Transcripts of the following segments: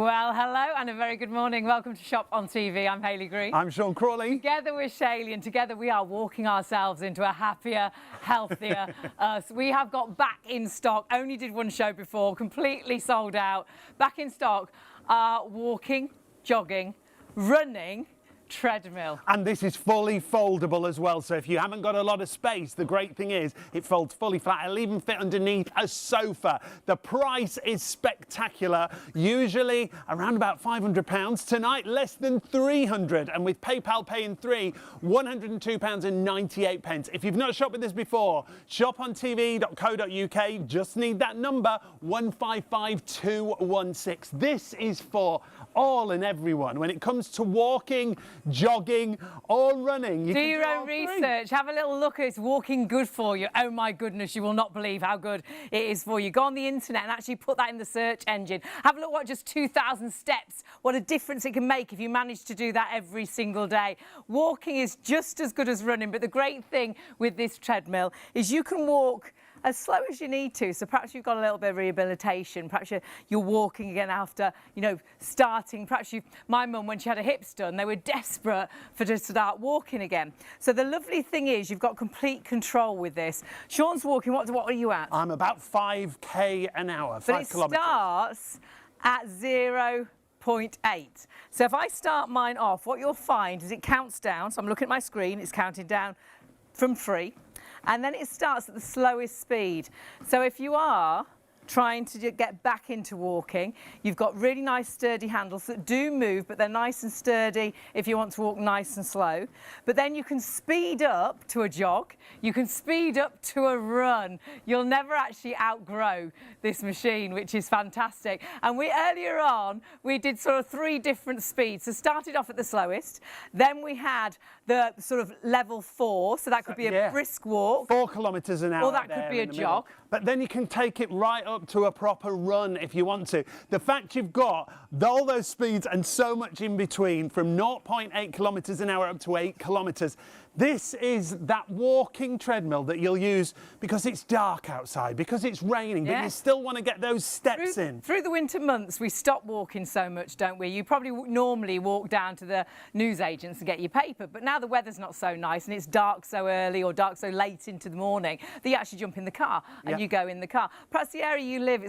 Well, hello and a very good morning. Welcome to Shop on TV. I'm Hayley Green. I'm Sean Crawley. Together with Shailey, and together we are walking ourselves into a happier, healthier us. We have got back in stock. Only did one show before, completely sold out. Back in stock are walking, jogging, running, treadmill. And this is fully foldable as well, so if you haven't got a lot of space, the great thing is it folds fully flat. It'll even fit underneath a sofa. The price is spectacular, usually around about £500. Tonight, less than £300, and with PayPal Pay in 3, £102.98. If you've not shopped with this before, shopontv.co.uk, just need that number, 155216. This is for all and everyone. When it comes to walking, jogging or running, do your own research. Have a little look. It's walking good for you. Oh my goodness, you will not believe how good it is for you. Go on the internet and actually put that in the search engine. Have a look what just 2,000 steps, what a difference it can make if you manage to do that every single day. Walking is just as good as running, but the great thing with this treadmill is you can walk as slow as you need to. So perhaps you've got a little bit of rehabilitation. Perhaps you're walking again after, starting. Perhaps my mum, when she had her hips done, they were desperate to start walking again. So the lovely thing is you've got complete control with this. Sean's walking, what are you at? I'm about 5k an hour, 5 kilometres. It starts at 0.8. So if I start mine off, what you'll find is it counts down. So I'm looking at my screen, it's counting down from 3. And then it starts at the slowest speed. So if you are trying to get back into walking, you've got really nice sturdy handles that do move, but they're nice and sturdy if you want to walk nice and slow. But then you can speed up to a jog, you can speed up to a run. You'll never actually outgrow this machine, which is fantastic. And earlier on, we did sort of 3 different speeds. So started off at the slowest, then we had the sort of level 4, so that could be a brisk walk. 4 kilometres an hour. Or that could be a jog. But then you can take it right up to a proper run if you want to. The fact you've got all those speeds and so much in between, from 0.8 kilometres an hour up to 8 kilometres, this is that walking treadmill that you'll use because it's dark outside, because it's raining, but you still want to get those steps in. Through the winter months, we stop walking so much, don't we? You probably normally walk down to the newsagents and get your paper, but now the weather's not so nice and it's dark so early or dark so late into the morning that you actually jump in the car and you go in the car. Perhaps the area you live,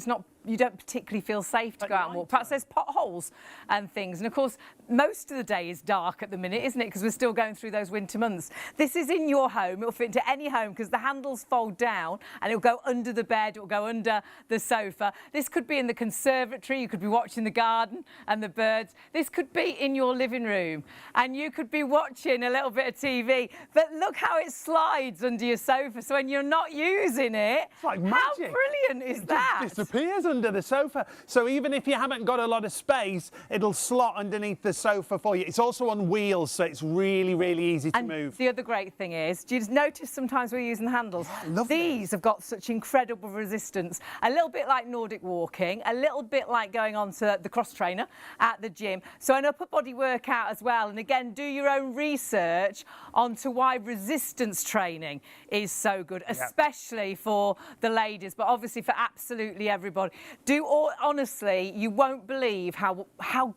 you don't particularly feel safe to go out and walk. Perhaps there's potholes and things. And of course, most of the day is dark at the minute, isn't it? Because we're still going through those winter months. This is in your home. It'll fit into any home because the handles fold down and it'll go under the bed, it'll go under the sofa. This could be in the conservatory. You could be watching the garden and the birds. This could be in your living room and you could be watching a little bit of TV. But look how it slides under your sofa. So when you're not using it, it's like magic. How brilliant is that? It just disappears under the sofa. So even if you haven't got a lot of space, it'll slot underneath the sofa for you. It's also on wheels, so it's really, really easy to move. The other great thing is, do you notice sometimes we're using the handles? These have got such incredible resistance. A little bit like Nordic walking, a little bit like going on to the cross trainer at the gym. So an upper body workout as well. And again, do your own research onto why resistance training is so good, especially for the ladies, but obviously for absolutely everybody. Honestly, you won't believe how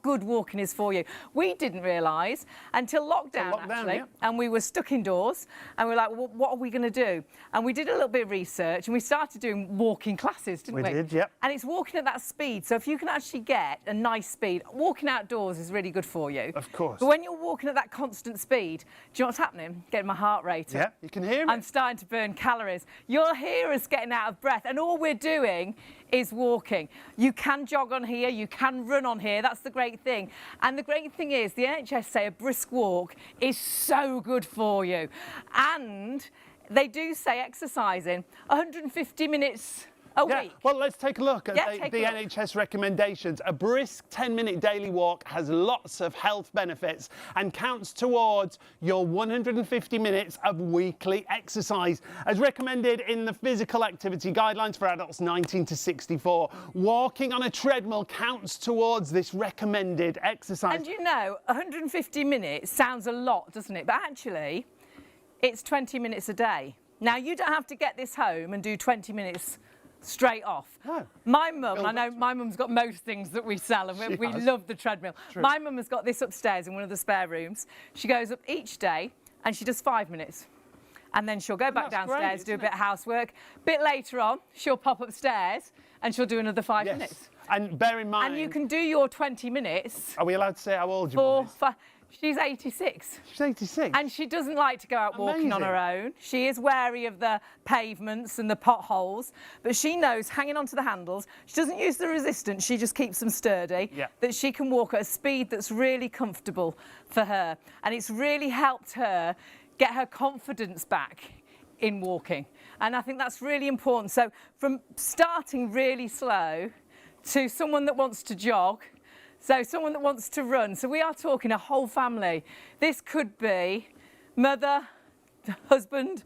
good walking is for you. We didn't realise until lockdown actually, and we were stuck indoors, and we were like, well, what are we going to do? And we did a little bit of research, and we started doing walking classes, didn't we? We did, yep. And it's walking at that speed. So if you can actually get a nice speed, walking outdoors is really good for you. Of course. But when you're walking at that constant speed, do you know what's happening? Getting my heart rate up. Yeah, you can hear me. I'm starting to burn calories. You'll hear us getting out of breath, and all we're doing is walking. You can jog on here, you can run on here, that's the great thing. And the great thing is the NHS say a brisk walk is so good for you. And they do say exercising 150 minutes a week. Well, let's take a look at the NHS recommendations. A brisk 10-minute daily walk has lots of health benefits and counts towards your 150 minutes of weekly exercise, as recommended in the physical activity guidelines for adults 19 to 64. Walking on a treadmill counts towards this recommended exercise. And 150 minutes sounds a lot, doesn't it? But actually, it's 20 minutes a day. Now, you don't have to get this home and do 20 minutes straight off. No. My mum, I know my mum's got most things that we sell, and we love the treadmill. True. My mum has got this upstairs in one of the spare rooms. She goes up each day and she does 5 minutes. And then she'll go back downstairs, do a bit of housework. Bit later on, she'll pop upstairs and she'll do another 5 minutes. And bear in mind... And you can do your 20 minutes. Are we allowed to say how old you are? She's 86. She's 86? And she doesn't like to go out walking on her own. She is wary of the pavements and the potholes, but she knows hanging onto the handles, she doesn't use the resistance, she just keeps them sturdy, that she can walk at a speed that's really comfortable for her. And it's really helped her get her confidence back in walking. And I think that's really important. So from starting really slow to someone that wants to jog, so someone that wants to run. So we are talking a whole family. This could be mother, husband,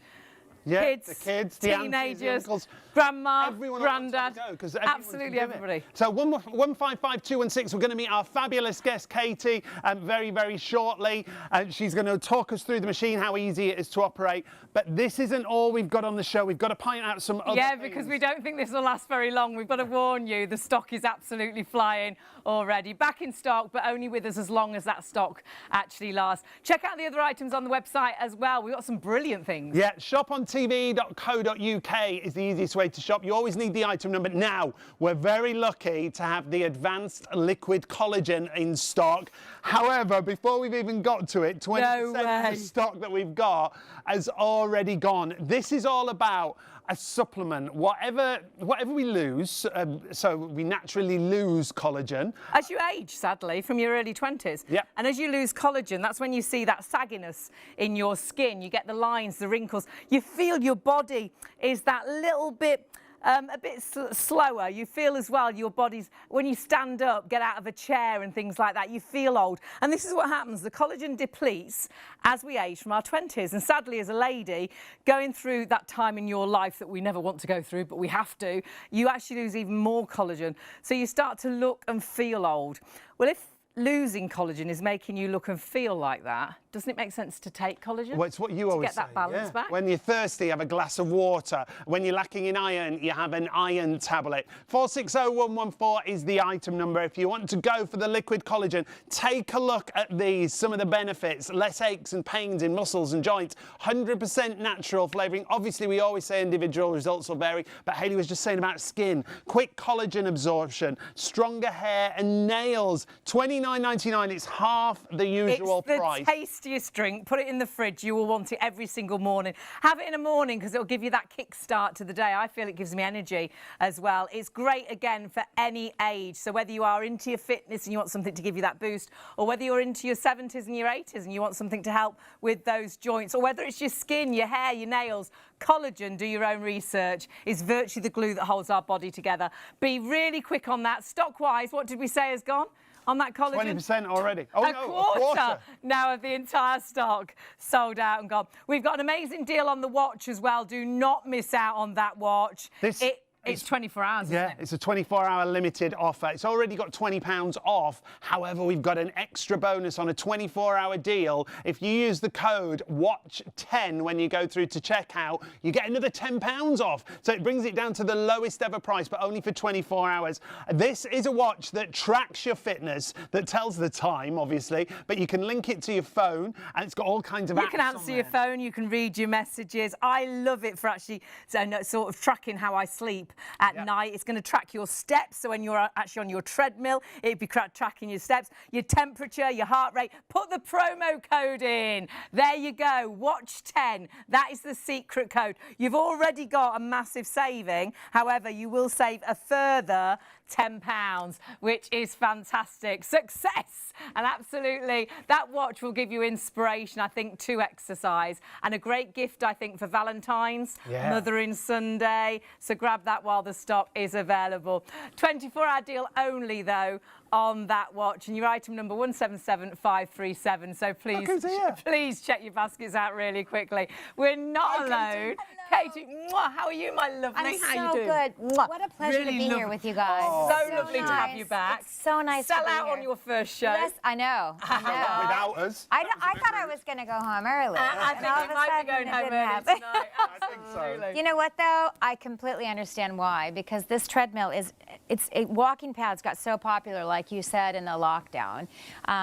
kids, the teenagers, aunties, the uncles, grandma, everyone granddad, absolutely everybody. So 155216, we're going to meet our fabulous guest Katie very, very shortly. She's going to talk us through the machine, how easy it is to operate. But this isn't all we've got on the show. We've got to point out some other things. Because we don't think this will last very long. We've got to warn you, the stock is absolutely flying already. Back in stock, but only with us as long as that stock actually lasts. Check out the other items on the website as well. We've got some brilliant things. Yeah, shopontv.co.uk is the easiest way to shop. You always need the item number. Now, we're very lucky to have the advanced liquid collagen in stock. However, before we've even got to it, 20% of the stock that we've got has already gone. This is all about a supplement, whatever we lose, so we naturally lose collagen. As you age, sadly, from your early 20s. Yep. And as you lose collagen, that's when you see that sagginess in your skin. You get the lines, the wrinkles. You feel your body is that little bit a bit slower. You feel as well your body's, when you stand up, get out of a chair and things like that, you feel old. And this is what happens. The collagen depletes as we age from our 20s. And sadly, as a lady, going through that time in your life that we never want to go through, but we have to, you actually lose even more collagen. So you start to look and feel old. Well, if losing collagen is making you look and feel like that, doesn't it make sense to take collagen? Well, it's what you always say. To get that balance back. When you're thirsty, have a glass of water. When you're lacking in iron, you have an iron tablet. 460114 is the item number. If you want to go for the liquid collagen, take a look at these. Some of the benefits: less aches and pains in muscles and joints, 100% natural flavouring. Obviously, we always say individual results will vary, but Hayley was just saying about skin. Quick collagen absorption, stronger hair and nails. $29.99. It's half the usual price. Tastiest drink. Put it in the fridge. You will want it every single morning. Have it in the morning because it'll give you that kick start to the day. I feel it gives me energy as well. It's great again for any age. So whether you are into your fitness and you want something to give you that boost, or whether you're into your 70s and your 80s and you want something to help with those joints, or whether it's your skin, your hair, your nails, collagen, do your own research, is virtually the glue that holds our body together. Be really quick on that. Stock-wise, what did we say has gone on that collagen? 20% already. Oh, a quarter now of the entire stock sold out and gone. We've got an amazing deal on the watch as well. Do not miss out on that watch. It's 24 hours, isn't it? It's a 24-hour limited offer. It's already got £20 off. However, we've got an extra bonus on a 24-hour deal. If you use the code WATCH10 when you go through to checkout, you get another £10 off. So it brings it down to the lowest ever price, but only for 24 hours. This is a watch that tracks your fitness, that tells the time, obviously, but you can link it to your phone, and it's got all kinds of apps. You can answer your phone, you can read your messages. I love it for actually sort of tracking how I sleep at night. It's going to track your steps, so when you're actually on your treadmill, it'd be tracking your steps, your temperature, your heart rate. Put the promo code in. There you go, WATCH10. That is the secret code. You've already got a massive saving. However, you will save a further £10, which is fantastic. Success! And absolutely, that watch will give you inspiration, I think, to exercise, and a great gift, I think, for Valentine's, Mothering Sunday. So grab that while the stock is available. 24-hour deal only, though, on that watch, and your item number 177537. So please check your baskets out really quickly. We're not alone. Katie, how are you, my lovely? How you doing? Good. What a pleasure to be here with you guys. So lovely to have you back. It's so nice to be here. Sell out on your first show. Yes, I know. Without us. I thought I was going to go home early. I think you might be going home early tonight. I think so. You know what, though? I completely understand why, because this treadmill walking pads got so popular, like you said, in the lockdown,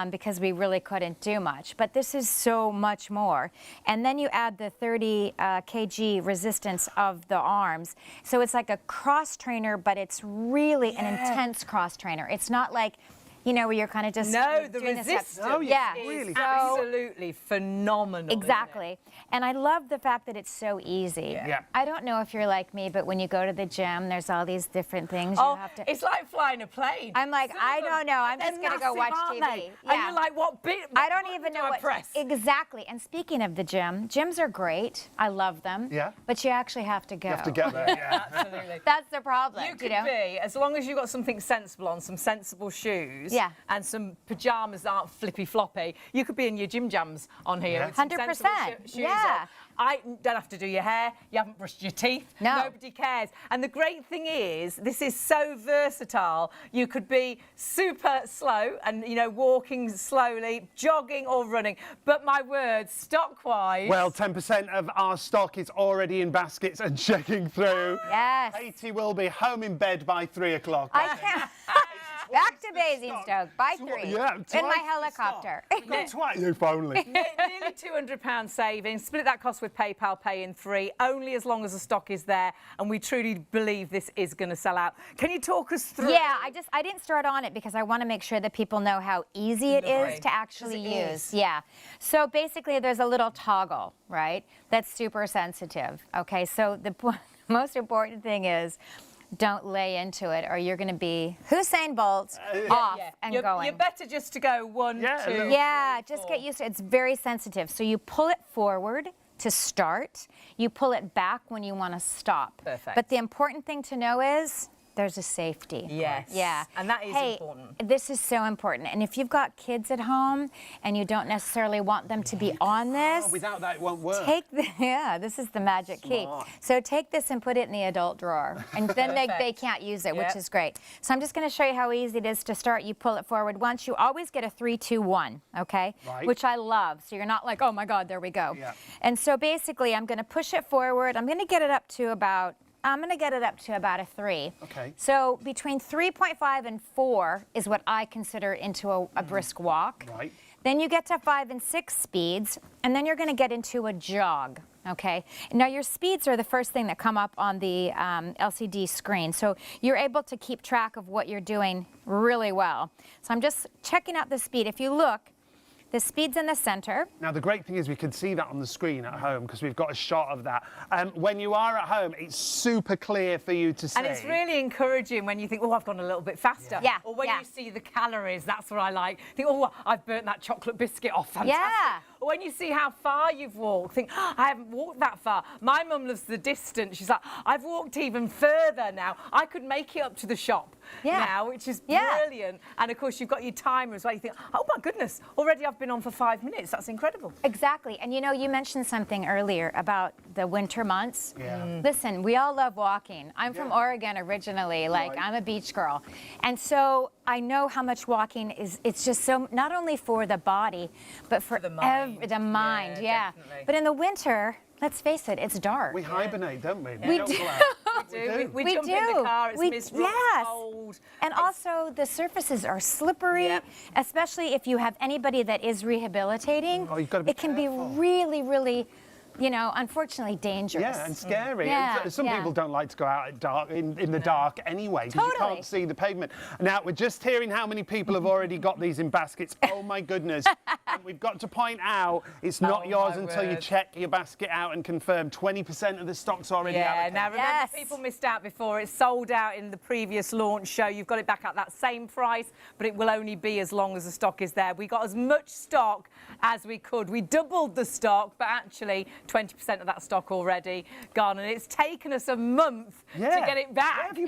because we really couldn't do much. But this is so much more. And then you add the 30 kg resistance of the arms. So it's like a cross trainer, but it's really an intense cross trainer. It's not like, you know, where you're kind of just the resistance really absolutely phenomenal. Exactly. And I love the fact that it's so easy. Yeah. I don't know if you're like me, but when you go to the gym, there's all these different things you have to... It's like flying a plane. I'm like, I don't know. I'm just going to go watch TV. Yeah. And you're like, what bit? I don't even know what... press? Exactly. And speaking of the gym, gyms are great. I love them. Yeah. But you actually have to go. You have to get there, yeah. Absolutely. That's the problem. You could be, as long as you've got something sensible on, some sensible shoes, and some pajamas that aren't flippy floppy, you could be in your gym jams on here. With some 100%. shoes on. I don't have to do your hair. You haven't brushed your teeth. No. Nobody cares. And the great thing is, this is so versatile. You could be super slow and, you know, walking slowly, jogging or running. But my word, stock-wise... Well, 10% of our stock is already in baskets and checking through. Yes. Katie will be home in bed by 3 o'clock. I can't... Back to Basingstoke by 3. Yeah, in my helicopter. Twice, if only. Nearly £200 savings. Split that cost with PayPal Pay in 3, only as long as the stock is there, and we truly believe this is going to sell out. Can you talk us through? Yeah, I didn't start on it because I want to make sure that people know how easy it is to actually use. Yeah. So basically, there's a little toggle, right? That's super sensitive. Okay. So the most important thing is, don't lay into it, or you're going to be Usain Bolt off and going. You're better just to go 1, 2. Yeah, just get used to it. It's very sensitive. So you pull it forward to start. You pull it back when you want to stop. Perfect. But the important thing to know is there's a safety. Yes. Yeah. And that is important. This is so important. And if you've got kids at home and you don't necessarily want them to be on this, Without that, it won't work. This is the magic key. So take this and put it in the adult drawer. And then they can't use it, which is great. So I'm just going to show you how easy it is to start. You pull it forward once. You always get a 3, 2, 1, okay? Right. Which I love. So you're not like, oh my God, there we go. Yeah. And so basically, I'm going to push it forward. I'm going to get it up to about a 3. Okay. So between 3.5 and 4 is what I consider into a brisk walk. Right. Then you get to 5 and 6 speeds, and then you're going to get into a jog. Okay. Now your speeds are the first thing that come up on the LCD screen, so you're able to keep track of what you're doing really well. So I'm just checking out the speed. If you look, the speed's in the center. Now, the great thing is we can see that on the screen at home because we've got a shot of that. When you are at home, it's super clear for you to see. And it's really encouraging when you think, oh, I've gone a little bit faster. Yeah. Or when you see the calories, that's what I like. Think, oh, I've burnt that chocolate biscuit off. Fantastic. Yeah. Or when you see how far you've walked, think, oh, I haven't walked that far. My mum loves the distance. She's like, I've walked even further now. I could make it up to the shop now, which is brilliant. And of course, you've got your timer as well. You think, oh my goodness, already I've been on for 5 minutes. That's incredible. Exactly. And you know, you mentioned something earlier about the winter months. Yeah. Listen, we all love walking. I'm from Oregon originally. Like, I'm a beach girl. And so I know how much walking is, it's just so, not only for the body, but for the mind. Yeah. But in the winter, let's face it, it's dark. We hibernate, don't we? We do. We jump in the car, it's miserable, it's cold. And also, the surfaces are slippery, especially if you have anybody that is rehabilitating. Oh, you've got to be careful. It can be really, really, you know, unfortunately dangerous. Yeah, and scary. Yeah, and some people don't like to go out at dark, in the dark anyway, because you can't see the pavement. Now, we're just hearing how many people have already got these in baskets. Oh, my goodness. And we've got to point out, it's not yours until you check your basket out and confirm 20% of the stock's already out. Now remember, people missed out before. It's sold out in the previous launch show. You've got it back at that same price, but it will only be as long as the stock is there. We got as much stock as we could. We doubled the stock, but actually 20% of that stock already gone, and it's taken us a month to get it back. Yay!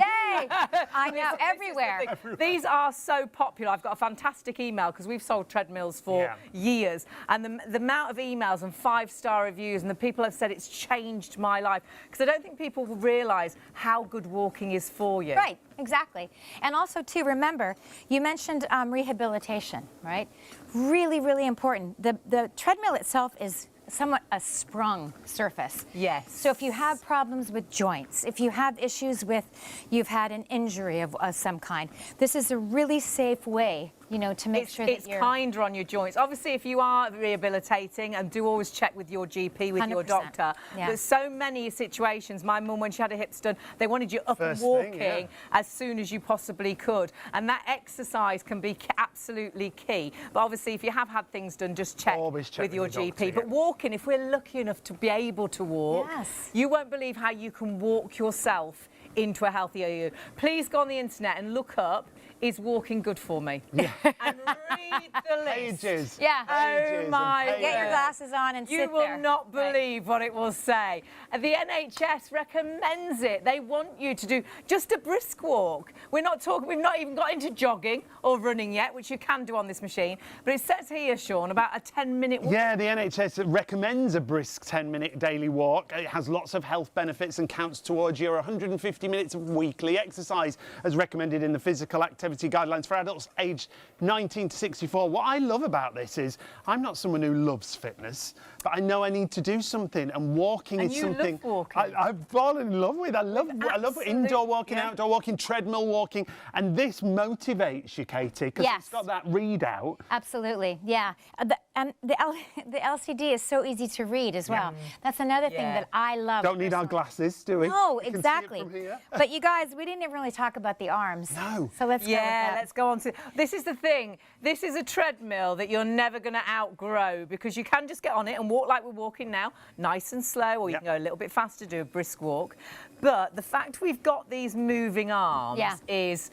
I know, everywhere. These are so popular. I've got a fantastic email because we've sold treadmills for years, and the amount of emails and 5-star reviews, and the people have said it's changed my life, because I don't think people will realise how good walking is for you. Right, exactly. And also, too, remember, you mentioned rehabilitation, right? Really, really important. The treadmill itself is somewhat a sprung surface. Yes. So if you have problems with joints, if you have issues with, you've had an injury of some kind, this is a really safe way, you know, to make sure that it's kinder on your joints. Obviously, if you are rehabilitating, and do always check with your GP, with your doctor. Yeah. There's so many situations. My mum, when she had her hips done, they wanted you up and walking as soon as you possibly could. And that exercise can be absolutely key. But obviously, if you have had things done, just check with your GP. Doctor, but walking, if we're lucky enough to be able to walk, you won't believe how you can walk yourself into a healthier you. Please go on the internet and look up, is walking good for me? Yeah. And read the list. Pages. Yeah. Oh my God. Get your glasses on and sit there. You will not believe what it will say. And the NHS recommends it. They want you to do just a brisk walk. We're not talking, we've not even got into jogging or running yet, which you can do on this machine. But it says here, Sean, about a 10-minute walk. Yeah, the NHS recommends a brisk 10-minute daily walk. It has lots of health benefits and counts towards your 150 minutes of weekly exercise, as recommended in the physical activity guidelines for adults aged 19 to 64. What I love about this is I'm not someone who loves fitness, but I know I need to do something, and walking is something I've fallen in love with. I love indoor walking, outdoor walking, treadmill walking, and this motivates you, Katie, because it's got that readout. Absolutely, yeah. The LCD is so easy to read as well. That's another thing that I love. Don't need our glasses, do we? No, We can exactly. see it from here. But you guys, we didn't even really talk about the arms. No. So let's go with that. Let's go on to... This is the thing. This is a treadmill that you're never going to outgrow, because you can just get on it and walk like we're walking now, nice and slow, or you can go a little bit faster, do a brisk walk. But the fact we've got these moving arms is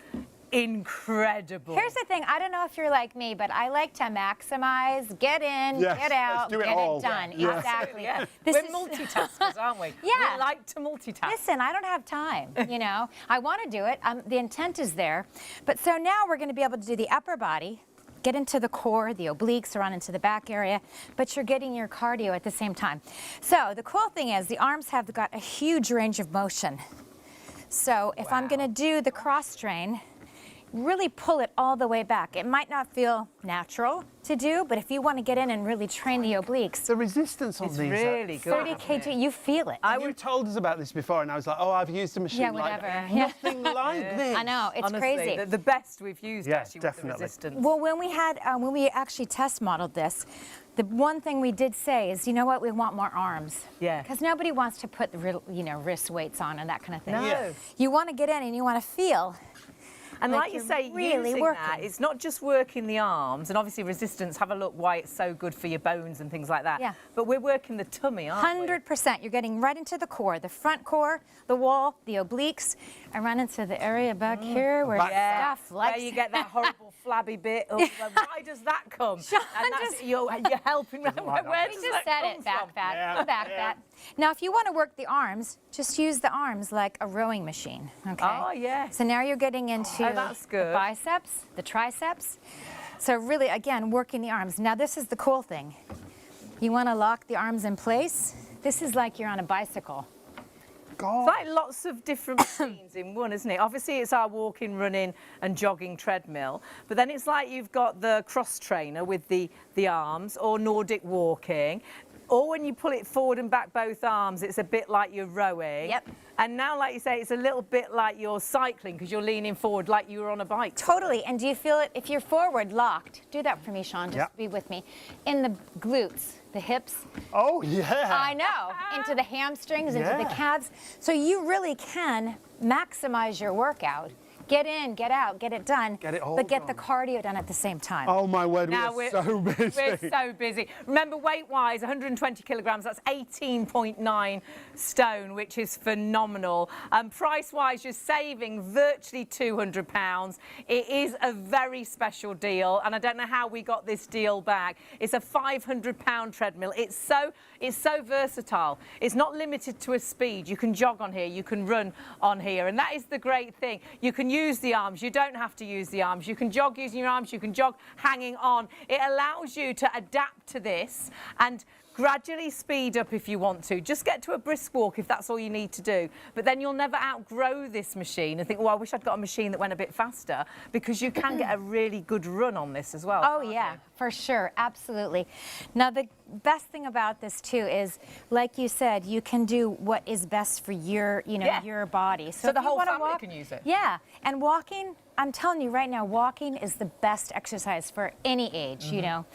incredible. Here's the thing, I don't know if you're like me, but I like to maximize, get in, get out, get it done. Exactly. We're multitaskers, aren't we? We like to multitask. Listen, I don't have time, you know. I want to do it. The intent is there. But so now we're going to be able to do the upper body, get into the core, the obliques, around into the back area, but you're getting your cardio at the same time. So the cool thing is the arms have got a huge range of motion. So if I'm going to do the cross train, really pull it all the way back. It might not feel natural to do, but if you want to get in and really train the obliques, the resistance on it's these really good. 30 kg, you feel it. You told us about this before, and I was like, oh, I've used a machine like that. Nothing like this. I know, it's honestly crazy. The best we've used actually definitely. with the resistance. Well, when we actually test modeled this, the one thing we did say is, you know what, we want more arms. Yeah. Because nobody wants to put the wrist weights on and that kind of thing. No. You want to get in and you want to feel. And like you say, really using working. that, it's not just working the arms, and obviously resistance, have a look why it's so good for your bones and things like that. Yeah. But we're working the tummy, aren't we? 100%. You're getting right into the core, the front core, the wall, the obliques, and run into the area back here where stuff likes. Where you get that horrible flabby bit. Why does that come? And that's, you're helping. Where does just that said come it, back from? fat, back fat. Now, if you want to work the arms, just use the arms like a rowing machine, okay? Oh, yes. So now you're getting into that's good. the biceps, the triceps. So really, again, working the arms. Now, this is the cool thing. You want to lock the arms in place. This is like you're on a bicycle. It's like lots of different machines in one, isn't it? Obviously, it's our walking, running and jogging treadmill. But then it's like you've got the cross trainer with the arms, or Nordic walking. Or when you pull it forward and back both arms, it's a bit like you're rowing. Yep. And now, like you say, it's a little bit like you're cycling because you're leaning forward like you were on a bike. Totally. And do you feel it if you're forward locked? Do that for me, Sean. Just be with me. In the glutes, the hips. Oh, yeah. I know. Into the hamstrings, into the calves. So you really can maximize your workout. Get in, get out, get it done, Get it all but get the done. cardio done at the same time. Oh, my word, Now we're so busy. We're so busy. Remember, weight-wise, 120 kilograms, that's 18.9 stone, which is phenomenal. Price-wise, you're saving virtually £200. It is a very special deal, and I don't know how we got this deal back. It's a £500 treadmill. It's so It's so versatile. It's not limited to a speed. You can jog on here, you can run on here, and that is the great thing. You can use the arms. You don't have to use the arms. You can jog using your arms. You can jog hanging on. It allows you to adapt to this and gradually speed up if you want to. Just get to a brisk walk if that's all you need to do. But then you'll never outgrow this machine and think, well, I wish I'd got a machine that went a bit faster, because you can get a really good run on this as well. Oh, yeah, for sure. Absolutely. Now, the best thing about this, too, is, like you said, you can do what is best for your, your body. So the if you whole wanna family walk, can use it. Yeah. And walking, I'm telling you right now, walking is the best exercise for any age, you know.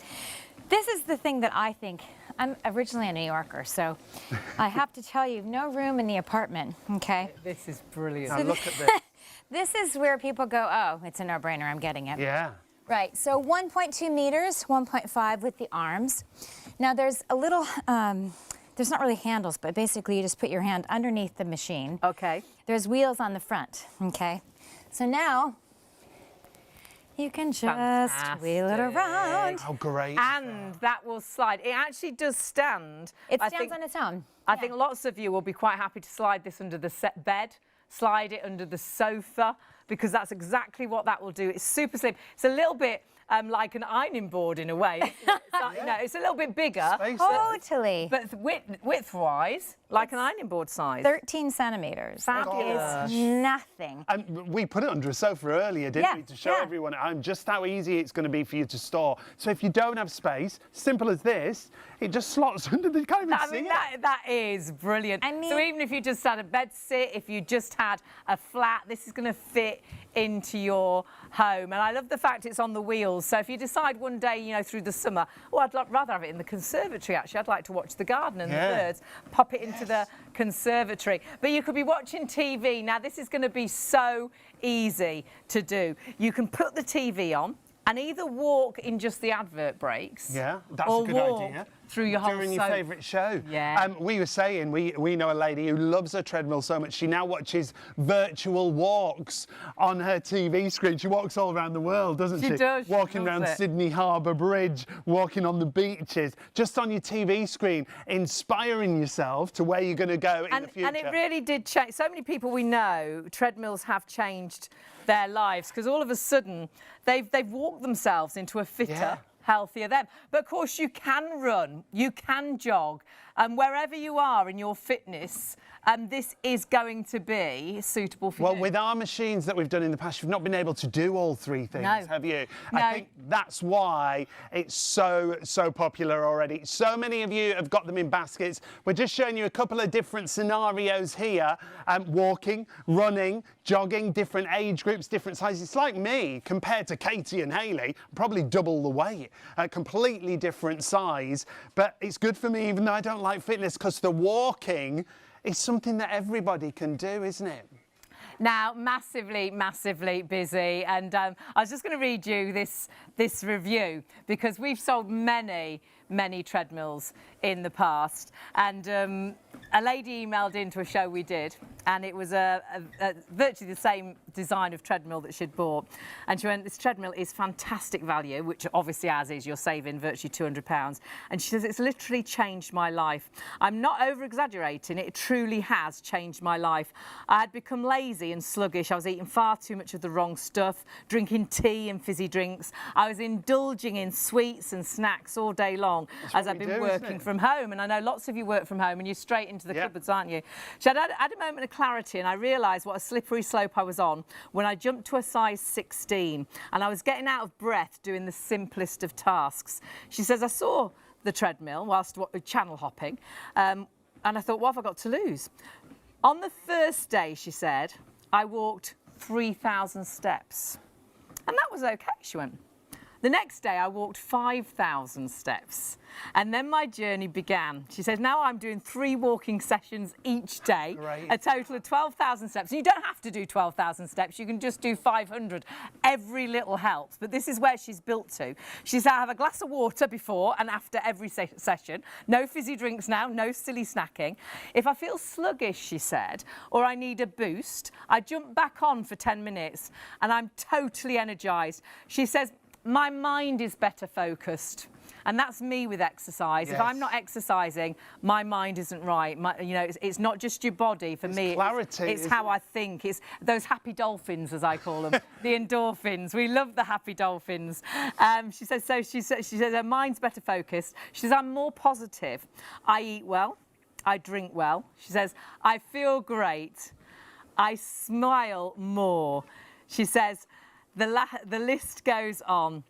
This is the thing that I think. I'm originally a New Yorker, so I have to tell you, no room in the apartment, okay? This is brilliant. Now look at this. This is where people go, oh, it's a no-brainer, I'm getting it. Yeah. Right, so 1.2 meters, 1.5 with the arms. Now there's a little, there's not really handles, but basically you just put your hand underneath the machine. Okay. There's wheels on the front, okay? So now, you can just wheel it around. How great. And that will slide. It actually does stand. It stands on its own. I think lots of you will be quite happy to slide this under the bed, slide it under the sofa, because that's exactly what that will do. It's super slim. It's a little bit like an ironing board in a way. It's a little bit bigger. Totally. But width-wise, like an ironing board size. 13 centimeters. That is nothing. And we put it under a sofa earlier, didn't we, to show everyone at home just how easy it's going to be for you to store. So if you don't have space, simple as this, it just slots under the, you can't even see it. That is brilliant. So even if you just had a bed sit, if you just had a flat, this is going to fit into your home. And I love the fact it's on the wheels. So if you decide one day, through the summer, oh, I'd rather have it in the conservatory, actually. I'd like to watch the garden and the birds. Pop it into the conservatory. But you could be watching TV. Now, this is going to be so easy to do. You can put the TV on and either walk in just the advert breaks. Yeah, that's or a good walk idea. Through your whole During your favourite show. Yeah. We were saying, we know a lady who loves her treadmill so much, she now watches virtual walks on her TV screen. She walks all around the world, doesn't she? She does. Walking around Sydney Harbour Bridge, walking on the beaches, just on your TV screen, inspiring yourself to where you're going to go in the future. And it really did change. So many people we know, treadmills have changed their lives, because all of a sudden they've walked themselves into a fitter, healthier them. But of course you can run, you can jog, and wherever you are in your fitness, this is going to be suitable for you. Well, with our machines that we've done in the past, you've not been able to do all three things, have you? No. I think that's why it's so popular already. So many of you have got them in baskets. We're just showing you a couple of different scenarios here. Walking, running, jogging, different age groups, different sizes. It's like me compared to Katie and Hayley, probably double the weight, a completely different size. But it's good for me, even though I don't like fitness, because the walking is something that everybody can do, isn't it? Now, massively busy, and I was just going to read you this review, because we've sold many treadmills in the past, and a lady emailed into a show we did, and it was virtually the same design of treadmill that she'd bought, and she went, this treadmill is fantastic value, which obviously as is, you're saving virtually £200, and she says, it's literally changed my life. I'm not over exaggerating, it truly has changed my life. I had become lazy and sluggish. I was eating far too much of the wrong stuff, drinking tea and fizzy drinks. I was indulging in sweets and snacks all day long as I've been working from home. And I know lots of you work from home and you're straight into the cupboards, aren't you? So I had a moment of clarity, and I realised what a slippery slope I was on when I jumped to a size 16 and I was getting out of breath doing the simplest of tasks. She says, I saw the treadmill whilst channel hopping, and I thought, what have I got to lose? On the first day, she said, I walked 3,000 steps. And that was okay, she went. The next day, I walked 5,000 steps. And then my journey began. She says, now I'm doing 3 walking sessions each day, a total of 12,000 steps. And you don't have to do 12,000 steps. You can just do 500. Every little helps. But this is where she's built to. She said, I have a glass of water before and after every session. No fizzy drinks now, no silly snacking. If I feel sluggish, she said, or I need a boost, I jump back on for 10 minutes and I'm totally energised. She says, my mind is better focused. And that's me with exercise. If I'm not exercising, my mind isn't right. You know, it's not just your body. For me, clarity, it's how I think. It's those happy dolphins, as I call them, the endorphins. We love the happy dolphins. She says her mind's better focused. She says, I'm more positive. I eat well. I drink well. She says, I feel great. I smile more. She says, the list goes on.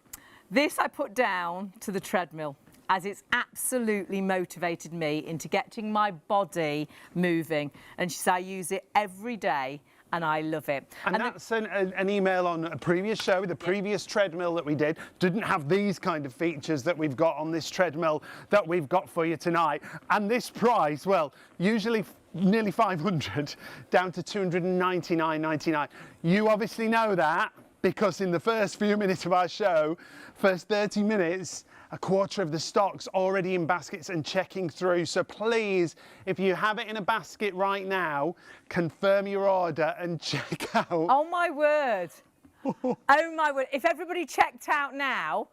This I put down to the treadmill, as it's absolutely motivated me into getting my body moving. And she said, I use it every day and I love it. And that's an email on a previous show. The previous treadmill that we did didn't have these kind of features that we've got on this treadmill that we've got for you tonight. And this price, well, usually nearly 500 down to 299.99. You obviously know that, because in the first few minutes of our show, first 30 minutes, a quarter of the stock's already in baskets and checking through. So please, if you have it in a basket right now, confirm your order and check out. Oh my word. Oh my word. If everybody checked out now,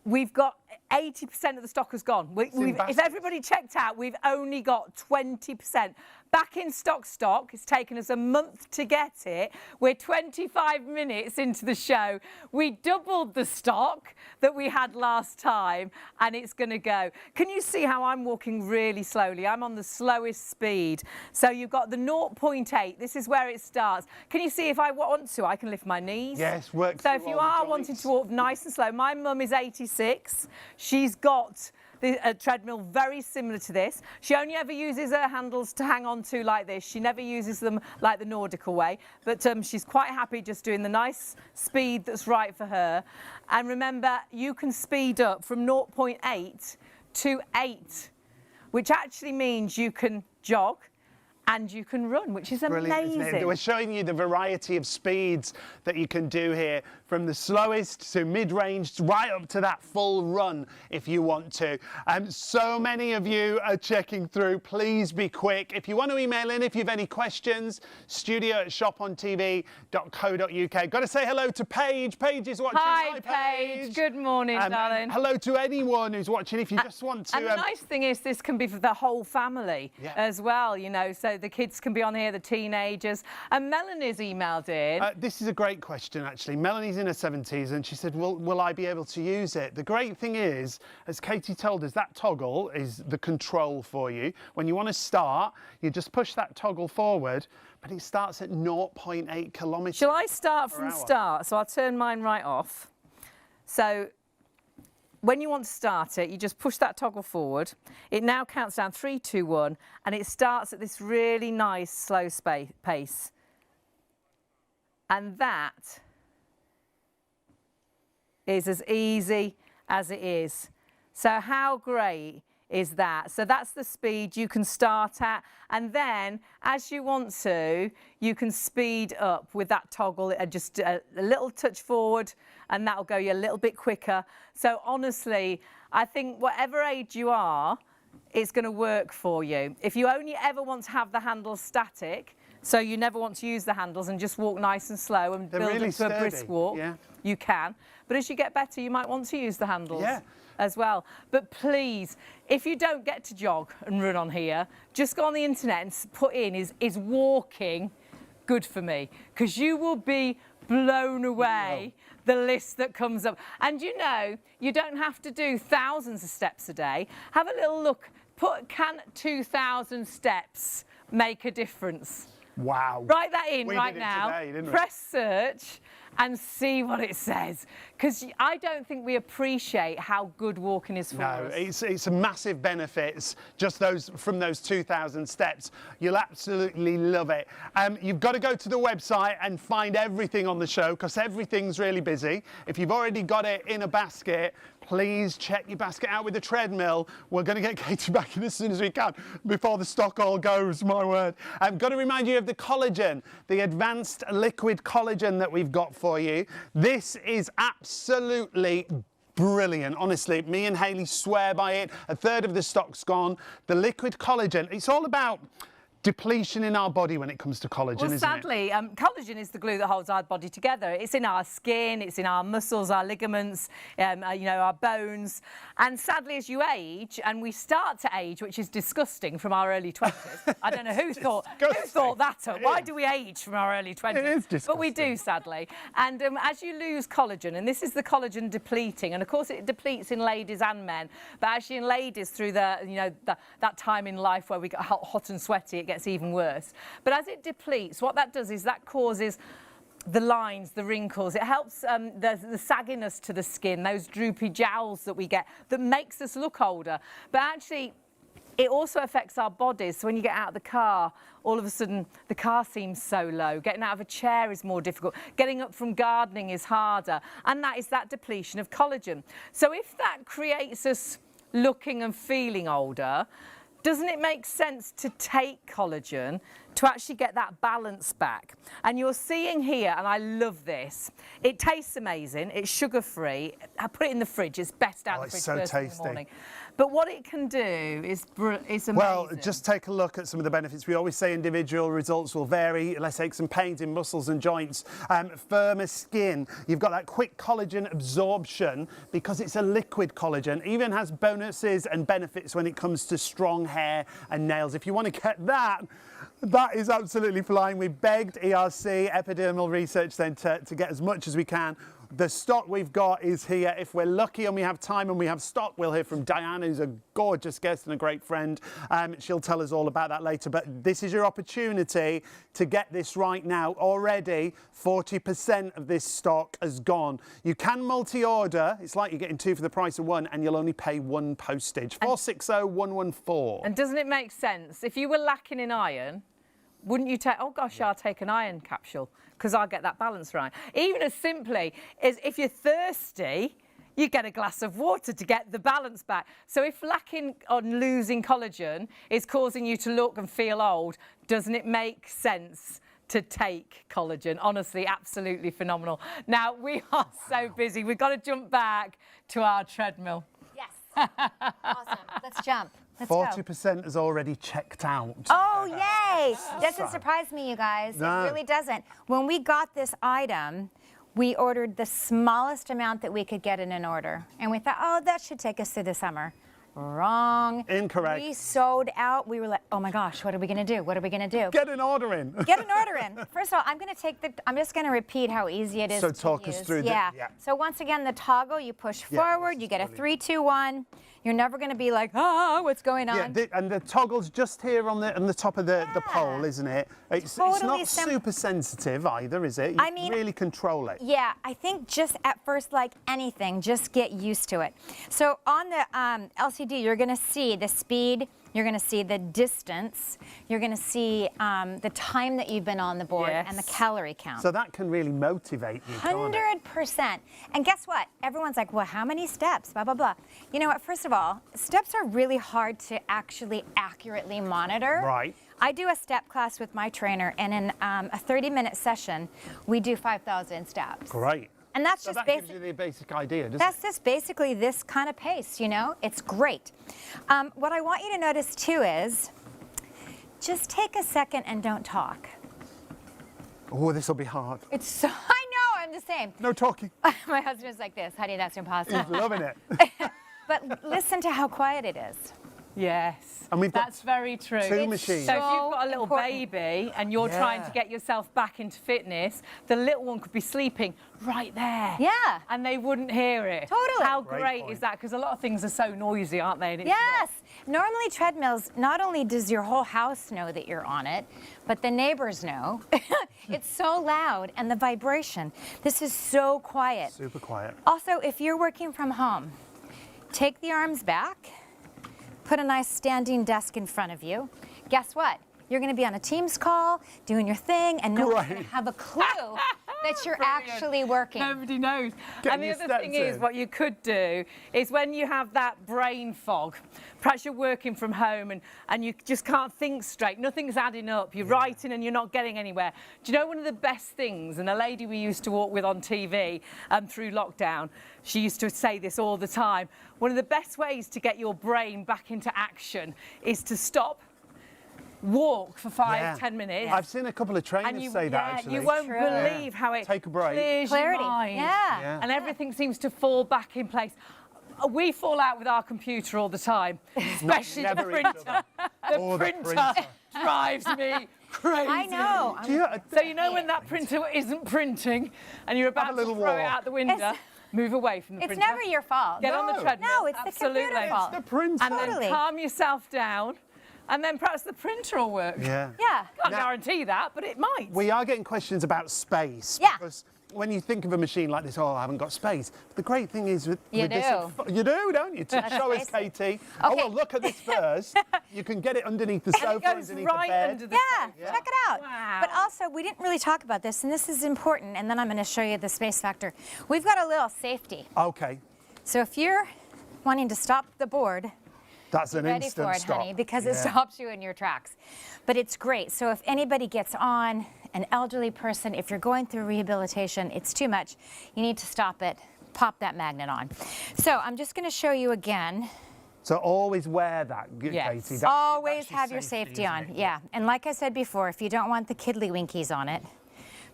we've got 80% of the stock has gone. If everybody checked out, we've only got 20%. Back in stock. It's taken us a month to get it. We're 25 minutes into the show. We doubled the stock that we had last time, and it's going to go. Can you see how I'm walking really slowly? I'm on the slowest speed. So you've got the 0.8. This is where it starts. Can you see if I want to, I can lift my knees? Yes, work. So if you are wanting to walk nice and slow, my mum is 86. She's got a treadmill very similar to this. She only ever uses her handles to hang on to like this. She never uses them like the Nautical way, but she's quite happy just doing the nice speed that's right for her. And remember, you can speed up from 0.8 to 8, which actually means you can jog and you can run, which is amazing. Brilliant. We're showing you the variety of speeds that you can do here, from the slowest to mid-range, right up to that full run if you want to. So many of you are checking through. Please be quick. If you want to email in, if you have any questions, studio@shopontv.co.uk. Got to say hello to Paige. Paige is watching. Hi, Paige. Good morning, darling. Hello to anyone who's watching if you just want to. And the nice thing is this can be for the whole family as well, you know, so the kids can be on here, the teenagers. And Melanie's emailed in. This is a great question, actually. Melanie's in her 70s and she said, will I be able to use it? The great thing is, as Katie told us, that toggle is the control for you. When you want to start, you just push that toggle forward, but it starts at 0.8 kilometres. Shall I start from start? So I'll turn mine right off. So when you want to start it, you just push that toggle forward. It now counts down 3, 2, 1, and it starts at this really nice slow pace. And that is as easy as it is. So how great is that? So that's the speed you can start at, and then as you want to, you can speed up with that toggle, just a little touch forward, and that'll go you a little bit quicker. So honestly, I think whatever age you are, it's going to work for you. If you only ever want to have the handles static, so you never want to use the handles and just walk nice and slow and build really up to a brisk walk, you can. But as you get better, you might want to use the handles as well. But please, if you don't get to jog and run on here, just go on the internet and put in, is walking good for me? Because you will be blown away the list that comes up. And you know, you don't have to do thousands of steps a day. Have a little look. Can 2,000 steps make a difference? Wow. Write that in right now. Today, didn't we? Press search and see what it says. Because I don't think we appreciate how good walking is for us. No, it's a massive benefits, just from those 2,000 steps. You'll absolutely love it. You've got to go to the website and find everything on the show, because everything's really busy. If you've already got it in a basket, please check your basket out with the treadmill. We're going to get Katie back in as soon as we can before the stock all goes, my word. I've got to remind you of the collagen, the advanced liquid collagen that we've got for you. This is absolutely brilliant. Honestly, me and Hayley swear by it. A third of the stock's gone. The liquid collagen, it's all about depletion in our body when it comes to collagen, Well, isn't sadly, collagen is the glue that holds our body together. It's in our skin, it's in our muscles, our ligaments, our bones. And sadly, as you age, and we start to age, which is disgusting from our early 20s. I don't know who thought that up. Why do we age from our early 20s? It is disgusting. But we do, sadly. And as you lose collagen, and this is the collagen depleting, and of course it depletes in ladies and men, but actually in ladies through that time in life where we get hot and sweaty, it gets even worse. But as it depletes, what that does is that causes the lines, the wrinkles. It helps the sagginess to the skin, those droopy jowls that we get, that makes us look older. But actually, it also affects our bodies. So when you get out of the car, all of a sudden the car seems so low. Getting out of a chair is more difficult. Getting up from gardening is harder. And that is that depletion of collagen. So if that creates us looking and feeling older, doesn't it make sense to take collagen to actually get that balance back? And you're seeing here, and I love this, it tastes amazing, it's sugar-free. I put it in the fridge, it's best out of the fridge first thing in the morning. But what it can do is amazing. Well, just take a look at some of the benefits. We always say individual results will vary. Less aches and pains in muscles and joints. Firmer skin. You've got that quick collagen absorption because it's a liquid collagen. Even has bonuses and benefits when it comes to strong hair and nails. If you want to get that, that is absolutely flying. We begged ERC, Epidermal Research Centre, to get as much as we can. The stock we've got is here. If we're lucky and we have time and we have stock, we'll hear from Diana, who's a gorgeous guest and a great friend. She'll tell us all about that later. But this is your opportunity to get this right now. Already, 40% of this stock has gone. You can multi-order. It's like you're getting two for the price of one, and you'll only pay one postage. 460-114. And doesn't it make sense? If you were lacking in iron, wouldn't you take, oh gosh, I'll take an iron capsule because I'll get that balance right. Even as simply as if you're thirsty, you get a glass of water to get the balance back. So if lacking or losing collagen is causing you to look and feel old, doesn't it make sense to take collagen? Honestly, absolutely phenomenal. Now, we are so busy. We've got to jump back to our treadmill. Yes. Awesome. Let's jump. Let's 40% has already checked out. Oh, yay! Doesn't surprise me, you guys. No. It really doesn't. When we got this item, we ordered the smallest amount that we could get in an order. And we thought, oh, that should take us through the summer. Wrong. Incorrect. We sold out. We were like, oh my gosh, what are we going to do? What are we going to do? Get an order in. Get an order in. First of all, I'm just going to repeat how easy it is So to talk use. us through yeah. yeah. So once again, the toggle, you push forward, you get a 3, 2, 1. You're never going to be like, what's going on? Yeah, and the toggle's just here on the top of the pole, isn't it? It's not super sensitive either, is it? You can really control it. Yeah, I think just at first, like anything, just get used to it. So on the LCD, you're going to see the speed, you're going to see the distance, you're going to see the time that you've been on the board and the calorie count. So that can really motivate you, 100%. And guess what? Everyone's like, well, how many steps? Blah, blah, blah. You know what? First of all, steps are really hard to actually accurately monitor. Right. I do a step class with my trainer, and in a 30-minute session, we do 5,000 steps. Great. And that's so just that gives you the basic idea, doesn't it? That's just basically this kind of pace, you know? It's great. What I want you to notice, too, is just take a second and don't talk. Oh, this will be hard. It's so, I know, I'm the same. No talking. My husband's like this, honey, that's impossible. He's loving it. But listen to how quiet it is. Yes, and we've got that's very true. Two machines. So if you've got a little baby and you're trying to get yourself back into fitness, the little one could be sleeping right there. Yeah. And they wouldn't hear it. Totally. How great is that? Because a lot of things are so noisy, aren't they? And it's yes. Normally treadmills, not only does your whole house know that you're on it, but the neighbors know. It's so loud, and the vibration. This is so quiet. Super quiet. Also, if you're working from home, take the arms back. Put a nice standing desk in front of you. Guess what? You're going to be on a Teams call, doing your thing, and no one's going to have a clue that you're actually working. Nobody knows. Getting And the other thing is, what you could do is when you have that brain fog, perhaps you're working from home and you just can't think straight, nothing's adding up, you're writing and you're not getting anywhere. Do you know one of the best things, and a lady we used to walk with on TV through lockdown, she used to say this all the time, one of the best ways to get your brain back into action is to stop, walk for 5-10 minutes. I've seen a couple of trainers say that, actually. You won't believe how it Take a break. clears your mind. Yeah. And everything seems to fall back in place. We fall out with our computer all the time, especially the printer. The printer drives me crazy. I know. So you know when that printer isn't printing and you're about to throw it out the window, move away from the printer. It's never your fault. Get on the treadmill. No, it's the computer fault. It's the printer. And then calm yourself down. And then perhaps the printer will work. Yeah. Can't guarantee that, but it might. We are getting questions about space. Yeah. Because when you think of a machine like this, oh, I haven't got space. The great thing is with You this, do. you do, don't you? To show us, Katie. Oh, well, look at this first. You can get it underneath the sofa, And it goes underneath right the bed. under the Yeah, check it out. Wow. But also, we didn't really talk about this, and this is important, and then I'm going to show you the space factor. We've got a little safety. Okay. So if you're wanting to stop the board, That's an ready instant for it, stop. honey, because it stops you in your tracks. But it's great. So if anybody gets on, an elderly person, if you're going through rehabilitation, it's too much, you need to stop it, pop that magnet on. So I'm just going to show you again. So always wear that, Yes. Katie. Always have your safety on. isn't it? Yeah. And like I said before, if you don't want the kiddly winkies on it,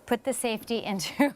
put the safety into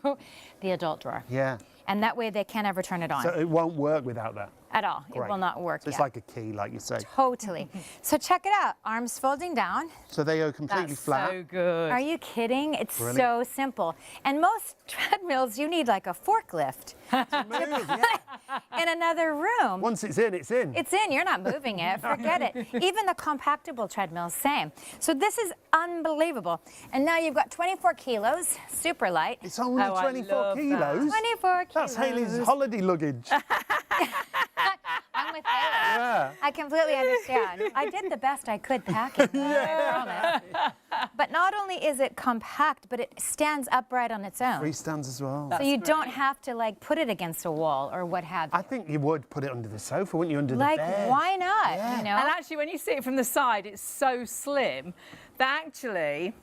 the adult drawer. Yeah. And that way they can't ever turn it on So it won't work without that. at all. It Great. will not work. So it's yeah. like a key, like you say. Totally. So check it out. Arms folding down. So they go completely That's flat. so good. Are you kidding? It's Brilliant. so simple. And most treadmills, you need like a forklift Move, yeah. in another room. Once it's in, it's in. It's in, you're not moving it, forget it. Even the compactable treadmills, same. So this is unbelievable. And now you've got 24 kilos, super light. It's only Oh, I 24 love that. kilos. 24 kilos. That's Hayley's holiday luggage. I'm with Haley. Yeah. I completely understand. I did the best I could packing, I promise. But not only is it compact, but it stands upright on its own. Freestands as well. So you don't have to like put it against a wall or what have you. I think you would put it under the sofa, wouldn't you? Under Like, the bed. why not? You know? And actually, when you see it from the side, it's so slim that actually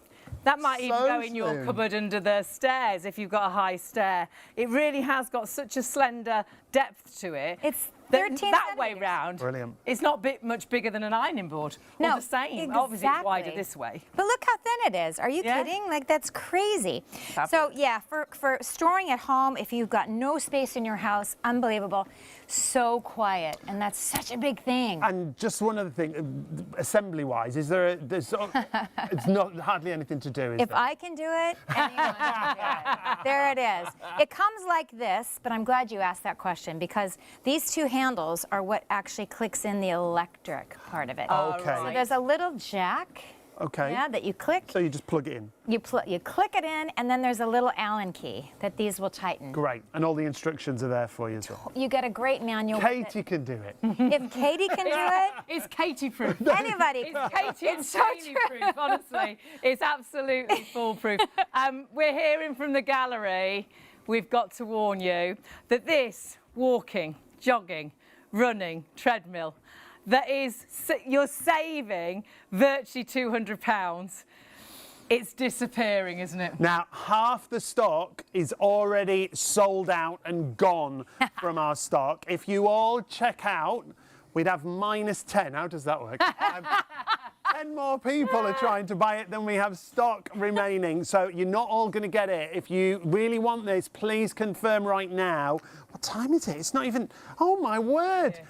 that might even So go in your slim. cupboard under the stairs if you've got a high stair. It really has got such a slender depth to it. It's that 13 that way centimeters. round. Brilliant. It's not much bigger than an ironing board. No, or the same. Obviously, it's wider exactly. this way. But look how thin it is. Are you Yeah. kidding? Like, that's crazy. Fabulous. So, yeah, for storing at home, if you've got no space in your house, unbelievable. So quiet. And that's such a big thing. And just one other thing, assembly-wise, is there? It's not hardly anything to do. Is If there? I can do it, anyone can do it. There it is. It comes like this, but I'm glad you asked that question because these two handles are what actually clicks in the electric part of it. Okay. So there's a little jack, Okay. yeah, that you click. So you just plug it in. You click it in, and then there's a little Allen key that these will tighten. Great. And all the instructions are there for you as well. You get a great manual. with Katie can do it. it. If Katie can do it, It's Katie-proof. anybody can. It's Katie and It's so proof, honestly. It's absolutely foolproof. We're hearing from the gallery, we've got to warn you, that this walking, jogging, running, treadmill, you're saving virtually £200. It's disappearing, isn't it? Now, half the stock is already sold out and gone from our stock. If you all check out, we'd have -10. How does that work? 10 more people are trying to buy it than we have stock remaining. So you're not all going to get it. If you really want this, please confirm right now. What time is it? It's not even... Oh, my word. Yeah.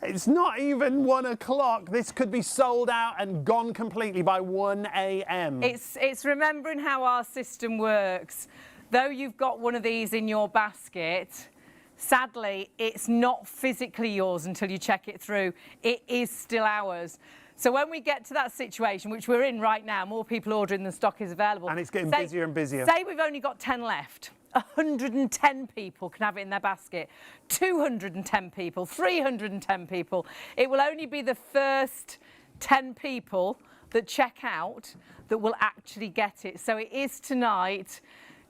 It's not even 1 o'clock. This could be sold out and gone completely by 1 a.m. It's remembering how our system works. Though you've got one of these in your basket, sadly, it's not physically yours until you check it through. It is still ours. So when we get to that situation, which we're in right now, more people ordering than stock is available. And it's getting busier and busier. Say we've only got 10 left. 110 people can have it in their basket. 210 people, 310 people. It will only be the first 10 people that check out that will actually get it. So it is tonight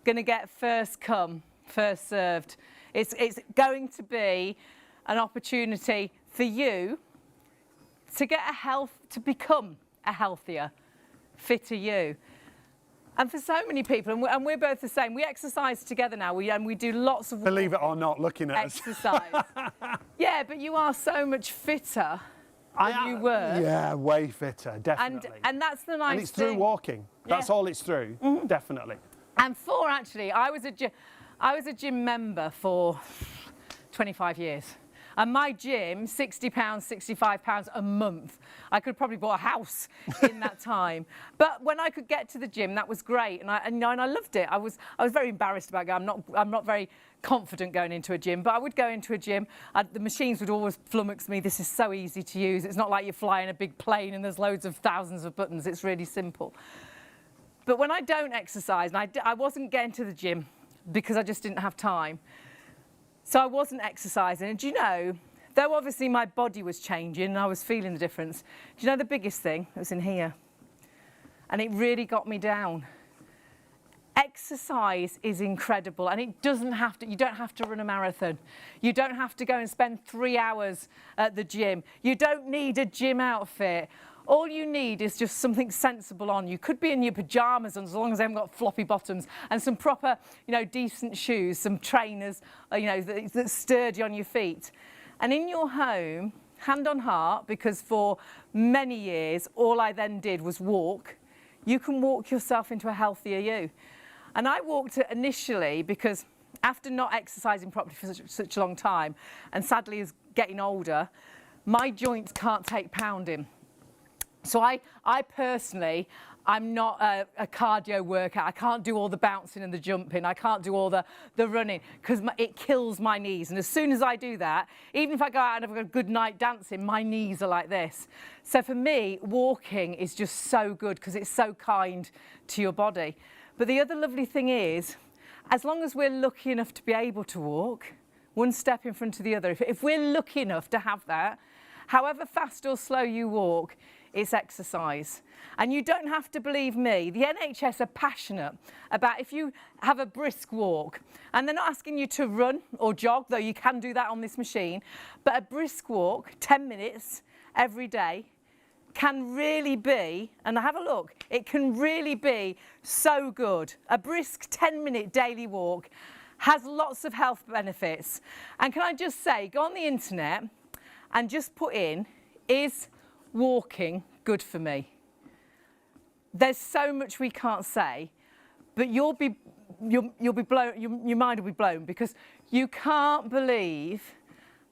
going to get first come, first served. It's going to be an opportunity for you to get to become a healthier, fitter you. And for so many people, and we're both the same, we exercise together now, and we do lots of Believe it or not, looking at us. exercise. Yeah, but you are so much fitter than you were. Yeah, way fitter, definitely. And that's the nice thing. And it's through walking. That's all it's through, definitely. And actually, I was a gym member for 25 years. And my gym, £60, £65 a month. I could probably bought a house in that time. But when I could get to the gym, that was great, and I loved it. I was very embarrassed about going. I'm not very confident going into a gym, but I would go into a gym. The machines would always flummox me. This is so easy to use. It's not like you're flying a big plane and there's loads of thousands of buttons. It's really simple. But when I don't exercise, and I wasn't getting to the gym because I just didn't have time. So I wasn't exercising, and do you know, though obviously my body was changing and I was feeling the difference, do you know the biggest thing? It was in here. And it really got me down. Exercise is incredible, and you don't have to run a marathon. You don't have to go and spend 3 hours at the gym. You don't need a gym outfit. All you need is just something sensible on. You could be in your pyjamas, as long as they haven't got floppy bottoms, and some proper, decent shoes, some trainers, that's sturdy on your feet. And in your home, hand on heart, because for many years, all I then did was walk, you can walk yourself into a healthier you. And I walked initially because after not exercising properly for such a long time, and sadly as getting older, my joints can't take pounding. So I personally, I'm not a cardio worker. I can't do all the bouncing and the jumping. I can't do all the running because it kills my knees. And as soon as I do that, even if I go out and have a good night dancing, my knees are like this. So for me, walking is just so good because it's so kind to your body. But the other lovely thing is, as long as we're lucky enough to be able to walk, one step in front of the other, if we're lucky enough to have that, however fast or slow you walk, it's exercise. And you don't have to believe me. The NHS are passionate about if you have a brisk walk, and they're not asking you to run or jog, though you can do that on this machine, but a brisk walk, 10 minutes every day, can really be, and have a look, it can really be so good. A brisk 10-minute daily walk has lots of health benefits. And can I just say, go on the internet and just put in, is walking good for me? There's so much we can't say, but you'll be blown, your mind will be blown, because you can't believe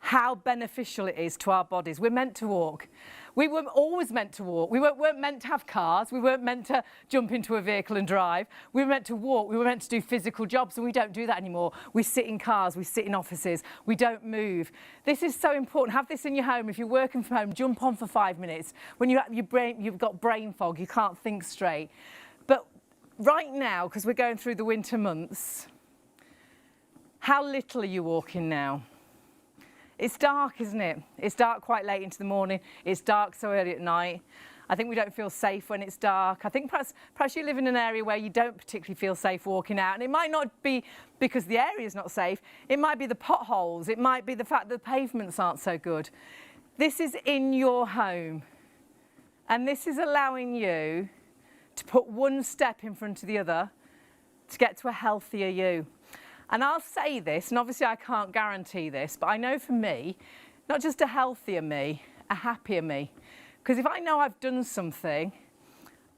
how beneficial it is to our bodies. We're meant to walk. We were always meant to walk. We weren't meant to have cars. We weren't meant to jump into a vehicle and drive. We were meant to walk. We were meant to do physical jobs, and we don't do that anymore. We sit in cars. We sit in offices. We don't move. This is so important. Have this in your home. If you're working from home, jump on for 5 minutes. When you've got brain fog, you can't think straight. But right now, because we're going through the winter months, how little are you walking now? It's dark, isn't it? It's dark quite late into the morning. It's dark so early at night. I think we don't feel safe when it's dark. I think perhaps you live in an area where you don't particularly feel safe walking out. And it might not be because the area is not safe. It might be the potholes. It might be the fact that the pavements aren't so good. This is in your home. And this is allowing you to put one step in front of the other to get to a healthier you. And I'll say this, and obviously I can't guarantee this, but I know for me, not just a healthier me, a happier me. Because if I know I've done something,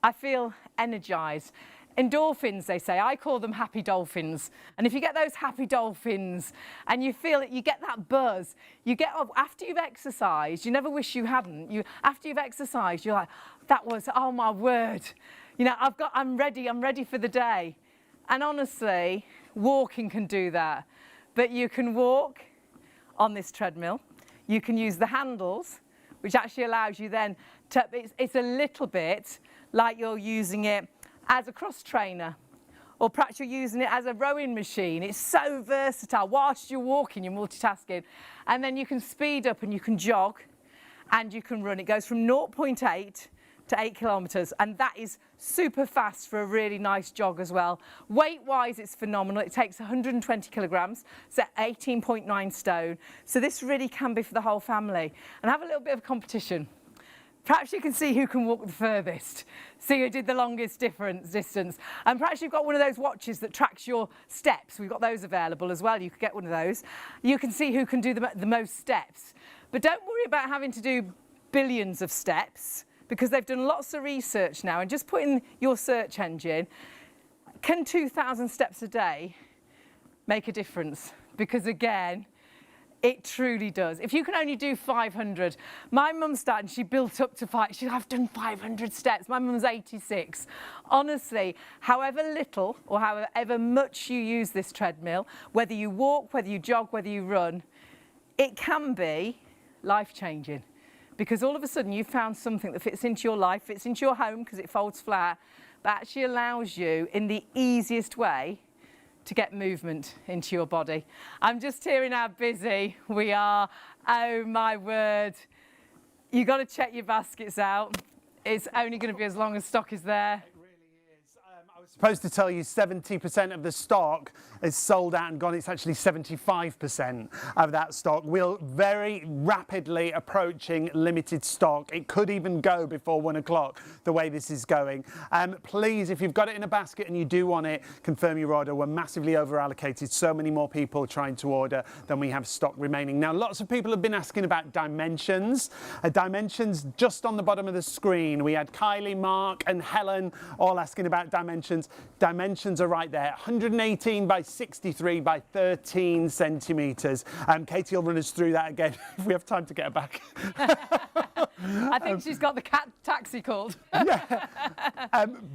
I feel energised. Endorphins, they say, I call them happy dolphins. And if you get those happy dolphins and you feel it, you get that buzz, you get up after you've exercised, you never wish you hadn't. After you've exercised, you're like, that was, oh my word. I'm ready for the day. And honestly, walking can do that. But you can walk on this treadmill. You can use the handles, which actually allows you then to, it's a little bit like you're using it as a cross trainer, or perhaps you're using it as a rowing machine. It's so versatile. Whilst you're walking, you're multitasking. And then you can speed up and you can jog and you can run. It goes from 0.8 to 8 kilometres, and that is super fast for a really nice jog as well. Weight-wise, it's phenomenal. It takes 120 kilograms, so 18.9 stone. So this really can be for the whole family. And have a little bit of competition. Perhaps you can see who can walk the furthest, see who did the longest distance. And perhaps you've got one of those watches that tracks your steps. We've got those available as well. You could get one of those. You can see who can do the most steps. But don't worry about having to do billions of steps, because they've done lots of research now, and just put in your search engine, can 2,000 steps a day make a difference? Because again, it truly does. If you can only do 500, my mum started, she built up to I've done 500 steps. My mum's 86. Honestly, however little or however much you use this treadmill, whether you walk, whether you jog, whether you run, it can be life-changing. Because all of a sudden you've found something that fits into your life, fits into your home because it folds flat, but actually allows you in the easiest way to get movement into your body. I'm just hearing how busy we are. Oh my word. You've got to check your baskets out. It's only going to be as long as stock is there. It really is. I was supposed to tell you 70% of the stock is sold out and gone. It's actually 75% of that stock. We're very rapidly approaching limited stock. It could even go before 1 o'clock, the way this is going. Please, if you've got it in a basket and you do want it, confirm your order. We're massively over allocated. So many more people trying to order than we have stock remaining. Now, lots of people have been asking about dimensions. Dimensions just on the bottom of the screen. We had Kylie, Mark and Helen all asking about dimensions. Dimensions are right there. 118 by 63 by 13 centimetres. Katie will run us through that again if we have time to get her back. I think she's got the cat taxi called. Yeah.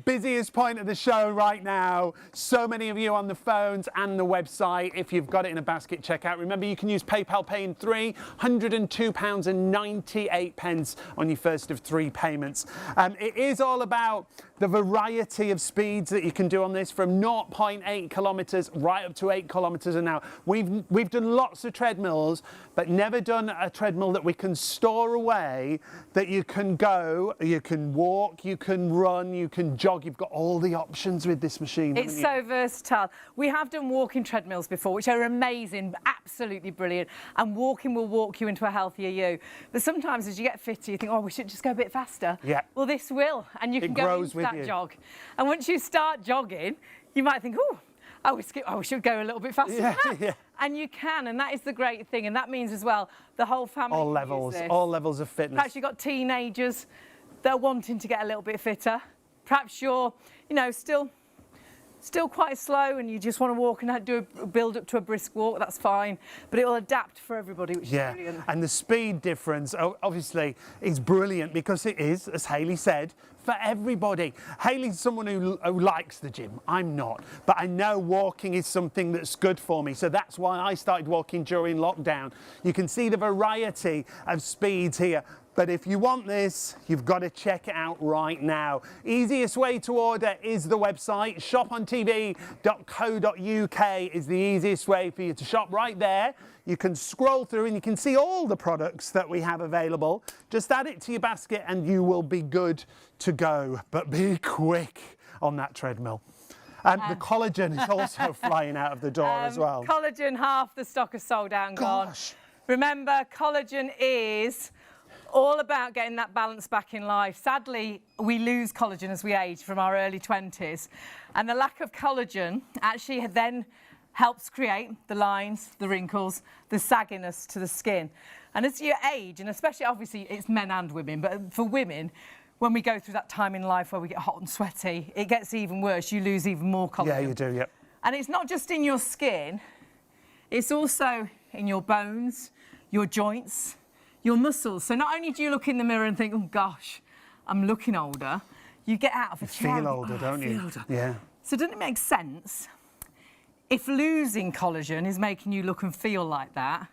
Busiest point of the show right now. So many of you on the phones and the website. If you've got it in a basket, check out. Remember, you can use PayPal Pay in 3, £102.98 on your first of 3 payments. It is all about the variety of speeds that you can do on this, from 0.8 kilometres right up to 8 kilometres an hour. We've done lots of treadmills, but never done a treadmill that we can store away, that you can go, you can walk, you can run, you can jog. You've got all the options with this machine. It's so versatile. We have done walking treadmills before, which are amazing, absolutely brilliant. And walking will walk you into a healthier you. But sometimes as you get fitter, you think, oh, we should just go a bit faster. Yeah. Well, this will, and you can go into that jog. And once you start jogging, you might think, oh, we should go a little bit faster than that. Yeah. And you can, and that is the great thing. And that means as well, the whole family all can levels, use this. all levels of fitness. Perhaps you've got teenagers that are wanting to get a little bit fitter. Perhaps you're, still quite slow and you just want to walk and do a build up to a brisk walk. That's fine, but it will adapt for everybody, which is brilliant. And the speed difference, obviously, is brilliant because it is, as Hayley said, for everybody. Hayley's someone who likes the gym. I'm not, but I know walking is something that's good for me. So that's why I started walking during lockdown. You can see the variety of speeds here. But if you want this, you've got to check it out right now. Easiest way to order is the website. shopontv.co.uk is the easiest way for you to shop right there. You can scroll through and you can see all the products that we have available. Just add it to your basket and you will be good to go. But be quick on that treadmill. The collagen is also flying out of the door as well. Collagen, half the stock is sold out and gone. Remember, collagen is all about getting that balance back in life. Sadly, we lose collagen as we age from our early 20s. And the lack of collagen actually then helps create the lines, the wrinkles, the sagginess to the skin. And as you age, and especially obviously it's men and women, but for women, when we go through that time in life where we get hot and sweaty, it gets even worse. You lose even more collagen. Yeah, you do, yeah. And it's not just in your skin, it's also in your bones, your joints, your muscles. So not only do you look in the mirror and think, oh gosh, I'm looking older, you get out of a chair. You feel older, don't you? Older. Yeah. So doesn't it make sense, if losing collagen is making you look and feel like that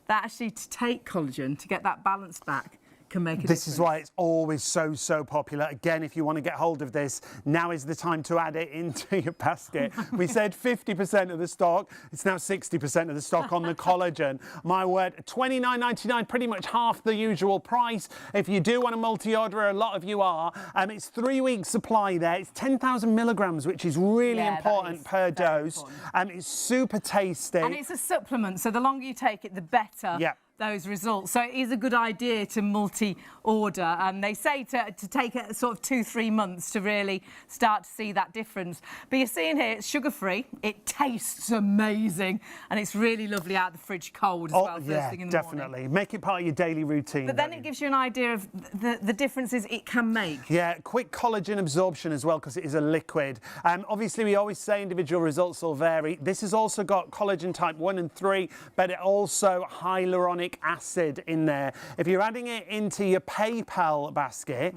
actually to take collagen to get that balance back can make a difference. This is why it's always so popular. Again, if you want to get hold of this, now is the time to add it into your basket. We said 50% of the stock. It's now 60% of the stock on the collagen. My word, $29.99, pretty much half the usual price. If you do want a multi-order, a lot of you are. It's 3 weeks supply there. It's 10,000 milligrams, which is really important per dose. It's super tasty. And it's a supplement, so the longer you take it, the better. Yeah. those results. So it is a good idea to multi-order, and they say to take a sort of 2-3 months to really start to see that difference. But you're seeing here, it's sugar-free, it tastes amazing, and it's really lovely out of the fridge cold as well, first thing in the morning. Definitely. Make it part of your daily routine. But then it gives you an idea of the differences it can make. Yeah, quick collagen absorption as well, because it is a liquid. Obviously, we always say individual results will vary. This has also got collagen type 1 and 3, but it also hyaluronic acid in there. If you're adding it into your PayPal basket,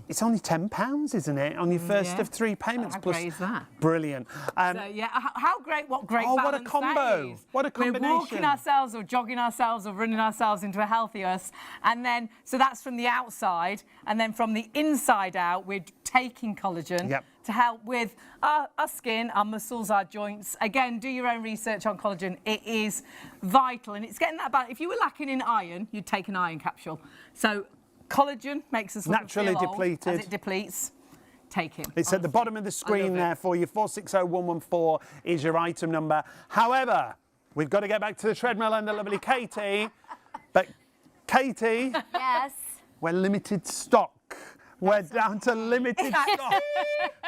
it's only £10, isn't it, on your first of 3 payments? How great is that? Brilliant. So, yeah, how great, what great Oh, balance what a combo. that is. What a combination. We're walking ourselves or jogging ourselves or running ourselves into a healthy us. And then, so that's from the outside. And then from the inside out, we're taking collagen to help with our skin, our muscles, our joints. Again, do your own research on collagen. It is vital. And it's getting that balance. If you were lacking in iron, you'd take an iron capsule. So collagen makes us naturally feel old depleted. as it depletes. Take it. It's at the bottom of the screen there for you. 460114 is your item number. However, we've got to get back to the treadmill and the lovely Katie. But Katie, Yes. we're limited stock. We're down to limited stock.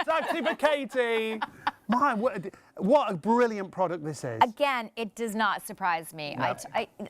Taxi for Katie. My, what a brilliant product this is. Again, it does not surprise me. No.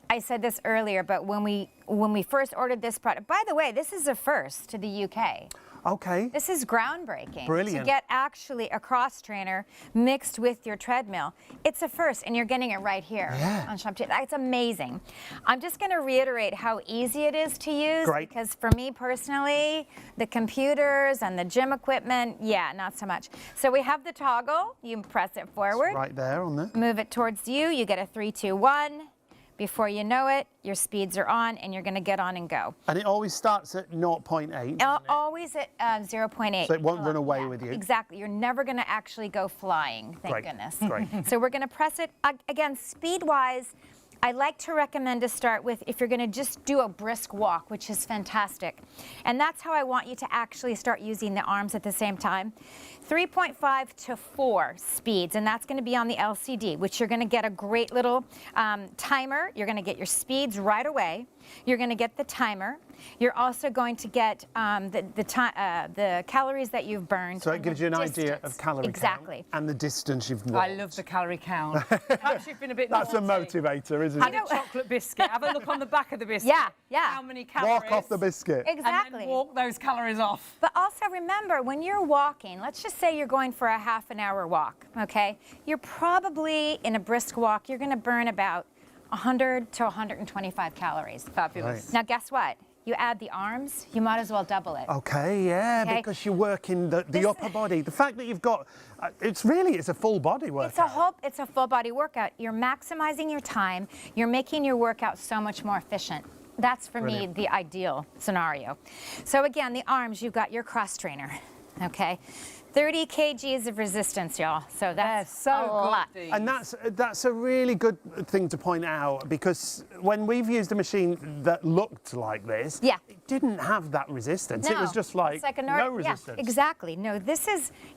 I said this earlier, but when we first ordered this product, by the way, this is a first to the UK. Okay. This is groundbreaking. Brilliant. To get actually a cross trainer mixed with your treadmill. It's a first, and you're getting it right here on Shop. It's amazing. I'm just going to reiterate how easy it is to use. Great. Because for me personally, the computers and the gym equipment, not so much. So we have the toggle. You press it forward. It's right there on there. Move it towards you. You get a 3, 2, 1. Before you know it, your speeds are on, and you're going to get on and go. And it always starts at 0.8. Always at 0.8. So it won't run away with you. Exactly. You're never going to actually go flying, thank goodness. Great. So we're going to press it. Again, speed-wise, I like to recommend to start with if you're going to just do a brisk walk, which is fantastic. And that's how I want you to actually start using the arms at the same time. 3.5 to 4 speeds, and that's going to be on the LCD, which you're going to get a great little timer. You're going to get your speeds right away. You're going to get the timer. You're also going to get the calories that you've burned. So it gives you an idea of calorie count. And the distance you've walked. I love the calorie count. Perhaps you've been a bit That's naughty. a motivator, isn't Have it? a chocolate biscuit. Have a look on the back of the biscuit. Yeah. How many calories? Walk off the biscuit. Exactly. And then walk those calories off. But also remember, when you're walking, let's just say you're going for a half an hour walk, okay? You're probably, in a brisk walk, you're going to burn about 100 to 125 calories. Fabulous. Right. Now, guess what? You add the arms, you might as well double it. Okay, yeah, because you're working the upper body. The fact that you've got, it's a full body workout. It's a full body workout. You're maximizing your time. You're making your workout so much more efficient. That's, for me, the ideal scenario. So again, the arms, you've got your cross trainer, okay? 30 kgs of resistance, y'all. So that's a lot. Good. And that's a really good thing to point out, because when we've used a machine that looked like this, it didn't have that resistance. No, It was just like no resistance. Yeah, exactly. No,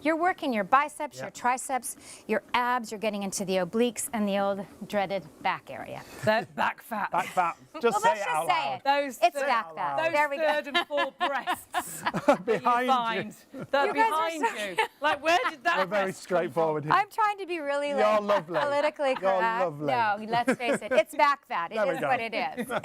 you're working your biceps, your triceps, your abs, you're getting into the obliques and the old dreaded back area. The back fat. Back fat. Just say let's it just out say loud. it. It's back fat. Those There we go. 3rd and 4th breasts Behind you. They're You guys are behind so- you. Like, where did that We're very breast come straightforward here. I'm trying to be really You're lovely. politically You're correct. lovely. No, let's face it. It's back fat. It There we is go. what it is. from?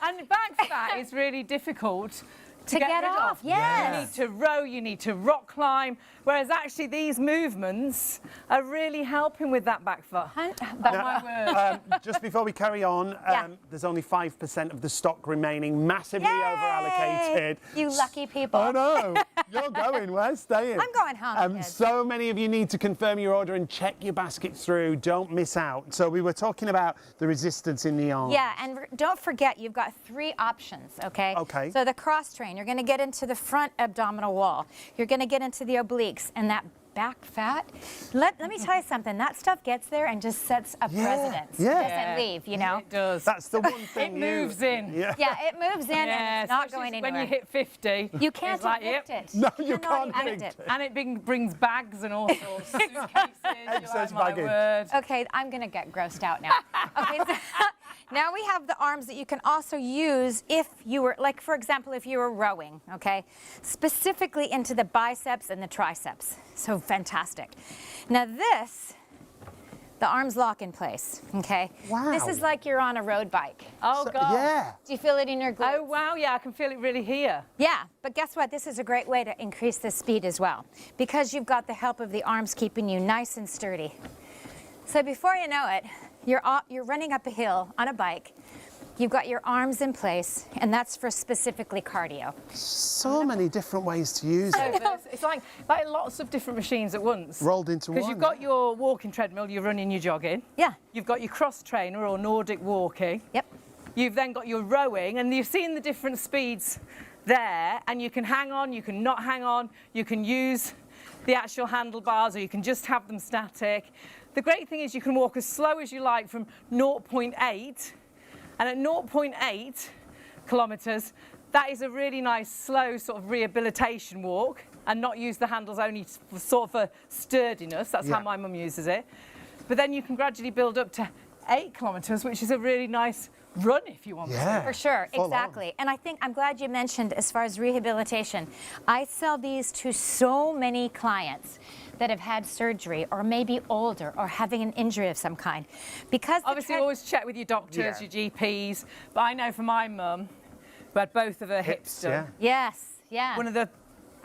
And back fat is really difficult to get rid off. of. Yes. You need to row, you need to rock climb, whereas actually these movements are really helping with that back fat. My word. Just before we carry on, there's only 5% of the stock remaining, massively over-allocated. You lucky people. Oh no, you're going, we're staying. I'm going home, kids. So many of you need to confirm your order and check your basket through, don't miss out. So we were talking about the resistance in the arms. Yeah, and don't forget, you've got 3 options, okay? Okay. So the cross train, you're going to get into the front abdominal wall. You're going to get into the obliques and that back fat, let me tell you something. That stuff gets there and just sets a precedence. Yeah. It doesn't leave, you know? It does. That's the one thing It moves in. Yeah. Yeah, it moves in and it's not especially going anywhere. when you hit 50. You can't it's like, evict yep. it. No, you cannot can't evict evict it. And it brings bags and all sorts. Suitcases. Excess my baggage. word. Okay, I'm going to get grossed out now. Okay, so now we have the arms that you can also use if you were, like, for example, if you were rowing, okay, specifically into the biceps and the triceps. So fantastic. Now this, the arms lock in place, okay? Wow. This is like you're on a road bike. Oh, God. Yeah. Do you feel it in your glutes? Oh, wow, yeah, I can feel it really here. Yeah, but guess what? This is a great way to increase the speed as well, because you've got the help of the arms keeping you nice and sturdy. So before you know it, you're running up a hill on a bike. You've got your arms in place, and that's for specifically cardio. So many different ways to use it. It's like lots of different machines at once. Rolled into one. Because you've got your walking treadmill, you're running, you're jogging. Yeah. You've got your cross trainer or Nordic walking. Yep. You've then got your rowing, and you've seen the different speeds there, and you can hang on, you can not hang on, you can use the actual handlebars, or you can just have them static. The great thing is you can walk as slow as you like from 0.8, and at 0.8 kilometres, that is a really nice, slow sort of rehabilitation walk, and not use the handles only for sturdiness. That's how my mum uses it. But then you can gradually build up to 8 kilometres, which is a really nice run if you want to. For sure, Full exactly. on. And I think I'm glad you mentioned as far as rehabilitation. I sell these to so many clients that have had surgery or maybe older or having an injury of some kind. Because Obviously, always check with your doctors, your GPs. But I know for my mum, who had both of her hips done, Yes, yeah. one of the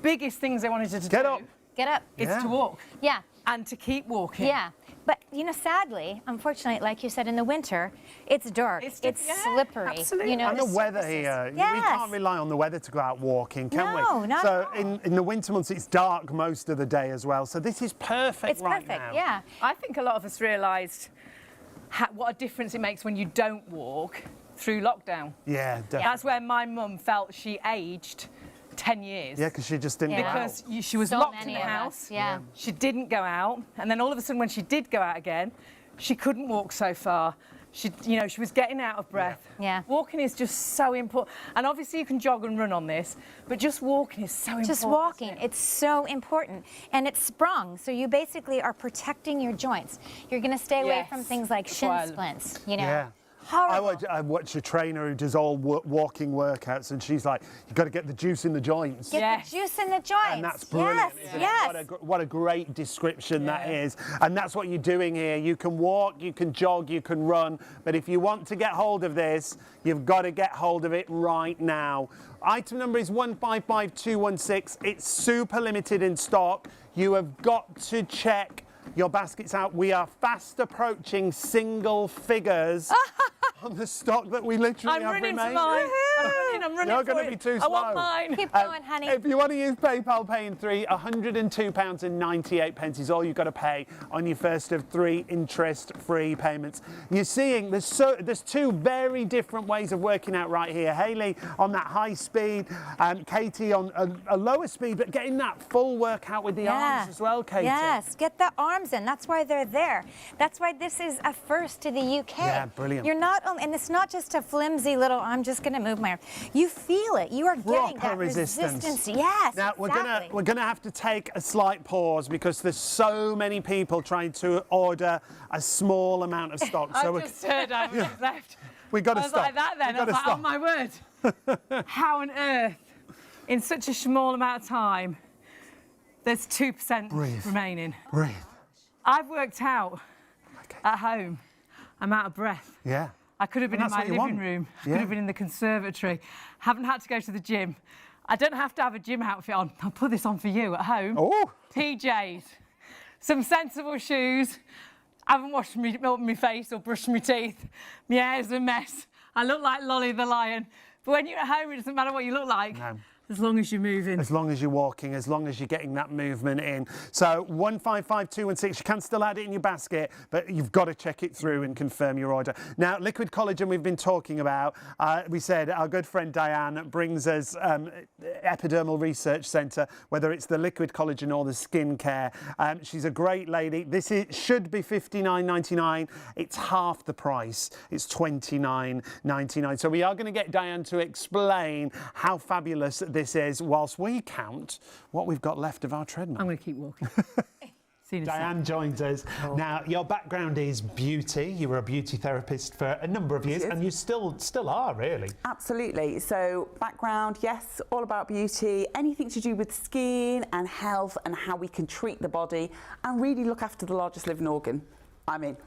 biggest things they wanted her to Get do up. Get up. is Yeah. to walk Yeah. and to keep walking. Yeah. But, you know, sadly, unfortunately, like you said, in the winter, it's dark, it's yeah, slippery. absolutely. You know, And the weather surfaces. here, we Yes. can't rely on the weather to go out walking, can we? No, not so at all. in the winter months, it's dark most of the day as well. So this is perfect It's right perfect, now. yeah. I think a lot of us realised what a difference it makes when you don't walk through lockdown. Yeah, definitely. That's where my mum felt she aged 10 years. Yeah, because she just didn't go out. Because she was So locked in many the of us, house. yeah. She didn't go out, and then all of a sudden, when she did go out again, she couldn't walk so far. She was getting out of breath. Yeah. Walking is just so important, and obviously you can jog and run on this, but just walking is so important. Just walking, it's so important. And it's sprung, so you basically are protecting your joints. You're going to stay away Yes. from things like That's why shin splints, you know. Yeah. Horrible. I watch a trainer who does all walking workouts, and she's like, "You've got to get the juice in the joints." Get Yes. the juice in the joints. And that's brilliant. Yes, isn't it? yes. What a great description that Yeah. is. And that's what you're doing here. You can walk, you can jog, you can run. But if you want to get hold of this, you've got to get hold of it right now. Item number is 155216. It's super limited in stock. You have got to check your baskets out. We are fast approaching single figures on the stock that we literally I'm have running for remaining. mine. I'm running You're for going to it. be too I want slow. mine. Keep going, honey. If you want to use PayPal Pay in 3, £102.98 is all you've got to pay on your first of 3 interest-free payments. You're seeing there's 2 very different ways of working out right here. Hayley on that high speed, and Katie on a lower speed, but getting that full workout with the arms as well, Katie. Yes, get the arms in. That's why they're there. That's why this is a first to the UK. Yeah, brilliant. You're not only, and it's not just a flimsy little, I'm just going to move my arm. You feel it. You are getting Proper that resistance. Yes, Now exactly. we're gonna have to take a slight pause because there's so many people trying to order a small amount of stock. So I just heard I was left. we got I to was stop. like that then. We I was gotta like, oh my word. How on earth, in such a small amount of time, there's 2% remaining. Breathe. I've worked out at home. I'm out of breath. Yeah. I could have been And in that's my what you living want. room. I Yeah. could have been in the conservatory. Haven't had to go to the gym. I don't have to have a gym outfit on. I'll put this on for you at home. Oh. PJs. Some sensible shoes. I haven't washed my face or brushed my teeth. My hair's a mess. I look like Lolly the lion. But when you're at home, it doesn't matter what you look like. No. As long as you're moving. As long as you're walking, as long as you're getting that movement in. So 155216, you can still add it in your basket, but you've got to check it through and confirm your order. Now, liquid collagen we've been talking about. We said our good friend Diane brings us Epidermal Research Centre, whether it's the liquid collagen or the skin care. She's a great lady. Should be $59.99. It's half the price. It's $29.99. So we are going to get Diane to explain how fabulous this is whilst we count what we've got left of our treadmill. I'm going to keep walking. Diane joins us. Now, your background is beauty. You were a beauty therapist for a number of years, and you still are, really. Absolutely. So, background, yes, all about beauty, anything to do with skin and health and how we can treat the body and really look after the largest living organ. I mean,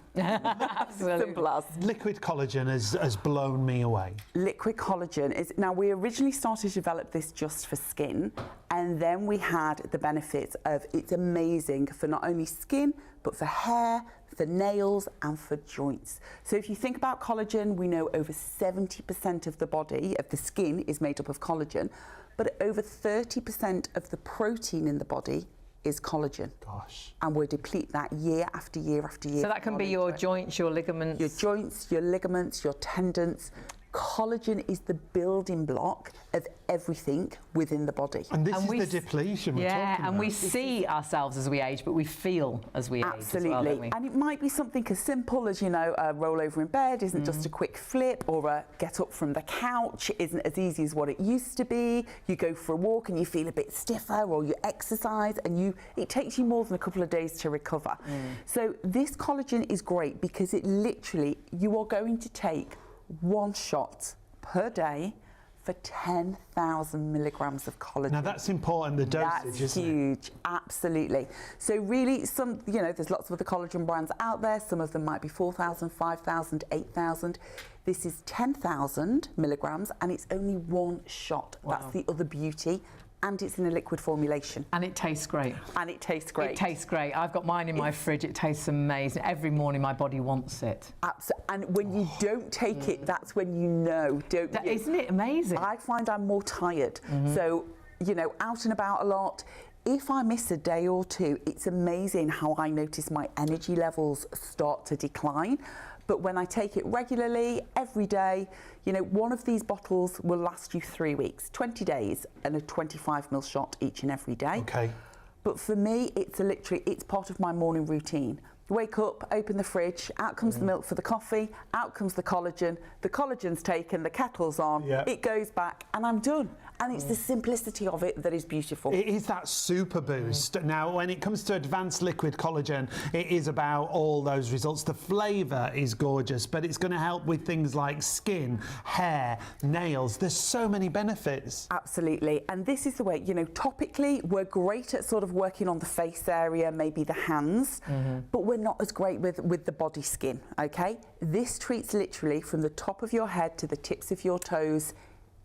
simple as. Liquid collagen has blown me away. Liquid collagen is, now we originally started to develop this just for skin, and then we had the benefits of it's amazing for not only skin, but for hair, for nails and for joints. So if you think about collagen, we know over 70% of the body, of the skin, is made up of collagen, but over 30% of the protein in the body is collagen. Gosh. And we'll deplete that year after year after year. So that can be your joints, your ligaments. Your joints, your ligaments, your tendons. Collagen is the building block of everything within the body. And this is the depletion we're talking about. Yeah, and we see ourselves as we age, but we feel as we age as well, don't we? And it might be something as simple as, you know, a roll over in bed isn't just a quick flip, or a get up from the couch isn't as easy as what it used to be. You go for a walk and you feel a bit stiffer, or you exercise and it takes you more than a couple of days to recover. So this collagen is great because it literally, you are going to take one shot per day for 10,000 milligrams of collagen. Now that's important, the dosage, That's isn't huge, absolutely. So really, there's lots of other collagen brands out there. Some of them might be 4,000, 5,000, 8,000. This is 10,000 milligrams, and it's only one shot. Wow. That's the other beauty. And it's in a liquid formulation. And it tastes great. And it tastes great. It tastes great. I've got mine in my fridge. It tastes amazing. Every morning my body wants it. Absolutely. And when you don't take it, that's when you know, don't you? Isn't it amazing? I find I'm more tired. So, you know, out and about a lot. If I miss a day or two, it's amazing how I notice my energy levels start to decline. But when I take it regularly, every day, you know, one of these bottles will last you 3 weeks, 20 days, and a 25ml shot each and every day. Okay. But for me, it's part of my morning routine. Wake up, open the fridge, out comes the milk for the coffee, out comes the collagen's taken, the kettle's on, it goes back, and I'm done. And it's the simplicity of it that is beautiful. It is that super boost. Now, when it comes to advanced liquid collagen, it is about all those results. The flavour is gorgeous, but it's going to help with things like skin, hair, nails. There's so many benefits. Absolutely. And this is the way, you know, topically, we're great at sort of working on the face area, maybe the hands, but we're not as great with the body skin, okay? This treats literally from the top of your head to the tips of your toes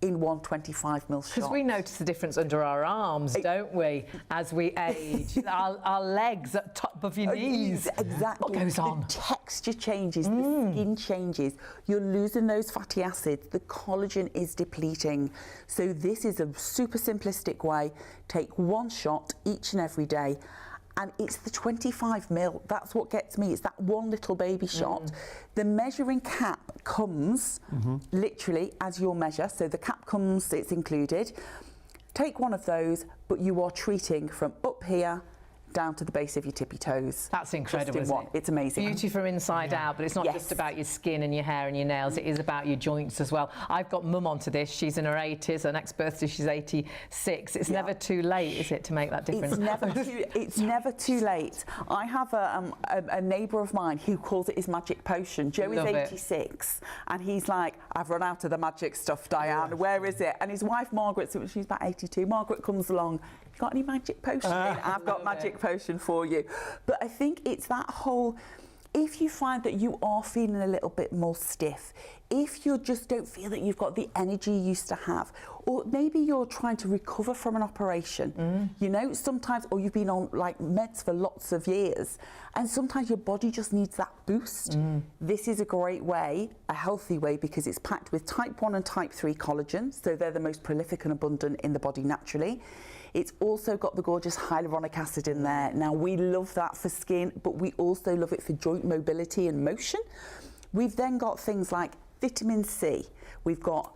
in one 25ml shot. Because we notice the difference under our arms, don't we, as we age? our legs at top of your knees. Exactly. What goes on? The texture changes, the skin changes. You're losing those fatty acids. The collagen is depleting. So this is a super simplistic way. Take one shot each and every day. And it's the 25ml. That's what gets me. It's that one little baby shot. The measuring cap comes literally as your measure. So the cap comes, it's included. Take one of those, but you are treating from up here down to the base of your tippy toes. That's incredible, isn't it? It's amazing. Beauty from inside out, but it's not just about your skin and your hair and your nails. It is about your joints as well. I've got mum onto this. She's in her 80s. Her next birthday, she's 86. It's never too late, is it, to make that difference? It's never too late. I have a neighbour of mine who calls it his magic potion. Joe is 86, and he's like, I've run out of the magic stuff, Diane. Where is it? And his wife, Margaret, so she's about 82. Margaret comes along. Got any magic potion? I've got magic potion for you. But I think it's that whole, if you find that you are feeling a little bit more stiff, if you just don't feel that you've got the energy you used to have, or maybe you're trying to recover from an operation, you know, sometimes, or you've been on like meds for lots of years, and sometimes your body just needs that boost. This is a great way, a healthy way, because it's packed with type 1 and type 3 collagen, so they're the most prolific and abundant in the body naturally. It's also got the gorgeous hyaluronic acid in there. Now, we love that for skin, but we also love it for joint mobility and motion. We've then got things like vitamin C. We've got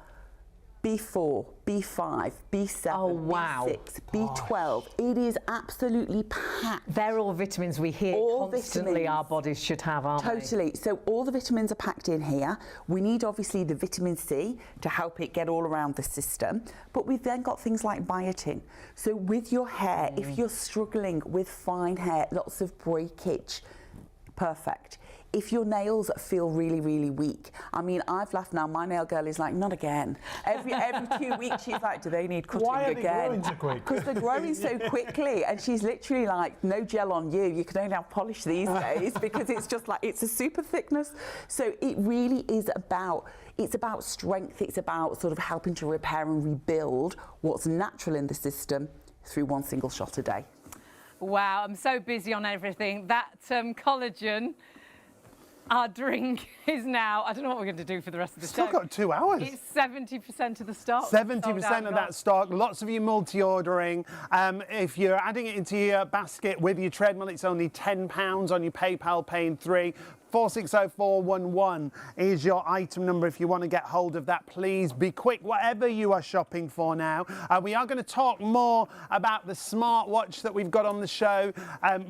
B4, B5, B7, Oh, wow. B6, B12. It is absolutely packed. They're all vitamins we hear All constantly vitamins. our bodies should have, aren't they? Totally. So all the vitamins are packed in here. We need obviously the vitamin C to help it get all around the system. But we've then got things like biotin. So with your hair, if you're struggling with fine hair, lots of breakage, perfect. If your nails feel really, really weak, I mean, I've laughed now, my nail girl is like, not again. Every 2 weeks she's like, do they need cutting Why are again? they growing so quick? Because they're growing so quickly, and she's literally like, no gel on you, you can only have polish these days, because it's just like, it's a super thickness. So it really is about, it's about strength, it's about sort of helping to repair and rebuild what's natural in the system through one single shot a day. Wow, I'm so busy on everything. That collagen, our drink is now, I don't know what we're going to do for the rest of the Still show. got 2 hours. It's 70% of the stock. 70% of that stock. Lots of you multi-ordering. If you're adding it into your basket with your treadmill, it's only £10 on your PayPal, paying £3. 460411 is your item number if you want to get hold of that. Please be quick, whatever you are shopping for now. We are going to talk more about the smartwatch that we've got on the show.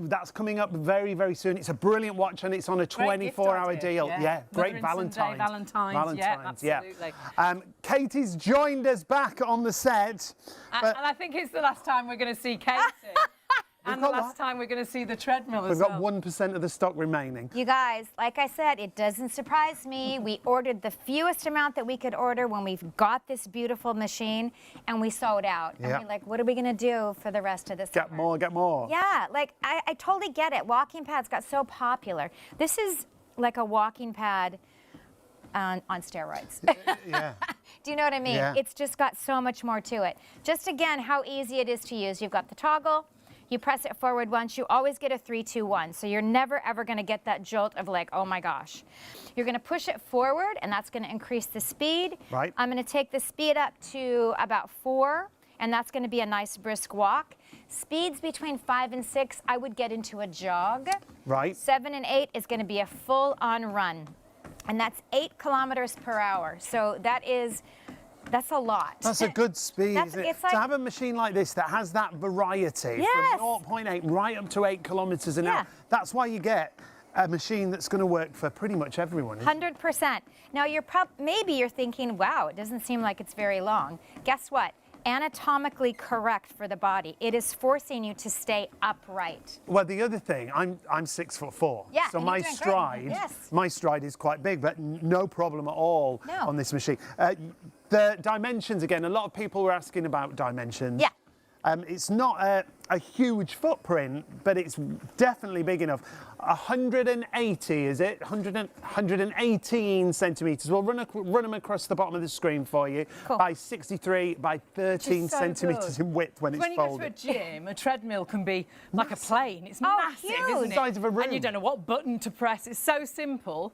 That's coming up very, very soon. It's a brilliant watch, and it's on a 24-hour deal. Yeah, great Valentine's. Valentine's, yeah, absolutely. Katie's joined us back on the set. And I think it's the last time we're going to see Katie. And the last time we're going to see the treadmill as well. We've got 1% of the stock remaining. You guys, like I said, it doesn't surprise me. We ordered the fewest amount that we could order when we've got this beautiful machine, and we sold out. Yeah. And we're like, what are we going to do for the rest of this summer? Get more. Yeah, like I totally get it. Walking pads got so popular. This is like a walking pad on steroids. Yeah. Do you know what I mean? Yeah. It's just got so much more to it. Just again, how easy it is to use. You've got the toggle. You press it forward once, you always get a 3-2-1. So you're never ever gonna get that jolt of like, oh my gosh. You're gonna push it forward, and that's gonna increase the speed. Right. I'm gonna take the speed up to about 4, and that's gonna be a nice brisk walk. Speeds between 5 and 6, I would get into a jog. Right. 7 and 8 is gonna be a full-on run. And that's 8 kilometers per hour. So that's a lot. That's a good speed, That's- isn't it? it's like- To have a machine like this that has that variety Yes. from 0.8 right up to 8 kilometres an hour, Yeah. that's why you get a machine that's going to work for pretty much everyone. Isn't it? 100%. Now maybe you're thinking, wow, it doesn't seem like it's very long. Guess what? Anatomically correct for the body. It is forcing you to stay upright. Well, the other thing, I'm 6'4", Yeah, so and my you're doing great. stride, Yes. my stride is quite big, but no problem at all No. on this machine. The dimensions again. A lot of people were asking about dimensions. Yeah. It's not a huge footprint, but it's definitely big enough. 180, is it? 118 centimetres. We'll run them across the bottom of the screen for you. Cool. By 63 by 13 so centimetres good. in width when it's When you go folded. to a gym, a treadmill can be like a plane. It's Oh, massive, huge. isn't The it? size of a room. And you don't know what button to press. It's so simple,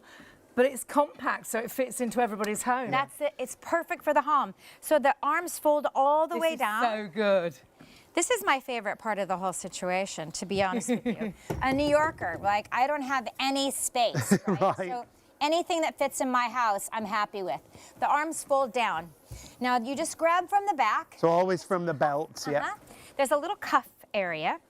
but it's compact, so it fits into everybody's home. That's it. It's perfect for the home. So the arms fold all the This way is down. so good. This is my favorite part of the whole situation, to be honest with you. A New Yorker, like, I don't have any space, right? Right. So anything that fits in my house, I'm happy with. The arms fold down. Now, you just grab from the back. So always from the belt, yeah. There's a little cuff area.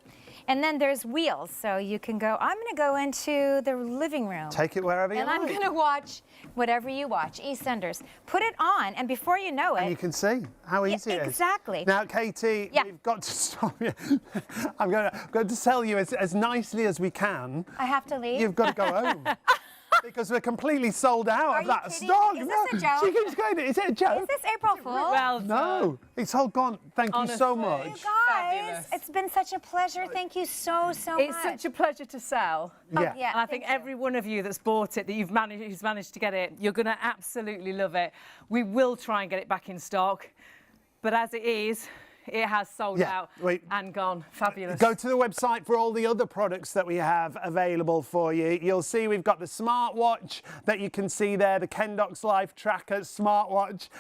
And then there's wheels, so you can go, I'm gonna go into the living room. Take it wherever you And like. I'm gonna watch whatever you watch, EastEnders. Put it on, and before you know it, And you can see how easy it is. exactly. Now, Katie, Yeah. we've got to stop you. I'm going to tell you as nicely as we can. I have to leave. You've got to go home. because we're completely sold out of that kidding? stock. Is this a joke? She keeps going, is it a joke? Is this April Fool? Well No, it's all gone. Thank you so Honestly. much. You guys, Fabulous. it's been such a pleasure. Thank you so much. It's such a pleasure to sell. Yeah. Yeah, And I think every one of you that's bought it, who's managed to get it, you're going to absolutely love it. We will try and get it back in stock, but as it is, it has sold out and gone. Fabulous. Go to the website for all the other products that we have available for you. You'll see we've got the smartwatch that you can see there, the Kendox Life Tracker smartwatch.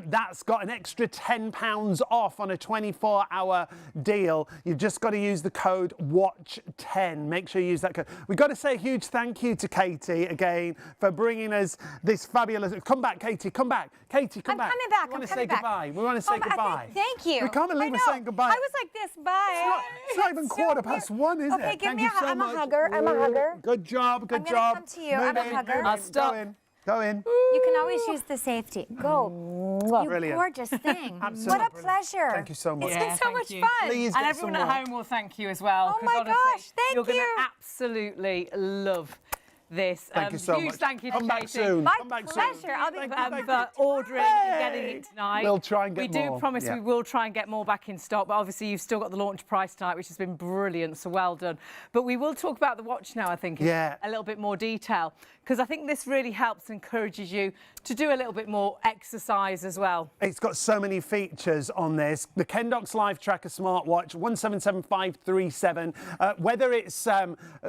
That's got an extra £10 off on a 24-hour deal. You've just got to use the code WATCH10. Make sure you use that code. We've got to say a huge thank you to Katie again for bringing us this fabulous... Come back, Katie, come back. Katie, come back. I'm coming back. We want to say goodbye. We want to say goodbye. Thank you. We can't believe we're saying goodbye. I was like this, bye. It's not even £1:15, is it? Okay, give Thank me you a so I'm much. a hugger. I'm a hugger. Good job, good I'm job. gonna come to you. I'm a hugger. I'll stop. Go in. You can always use the safety. Go. You Brilliant. gorgeous thing. Absolutely. What a pleasure. Thank you so much. It's been so thank much you. fun. Please And get everyone some at more. home will thank you as well. Oh 'cause my honestly, gosh, thank you're going you. to absolutely love this. Thank you so huge much. thank you Come to back Katie. soon. My Come back pleasure. soon. I'll be For ordering and getting it tonight. We'll try and get We more. do promise Yeah. we will try and get more back in stock, but obviously you've still got the launch price tonight, which has been brilliant, so well done. But we will talk about the watch now, I think, in a little bit more detail, because I think this really helps and encourages you to do a little bit more exercise as well. It's got so many features on this. The Kendox Life Tracker smartwatch, 177537. Whether it's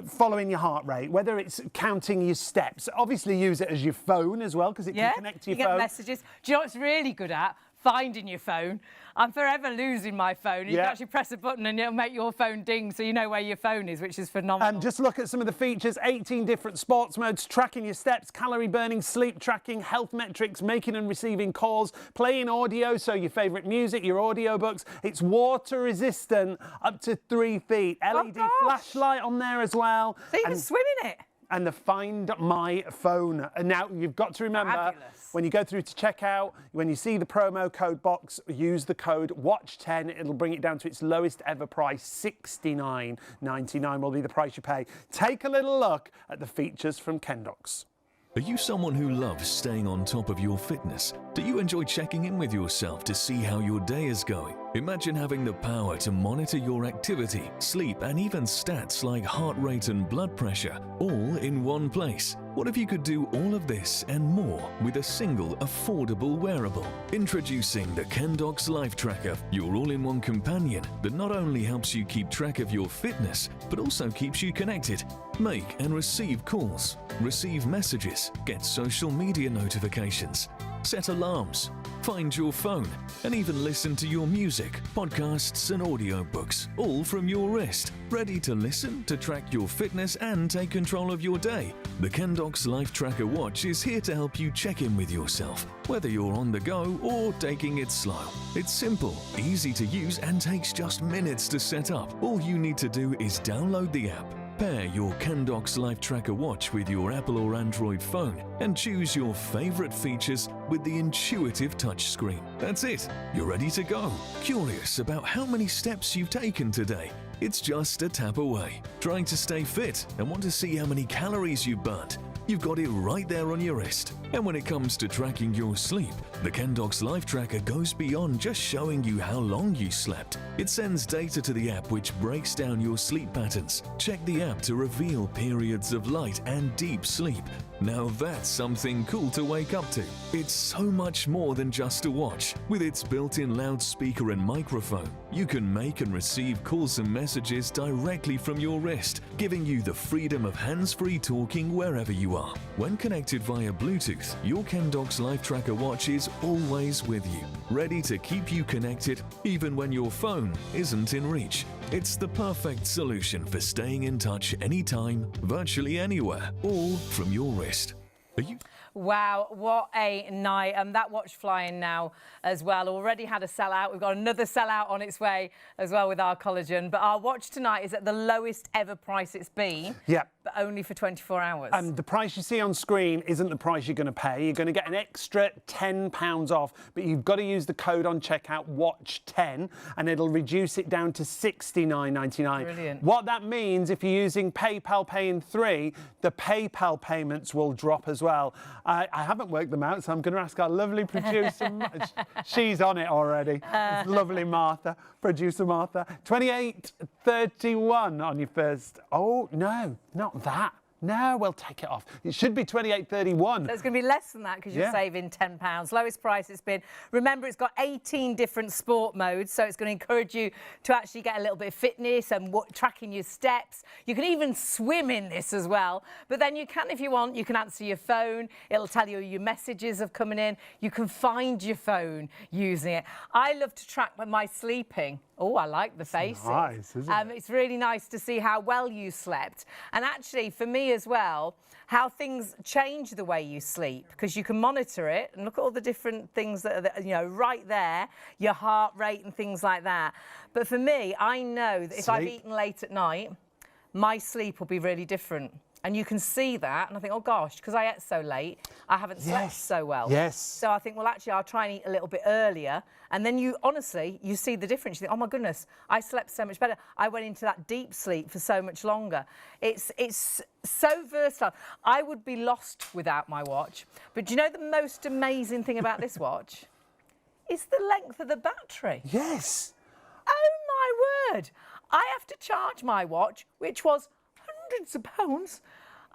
following your heart rate, whether it's counting your steps, obviously use it as your phone as well, because it can connect to your you phone. get messages. Do you know what it's really good at? Finding your phone. I'm forever losing my phone. You can actually press a button and it'll make your phone ding so you know where your phone is, which is phenomenal. Just look at some of the features, 18 different sports modes, tracking your steps, calorie burning, sleep tracking, health metrics, making and receiving calls, playing audio, so your favourite music, your audiobooks. It's water resistant up to 3 feet. LED flashlight on there as well. So you can swim in it. And the Find My Phone. And now you've got to remember, when you go through to checkout, when you see the promo code box, use the code WATCH10. It'll bring it down to its lowest ever price, $69.99 will be the price you pay. Take a little look at the features from Kendox. Are you someone who loves staying on top of your fitness? Do you enjoy checking in with yourself to see how your day is going? Imagine having the power to monitor your activity, sleep, and even stats like heart rate and blood pressure, all in one place. What if you could do all of this and more with a single affordable wearable? Introducing the Kendox Life Tracker, your all-in-one companion that not only helps you keep track of your fitness, but also keeps you connected. Make and receive calls, receive messages, get social media notifications, set alarms, find your phone, and even listen to your music, podcasts, and audiobooks, all from your wrist. Ready to listen, to track your fitness, and take control of your day? The Kendox Life Tracker watch is here to help you check in with yourself, whether you're on the go or taking it slow. It's simple, easy to use, and takes just minutes to set up. All you need to do is download the app. Pair your Kendox Life Tracker watch with your Apple or Android phone and choose your favorite features with the intuitive touchscreen. That's it. You're ready to go. Curious about how many steps you've taken today? It's just a tap away. Trying to stay fit and want to see how many calories you've burnt? You've got it right there on your wrist. And when it comes to tracking your sleep, the Kendox Life Tracker goes beyond just showing you how long you slept. It sends data to the app which breaks down your sleep patterns. Check the app to reveal periods of light and deep sleep. Now that's something cool to wake up to. It's so much more than just a watch. With its built-in loudspeaker and microphone, you can make and receive calls and messages directly from your wrist, giving you the freedom of hands-free talking wherever you are. When connected via Bluetooth, your Kendox Life Tracker watch is always with you, ready to keep you connected even when your phone isn't in reach. It's the perfect solution for staying in touch anytime, virtually anywhere, all from your wrist. Are you... Wow, what a night. That watch flying now as well. Already had a sellout. We've got another sellout on its way as well with our collagen. But our watch tonight is at the lowest ever price it's been. Yeah. but only for 24 hours. And the price you see on screen isn't the price you're going to pay. You're going to get an extra £10 off, but you've got to use the code on checkout, WATCH10, and it'll reduce it down to £69.99. Brilliant. What that means, if you're using PayPal Pay in 3, the PayPal payments will drop as well. I haven't worked them out, so I'm going to ask our lovely producer. She's on it already. It's lovely Martha, producer Martha. 28.31 on your first. Oh, no, not that. No, we'll take it off. It should be 28.31. So it's going to be less than that because you're saving £10. Lowest price it's been. Remember, it's got 18 different sport modes, so it's going to encourage you to actually get a little bit of fitness and tracking your steps. You can even swim in this as well. But then you can, if you want, you can answer your phone. It'll tell you your messages of coming in. You can find your phone using it. I love to track my sleeping. Oh, I like the faces. Nice, isn't it? It's really nice to see how well you slept. And actually, for me as well, how things change the way you sleep, because you can monitor it and look at all the different things that are, you know, right there, your heart rate and things like that. But for me, I know that if I've eaten late at night, my sleep will be really different. And you can see that, and I think, oh gosh, because I ate so late, I haven't slept so well. Yes. So I think, well, actually, I'll try and eat a little bit earlier. And then you, honestly, you see the difference. You think, oh my goodness, I slept so much better. I went into that deep sleep for so much longer. It's so versatile. I would be lost without my watch. But do you know the most amazing thing about this watch? Is the length of the battery. Yes. Oh my word. I have to charge my watch, which was hundreds of pounds.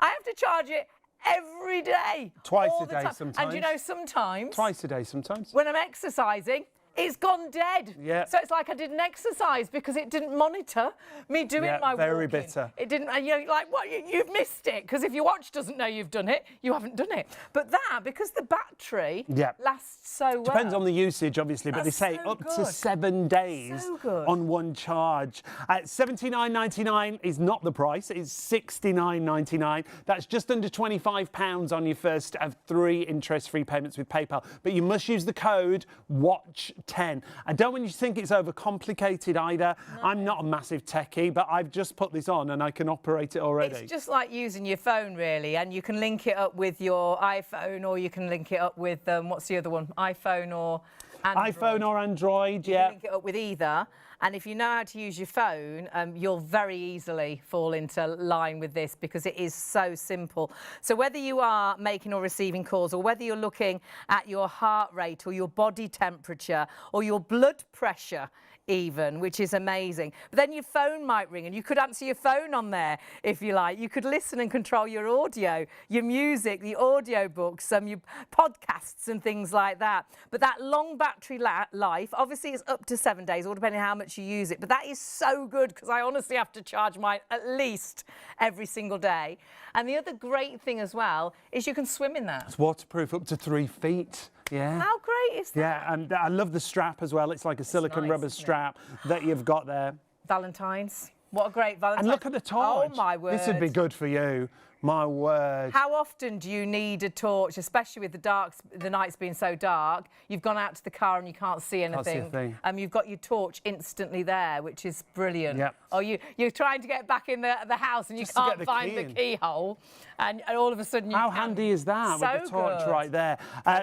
I have to charge it every day. Twice all a the day time. sometimes. And you know, sometimes. Twice a day sometimes. When I'm exercising, it's gone dead. Yeah. So it's like I didn't exercise because it didn't monitor me doing my walking. Very bitter. It didn't, and you're like, what, you've missed it. Because if your watch doesn't know you've done it, you haven't done it. But that, because the battery lasts so well. Depends on the usage, obviously, but they say so up good. to 7 days on one charge. £79.99 is not the price, it's £69.99. That's just under £25 on your first of 3 interest-free payments with PayPal. But you must use the code WATCH10. I don't want you to think it's overcomplicated either. No. I'm not a massive techie, but I've just put this on and I can operate it already. It's just like using your phone, really, and you can link it up with your iPhone, or you can link it up with, what's the other one? iPhone or Android. iPhone or Android, you can link it up with either. And if you know how to use your phone, you'll very easily fall into line with this because it is so simple. So whether you are making or receiving calls, or whether you're looking at your heart rate or your body temperature or your blood pressure even, which is amazing. But then your phone might ring and you could answer your phone on there if you like. You could listen and control your audio, your music, the audio books, your podcasts and things like that. But that long battery life, obviously it's up to 7 days, all depending on how much you use it. But that is so good because I honestly have to charge mine at least every single day. And the other great thing as well is you can swim in that. It's waterproof up to 3 feet. Yeah. How great is that? Yeah, and I love the strap as well. It's like a silicone rubber strap that you've got there. Valentine's. What a great Valentine's. And look at the torch. Oh, my word. This would be good for you. My word. How often do you need a torch, especially with the nights being so dark? You've gone out to the car and you can't see anything. Can't see a thing. You've got your torch instantly there, which is brilliant. Yep. Or you're trying to get back in the house and you can't find the keyhole, and all of a sudden you How handy is that with the torch right there?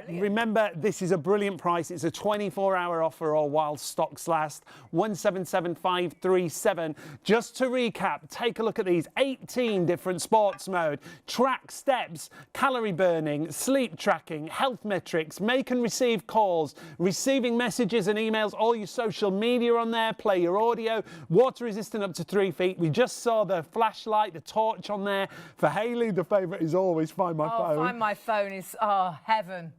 Remember, this is a brilliant price. It's a 24-hour offer or while stocks last. 177537. Just to recap, take a look at these 18 different sports modes. Track steps, calorie burning, sleep tracking, health metrics, make and receive calls, receiving messages and emails, all your social media on there, play your audio, water resistant up to 3 feet. We just saw the flashlight, the torch on there. For Hayley, the favourite is always Find My Phone. Find My Phone is, heaven.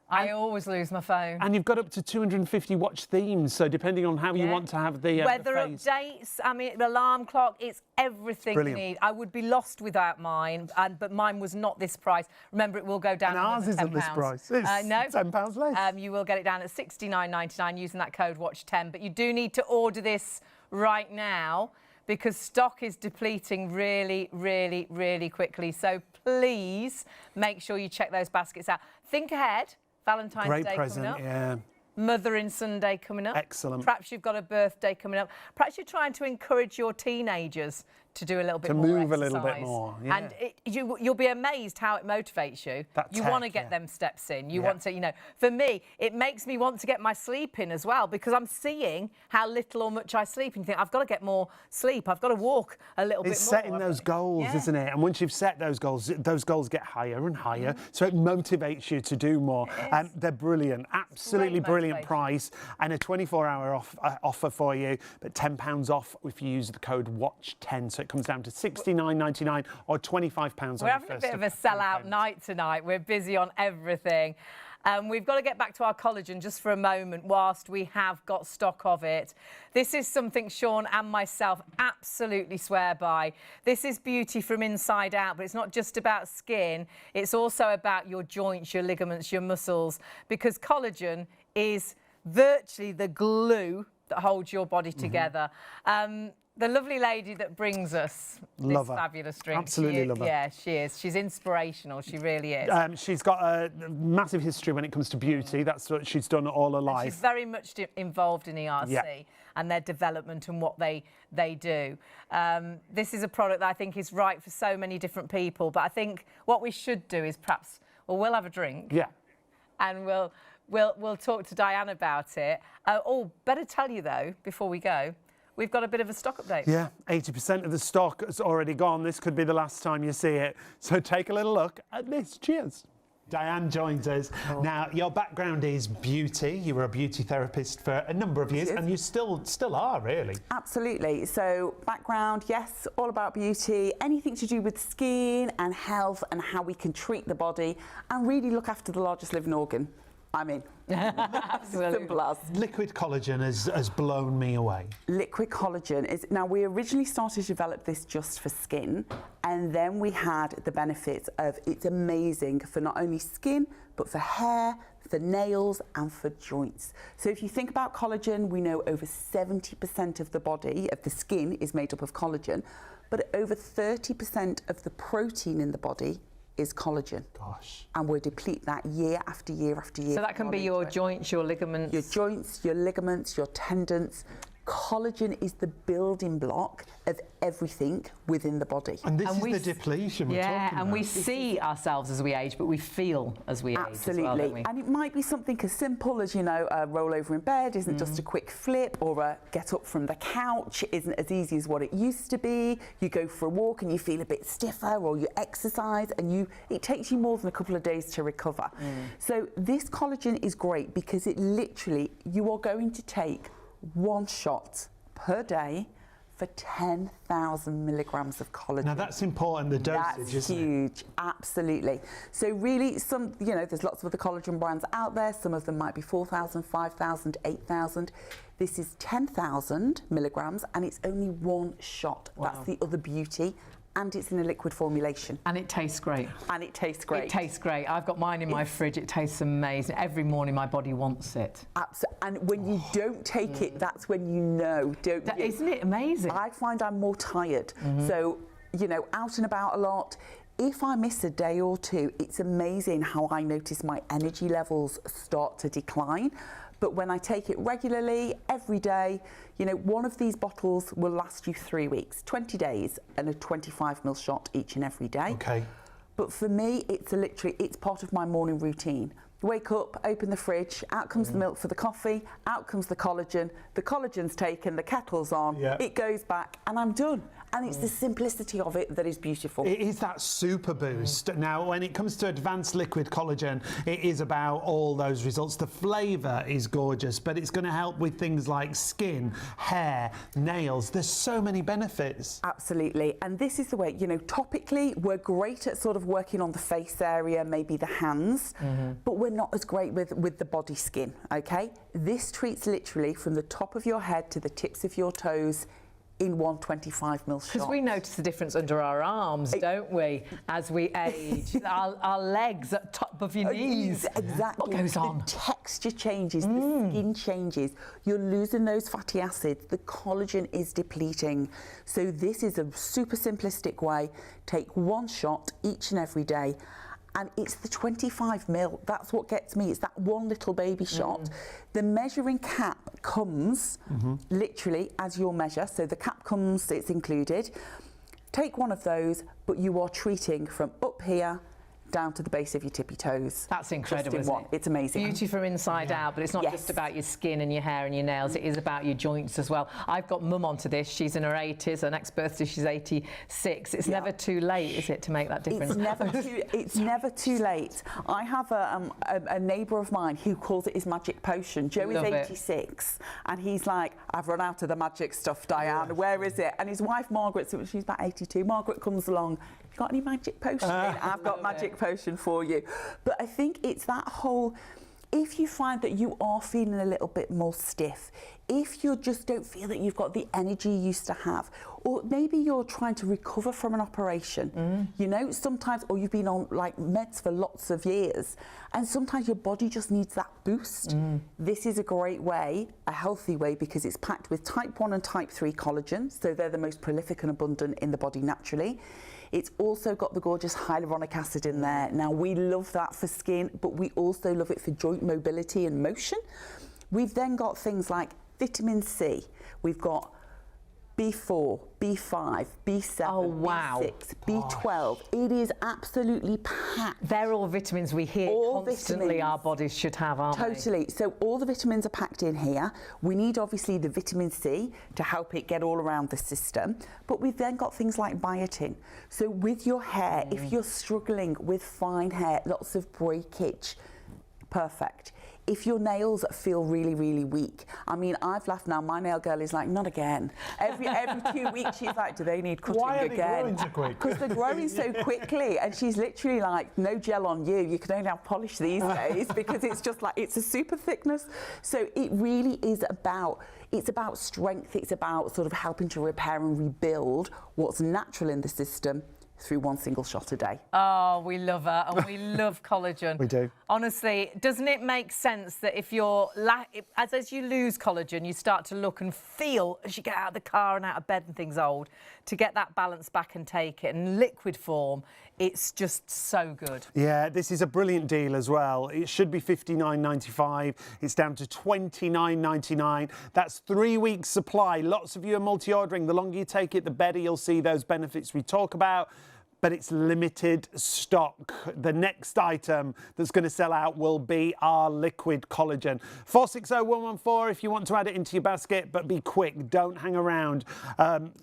I always lose my phone. And you've got up to 250 watch themes, so depending on how you want to have the weather updates, alarm clock, it's everything you need. I would be lost without mine, but mine was not this price. Remember, it will go down. And ours isn't this price. It's no, £10 less. You will get it down at £69.99 using that code WATCH10. But you do need to order this right now, because stock is depleting really, really, really quickly. So please make sure you check those baskets out. Think ahead. Valentine's Day coming up. Yeah. Mothering Sunday coming up. Excellent. Perhaps you've got a birthday coming up. Perhaps you're trying to encourage your teenagers to do a little bit to more move exercise. a little bit more. Yeah. And you'll be amazed how it motivates you. You want to get them steps in. You want to, you know, for me, it makes me want to get my sleep in as well, because I'm seeing how little or much I sleep, and you think, I've got to get more sleep. I've got to walk a little bit more. It's setting those goals, isn't it? And once you've set those goals get higher and higher. So it motivates you to do more. They're brilliant, absolutely brilliant price, and a 24-hour offer for you, but £10 off if you use the code WATCH10. So it comes down to £69.99 or £25 We're having a bit of a sell-out night tonight. We're busy on everything. We've got to get back to our collagen just for a moment whilst we have got stock of it. This is something Sean and myself absolutely swear by. This is beauty from inside out, but it's not just about skin. It's also about your joints, your ligaments, your muscles, because collagen is virtually the glue that holds your body together. The lovely lady that brings us this fabulous drink. Absolutely love her. Yeah, she is. She's inspirational. She really is. She's got a massive history when it comes to beauty. That's what she's done all her life. She's very much involved in ERC and their development and what they do. This is a product that I think is right for so many different people. But I think what we should do is perhaps, we'll have a drink. Yeah. And we'll talk to Diane about it. Better tell you though, before we go, we've got a bit of a stock update. Yeah, 80% of the stock has already gone. This could be the last time you see it. So take a little look at this. Cheers. Diane joins us. Now, your background is beauty. You were a beauty therapist for a number of years, and you still are, really. Absolutely. So, background, yes, all about beauty, anything to do with skin and health and how we can treat the body and really look after the largest living organ. I mean, simple as. Liquid collagen has blown me away. Liquid collagen is, now we originally started to develop this just for skin, and then we had the benefits of it's amazing for not only skin, but for hair, for nails and for joints. So if you think about collagen, we know over 70% of the body, of the skin, is made up of collagen, but over 30% of the protein in the body is collagen. Gosh. And we'll deplete that year after year after year. So that can be your joints, your ligaments. Your joints, your ligaments, your tendons. Collagen is the building block of everything within the body. And this is the depletion we're talking about. And we see ourselves as we age, but we feel as we age as well, don't we? And it might be something as simple as, you know, a roll over in bed isn't just a quick flip, or a get up from the couch isn't as easy as what it used to be. You go for a walk and you feel a bit stiffer, or you exercise and it takes you more than a couple of days to recover. So this collagen is great because it literally, you are going to take one shot per day for 10,000 milligrams of collagen. Now that's important, the dosage, that's isn't huge, it? Absolutely. So really, there's lots of other collagen brands out there. Some of them might be 4,000, 5,000, 8,000. This is 10,000 milligrams, and it's only one shot. Wow. That's the other beauty. And it's in a liquid formulation. And it tastes great. And it tastes great. It tastes great. I've got mine in my fridge. It tastes amazing. Every morning my body wants it. Absolutely. And when you don't take it, that's when you know, don't you? Isn't it amazing? I find I'm more tired. So, you know, out and about a lot. If I miss a day or two, it's amazing how I notice my energy levels start to decline. But when I take it regularly, every day, you know, one of these bottles will last you 3 weeks, 20 days, and a 25ml shot each and every day. Okay. But for me, it's part of my morning routine. Wake up, open the fridge, out comes the milk for the coffee, out comes the collagen's taken, the kettle's on, it goes back, and I'm done. And it's the simplicity of it that is beautiful. It is that super boost. Now, when it comes to advanced liquid collagen, it is about all those results. The flavour is gorgeous, but it's going to help with things like skin, hair, nails. There's so many benefits. Absolutely. And this is the way, you know, topically, we're great at sort of working on the face area, maybe the hands, but we're not as great with the body skin, okay? This treats literally from the top of your head to the tips of your toes in one 25ml shot. Because we notice the difference under our arms, don't we, as we age? our legs at top of your knees. Exactly. What goes on? The texture changes, the skin changes. You're losing those fatty acids. The collagen is depleting. So this is a super simplistic way. Take one shot each and every day. And it's the 25ml. That's what gets me. It's that one little baby shot. The measuring cap comes literally as your measure. So the cap comes, it's included. Take one of those, but you are treating from up here down to the base of your tippy toes. That's incredible, Just in one. It's amazing. Beauty from inside out, but it's not just about your skin and your hair and your nails, it is about your joints as well. I've got mum onto this, she's in her 80s, her next birthday she's 86. It's never too late, is it, to make that difference? It's never too late. I have a neighbour of mine who calls it his magic potion. Joe is 86 and he's like, I've run out of the magic stuff, Diane, where is it? And his wife Margaret, so she's about 82, Margaret comes along, you got any magic potion? I've got magic potion for you. But I think it's that whole, if you find that you are feeling a little bit more stiff, if you just don't feel that you've got the energy you used to have, or maybe you're trying to recover from an operation, you know, sometimes, or you've been on like meds for lots of years, and sometimes your body just needs that boost. This is a great way, a healthy way, because it's packed with type 1 and type 3 collagen, so they're the most prolific and abundant in the body naturally. It's also got the gorgeous hyaluronic acid in there. Now, we love that for skin, but we also love it for joint mobility and motion. We've then got things like vitamin C. We've got B4, B5, B7, B6, B12. It is absolutely packed. They're all vitamins we hear constantly our bodies should have, aren't they? Totally. So all the vitamins are packed in here. We need obviously the vitamin C to help it get all around the system. But we've then got things like biotin. So with your hair, if you're struggling with fine hair, lots of breakage, perfect. If your nails feel really, really weak, I mean, I've laughed now, my nail girl is like, not again. Every 2 weeks she's like, do they need cutting again? Why are they growing so quick? Because they're growing so quickly, and she's literally like, no gel on you, you can only have polish these days, because it's just like, it's a super thickness. So it really is about, it's about strength, it's about sort of helping to repair and rebuild what's natural in the system through one single shot a day. Oh, we love her, and we love collagen. We do. Honestly, doesn't it make sense that if you're, as you lose collagen, you start to look and feel, as you get out of the car and out of bed and things old, to get that balance back and take it in liquid form, it's just so good. Yeah, this is a brilliant deal as well. It should be $59.95. It's down to $29.99. That's 3 weeks supply. Lots of you are multi-ordering. The longer you take it, the better you'll see those benefits we talk about. But it's limited stock. The next item that's going to sell out will be our liquid collagen. 460114 if you want to add it into your basket, but be quick, don't hang around.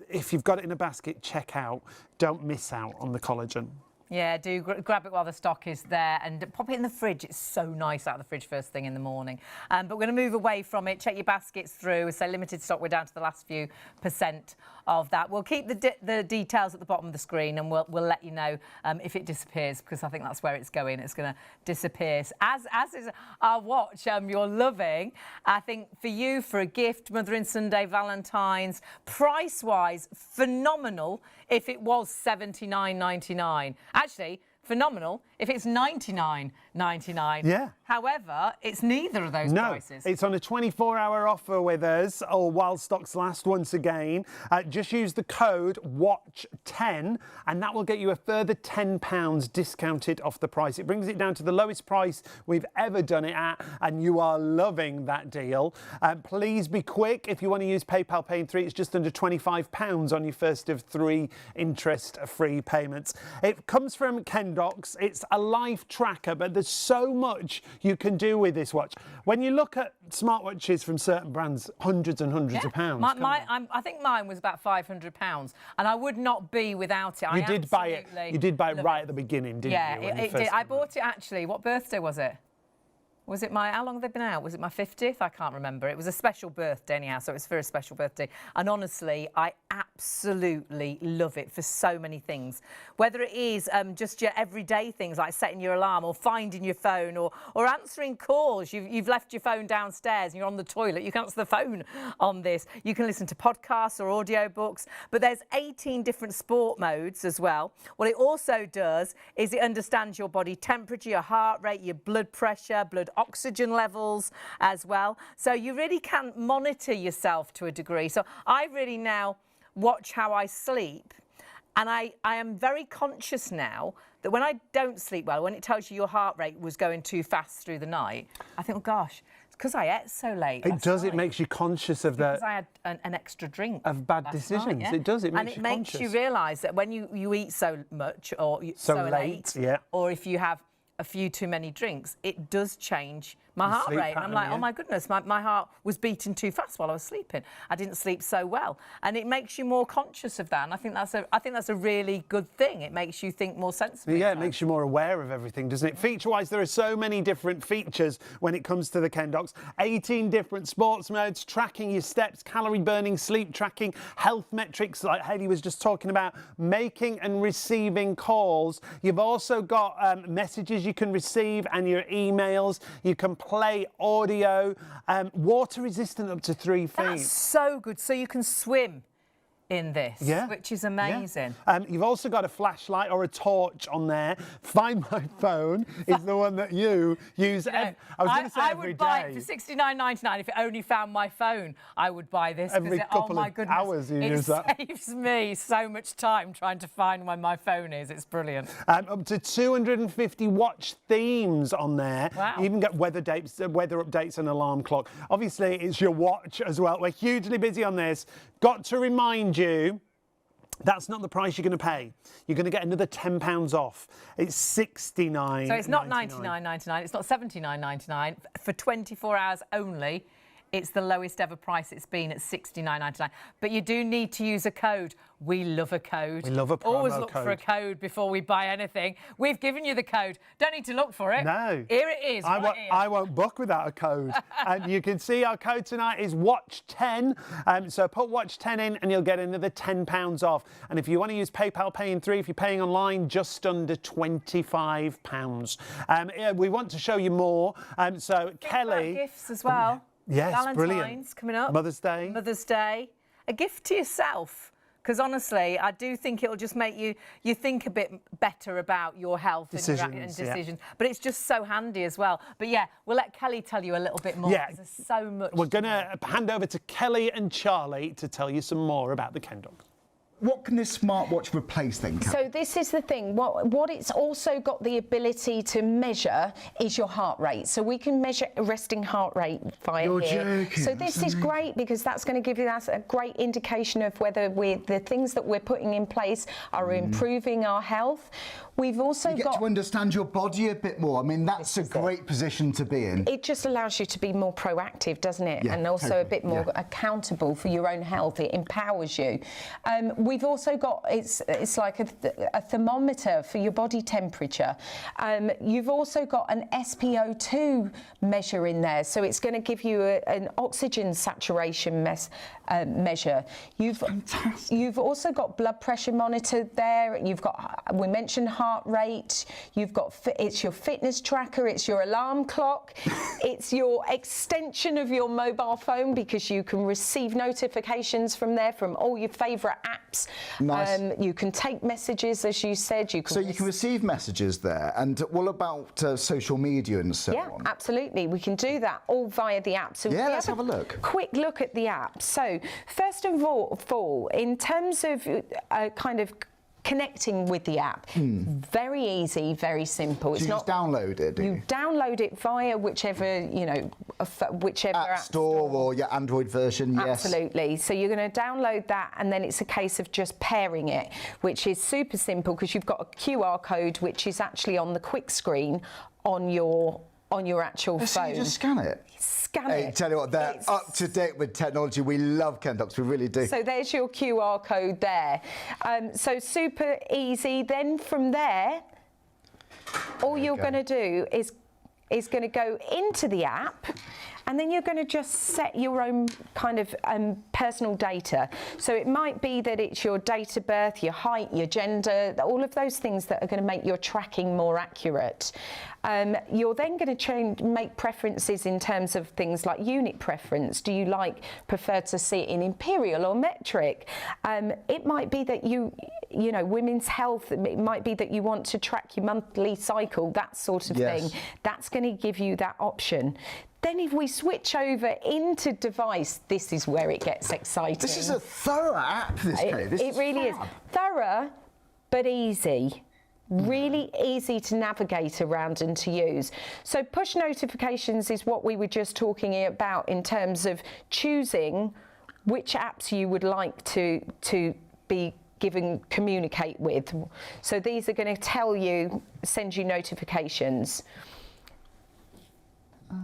If you've got it in a basket, check out. Don't miss out on the collagen. Yeah, do grab it while the stock is there and pop it in the fridge. It's so nice out of the fridge first thing in the morning. But we're going to move away from it. Check your baskets through. So limited stock, we're down to the last few % of that. We'll keep the details at the bottom of the screen, and we'll let you know if it disappears, because I think that's where it's going. It's going to disappear. As is our watch you're loving. I think for you, for a gift, Mothering Sunday, Valentine's, price-wise, phenomenal if it was $79.99. Actually, phenomenal if it's $99.99. Yeah. However, it's neither of those prices. It's on a 24-hour offer with us, or while stocks last once again. Just use the code WATCH10 and that will get you a further £10 discounted off the price. It brings it down to the lowest price we've ever done it at, and you are loving that deal. Please be quick. If you want to use PayPal Pay in 3, it's just under £25 on your first of 3 interest-free payments. It comes from Kendox. It's a life tracker, but there's so much you can do with this watch. When you look at smartwatches from certain brands, hundreds and hundreds of pounds. I think mine was about £500, and I would not be without it. You did buy it right at the beginning, didn't you? Yeah, it did. I bought it actually. What birthday was it? Was it how long have they been out? Was it my 50th? I can't remember. It was a special birthday anyhow, so it was for a special birthday. And honestly, I absolutely love it for so many things. Whether it is just your everyday things like setting your alarm or finding your phone or answering calls. You've left your phone downstairs and you're on the toilet. You can answer the phone on this. You can listen to podcasts or audiobooks. But there's 18 different sport modes as well. What it also does is it understands your body temperature, your heart rate, your blood pressure, blood oxygen levels as well. So you really can monitor yourself to a degree. So I really now watch how I sleep, and I am very conscious now that when I don't sleep well, when it tells you your heart rate was going too fast through the night, I think, oh gosh, because I ate so late. It does. It makes you conscious of because I had an extra drink of bad decisions. Night, yeah. It does. It makes you conscious. And it makes you realise that when you eat so much or so late, yeah, or if you have a few too many drinks, it does change my heart rate. Pattern, and I'm like, yeah. oh my goodness, my heart was beating too fast while I was sleeping. I didn't sleep so well, and it makes you more conscious of that. And I think that's a really good thing. It makes you think more sensibly. Yeah, it makes you more aware of everything, doesn't it? Feature-wise, there are so many different features when it comes to the Kendocs. 18 different sports modes, tracking your steps, calorie burning, sleep tracking, health metrics, like Hayley was just talking about, making and receiving calls. You've also got messages you can receive and your emails. You can play audio, water resistant up to 3 feet. That's so good. So you can swim in this, yeah, which is amazing. Yeah. You've also got a flashlight or a torch on there. Find My Phone is the one that you use. I was going to say I every would buy day. it for $69.99 if it only found my phone. I would buy this. Every couple oh my of goodness, hours you it use that. saves me so much time trying to find where my phone is. It's brilliant. Up to 250 watch themes on there. Wow. You even get weather updates and alarm clock. Obviously, it's your watch as well. We're hugely busy on this. Got to remind you, that's not the price you're going to pay. You're going to get another £10 off. It's $69.99. So it's not $99.99. It's not $79.99. For 24 hours only, it's the lowest ever price it's been at $69.99. But you do need to use a code. We love a code. We love a promo Always look code. for a code before we buy anything. We've given you the code. Don't need to look for it. No. Here it is. I won't book without a code. You can see our code tonight is WATCH10. So put WATCH10 in and you'll get another £10 off. And if you want to use PayPal Pay in 3, if you're paying online, just under £25. We want to show you more. So Kelly... Gifts as well. Yes, Valentine's brilliant. coming up. Mother's Day. Mother's Day. A gift to yourself. Because honestly, I do think it'll just make you think a bit better about your health and decisions. Yeah. But it's just so handy as well. But yeah, we'll let Kelly tell you a little bit more. Yeah. There's so much. We're going to hand over to Kelly and Charlie to tell you some more about the Kendocs. What can this smartwatch replace then, Kat? So this is the thing. What it's also got the ability to measure is your heart rate. So we can measure resting heart rate via You're here. joking. So this is great because that's going to give you a great indication of whether the things that we're putting in place are improving our health. We've also you get to understand your body a bit more. I mean, that's a great position to be in. It just allows you to be more proactive, doesn't it? Yeah, and also totally. a bit more accountable for your own health. It empowers you. We've also got, it's like a thermometer for your body temperature. You've also got an SpO2 measure in there. So it's going to give you an oxygen saturation measure. You've also got blood pressure monitored there. You've got, we mentioned heart rate. You've got, it's your fitness tracker. It's your alarm clock. It's your extension of your mobile phone because you can receive notifications from there from all your favourite apps. Nice. You can take messages, as you said. You can receive messages there. And what about social media and so on? Yeah, absolutely. We can do that all via the app. So yeah, let's have a look. Quick look at the app. So first of all, in terms of kind of connecting with the app, very easy, very simple. So you just download it, do you? You download it via whichever, whichever app store or your Android version, yes. Absolutely. So you're going to download that and then it's a case of just pairing it, which is super simple because you've got a QR code which is actually on the quick screen on your actual phone. So you just scan it? Scan Hey, it. tell you what, they're up to date with technology. We love Kendocs, we really do. So there's your QR code there. So super easy. Then from there, all you're going to do is going to go into the app and then you're going to just set your own kind of personal data. So it might be that it's your date of birth, your height, your gender, all of those things that are going to make your tracking more accurate. You're then going to make preferences in terms of things like unit preference. Do you prefer to see it in imperial or metric? It might be that women's health, it might be that you want to track your monthly cycle, that sort of thing. That's going to give you that option. Then if we switch over into device, this is where it gets exciting. This is a thorough app, this It really is. Thorough, but easy. Really easy to navigate around and to use. So push notifications is what we were just talking about in terms of choosing which apps you would like to be communicate with. So these are going to tell you, send you notifications.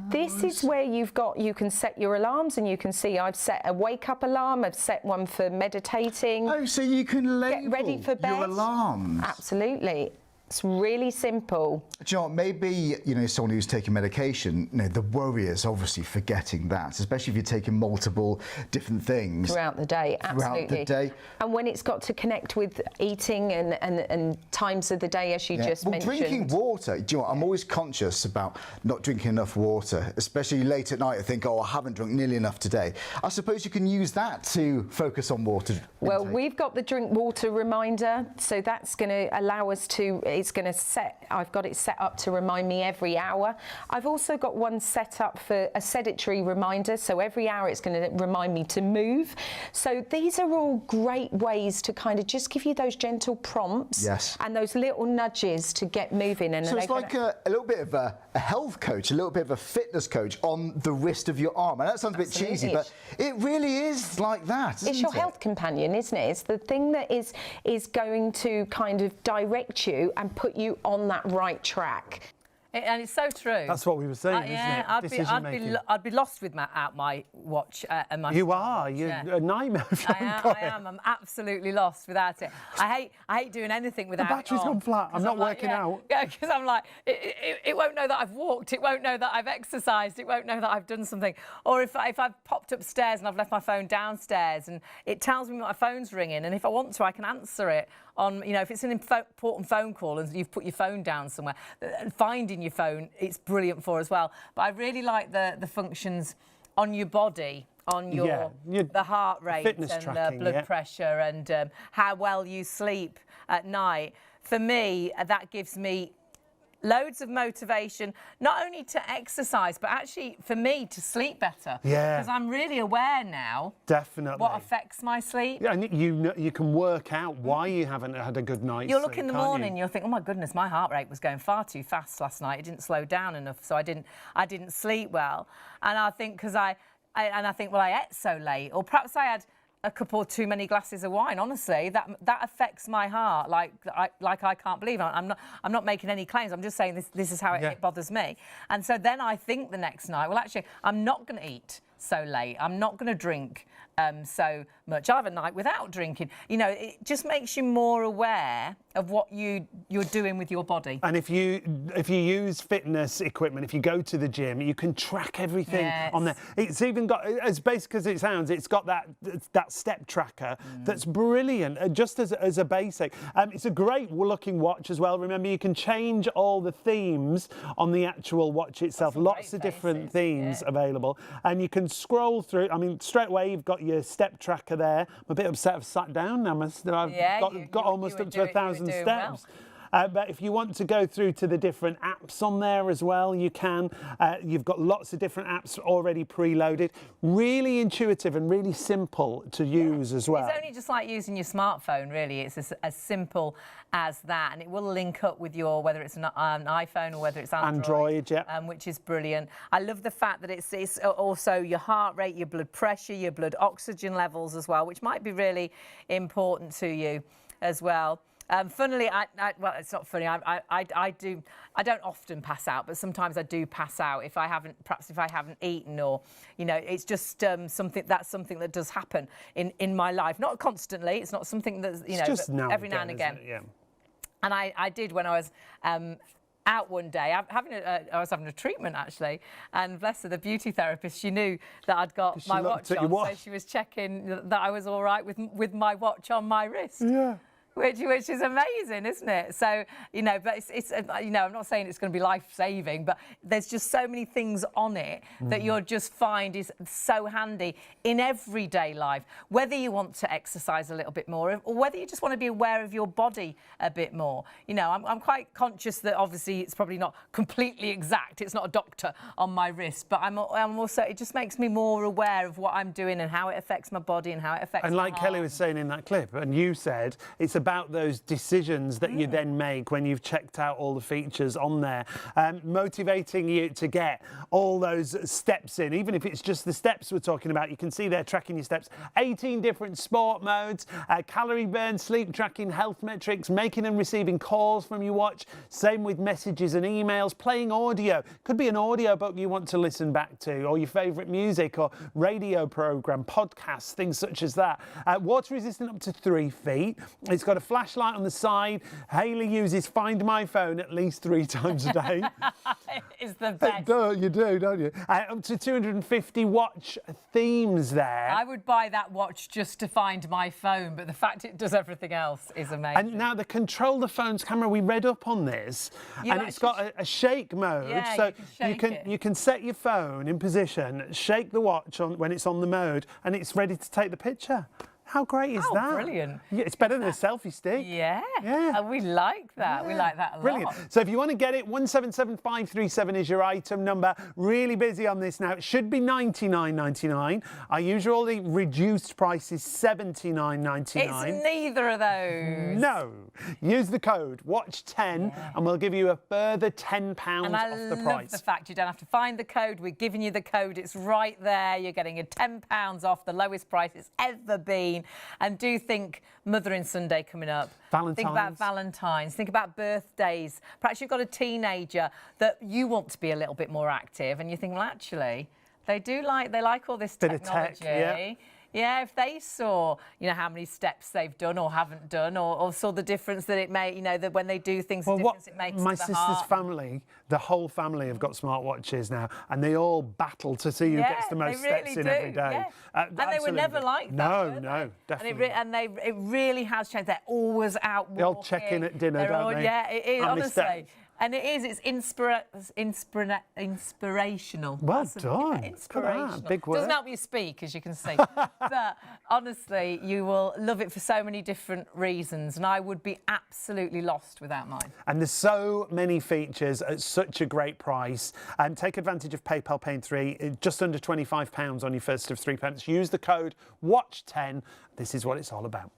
This is where you can set your alarms, and you can see I've set a wake-up alarm, I've set one for meditating. Oh, so you can label Get ready for bed. your alarms. Absolutely. It's really simple. Do you know what, maybe, someone who's taking medication, the worry is obviously forgetting that, especially if you're taking multiple different things. Throughout the day, absolutely. Throughout the day. And when it's got to connect with eating and times of the day, as you just mentioned. Drinking water, do you know what, I'm always conscious about not drinking enough water, especially late at night. I think, I haven't drunk nearly enough today. I suppose you can use that to focus on water intake. Well, we've got the drink water reminder, so that's going to allow us to, I've got it set up to remind me every hour. I've also got one set up for a sedentary reminder, so every hour it's going to remind me to move. So these are all great ways to kind of just give you those gentle prompts. Yes. And those little nudges to get moving. And so it's like a little bit of a health coach, a little bit of a fitness coach on the wrist of your arm. And that sounds a bit cheesy, but it really is like that, isn't it? It's your health companion, isn't it? It's the thing that is going to kind of direct you and put you on that right track. And it's so true. That's what we were saying, isn't it? I'd be lost without my watch and my. You are. You're a nightmare if you haven't got it. I am. I'm absolutely lost without it. I hate doing anything without it. The battery's gone flat. I'm not working out. Yeah, because I'm like, it won't know that I've walked. It won't know that I've exercised. It won't know that I've done something. Or if I've popped upstairs and I've left my phone downstairs, and it tells me my phone's ringing, and if I want to, I can answer it. If it's an important phone call and you've put your phone down somewhere, finding your phone, it's brilliant for as well. But I really like the functions on your body, on the heart rate and tracking, blood pressure and how well you sleep at night. For me, that gives me loads of motivation, not only to exercise, but actually for me to sleep better. Yeah. Because I'm really aware now. Definitely. What affects my sleep. Yeah, and you can work out why you haven't had a good night's You'll sleep, look in the morning, you'll think, oh my goodness, my heart rate was going far too fast last night. It didn't slow down enough, so I didn't sleep well. And I think well, I ate so late, or perhaps I had a couple too many glasses of wine. Honestly, that affects my heart. Like I can't believe it. I'm not making any claims. I'm just saying this is how it bothers me. And so then I think the next night, well, actually, I'm not going to eat so late. I'm not going to drink so much. I'll have a night without drinking. It just makes you more aware of what you're doing with your body. And if you use fitness equipment, if you go to the gym, you can track everything on there. It's even got, as basic as it sounds, it's got that step tracker that's brilliant, just as a basic. It's a great looking watch as well. Remember, you can change all the themes on the actual watch itself. Lots of different themes available, and you can scroll through. I mean, straight away you've got your step tracker there. I'm a bit upset I've sat down now. I've got almost up to 1,000 steps. Well. But if you want to go through to the different apps on there as well, you can. You've got lots of different apps already preloaded. Really intuitive and really simple to use as well. It's only just like using your smartphone, really. It's as simple as that. And it will link up with whether it's an iPhone or whether it's Android, which is brilliant. I love the fact that it's also your heart rate, your blood pressure, your blood oxygen levels as well, which might be really important to you as well. Funnily, well, it's not funny. I don't often pass out, but sometimes I do pass out if I haven't eaten, or it's just something that does happen in my life. Not constantly. It's not something that's just but every now and again. And I did when I was out one day. I was having a treatment actually, and bless her, the beauty therapist, she knew that I'd got my watch on, so she was checking that I was all right with my watch on my wrist. Yeah. Which is amazing, isn't it? So, but it's I'm not saying it's going to be life-saving, but there's just so many things on it that you'll just find is so handy in everyday life, whether you want to exercise a little bit more or whether you just want to be aware of your body a bit more. I'm quite conscious that obviously it's probably not completely exact. It's not a doctor on my wrist, but I'm also, it just makes me more aware of what I'm doing and how it affects my body and how it affects my heart. And like Kelly was saying in that clip, and you said, it's a about those decisions that you then make when you've checked out all the features on there, motivating you to get all those steps in, even if it's just the steps we're talking about. You can see there tracking your steps, 18 different sport modes, calorie burn, sleep tracking, health metrics, making and receiving calls from your watch, same with messages and emails, playing audio. Could be an audio book you want to listen back to, or your favourite music or radio program, podcasts, things such as that. Water resistant up to 3 feet. It's got a flashlight on the side. Hayley uses Find My Phone at least 3 times a day. It's the best. You do, don't you? Up to 250 watch themes there. I would buy that watch just to find my phone, but the fact it does everything else is amazing. And now the control the phone's camera, we read up on this, and it's got a shake mode, Yeah, so you can set your phone in position, shake the watch on when it's on the mode, and it's ready to take the picture. How great is that? Brilliant. Yeah, it's better than a selfie stick. Yeah. Yeah. And we like that. Yeah. We like that a lot. Brilliant. So if you want to get it, 177537 is your item number. Really busy on this now. It should be $99.99. Our usually reduced price is $79.99. It's neither of those. No. Use the code WATCH10 and we'll give you a further £10 and off the price. I love the fact you don't have to find the code. We're giving you the code. It's right there. You're getting a £10 off, the lowest price it's ever been. And do think Mothering Sunday coming up. Valentine's. Think about Valentine's. Think about birthdays. Perhaps you've got a teenager that you want to be a little bit more active, and you think, well, actually, they like all this technology. Bit of tech, yeah, if they saw, how many steps they've done or haven't done, or saw the difference that it made, that when they do things, the difference it makes my to the sister's heart. family, the whole family have got smartwatches now, and they all battle to see who gets the most steps in every day. Yeah. And they were never like that. No, definitely. And it really has changed. They're always out walking. They all check in at dinner, don't they? Yeah, it is, How many honestly. steps? And it is. It's inspirational. Well That's done. Inspirational. Big word. Doesn't help you speak, as you can see. But honestly, you will love it for so many different reasons. And I would be absolutely lost without mine. And there's so many features at such a great price. Take advantage of PayPal Pay in 3, just under £25 on your first of 3 payments. Use the code WATCH10. This is what it's all about.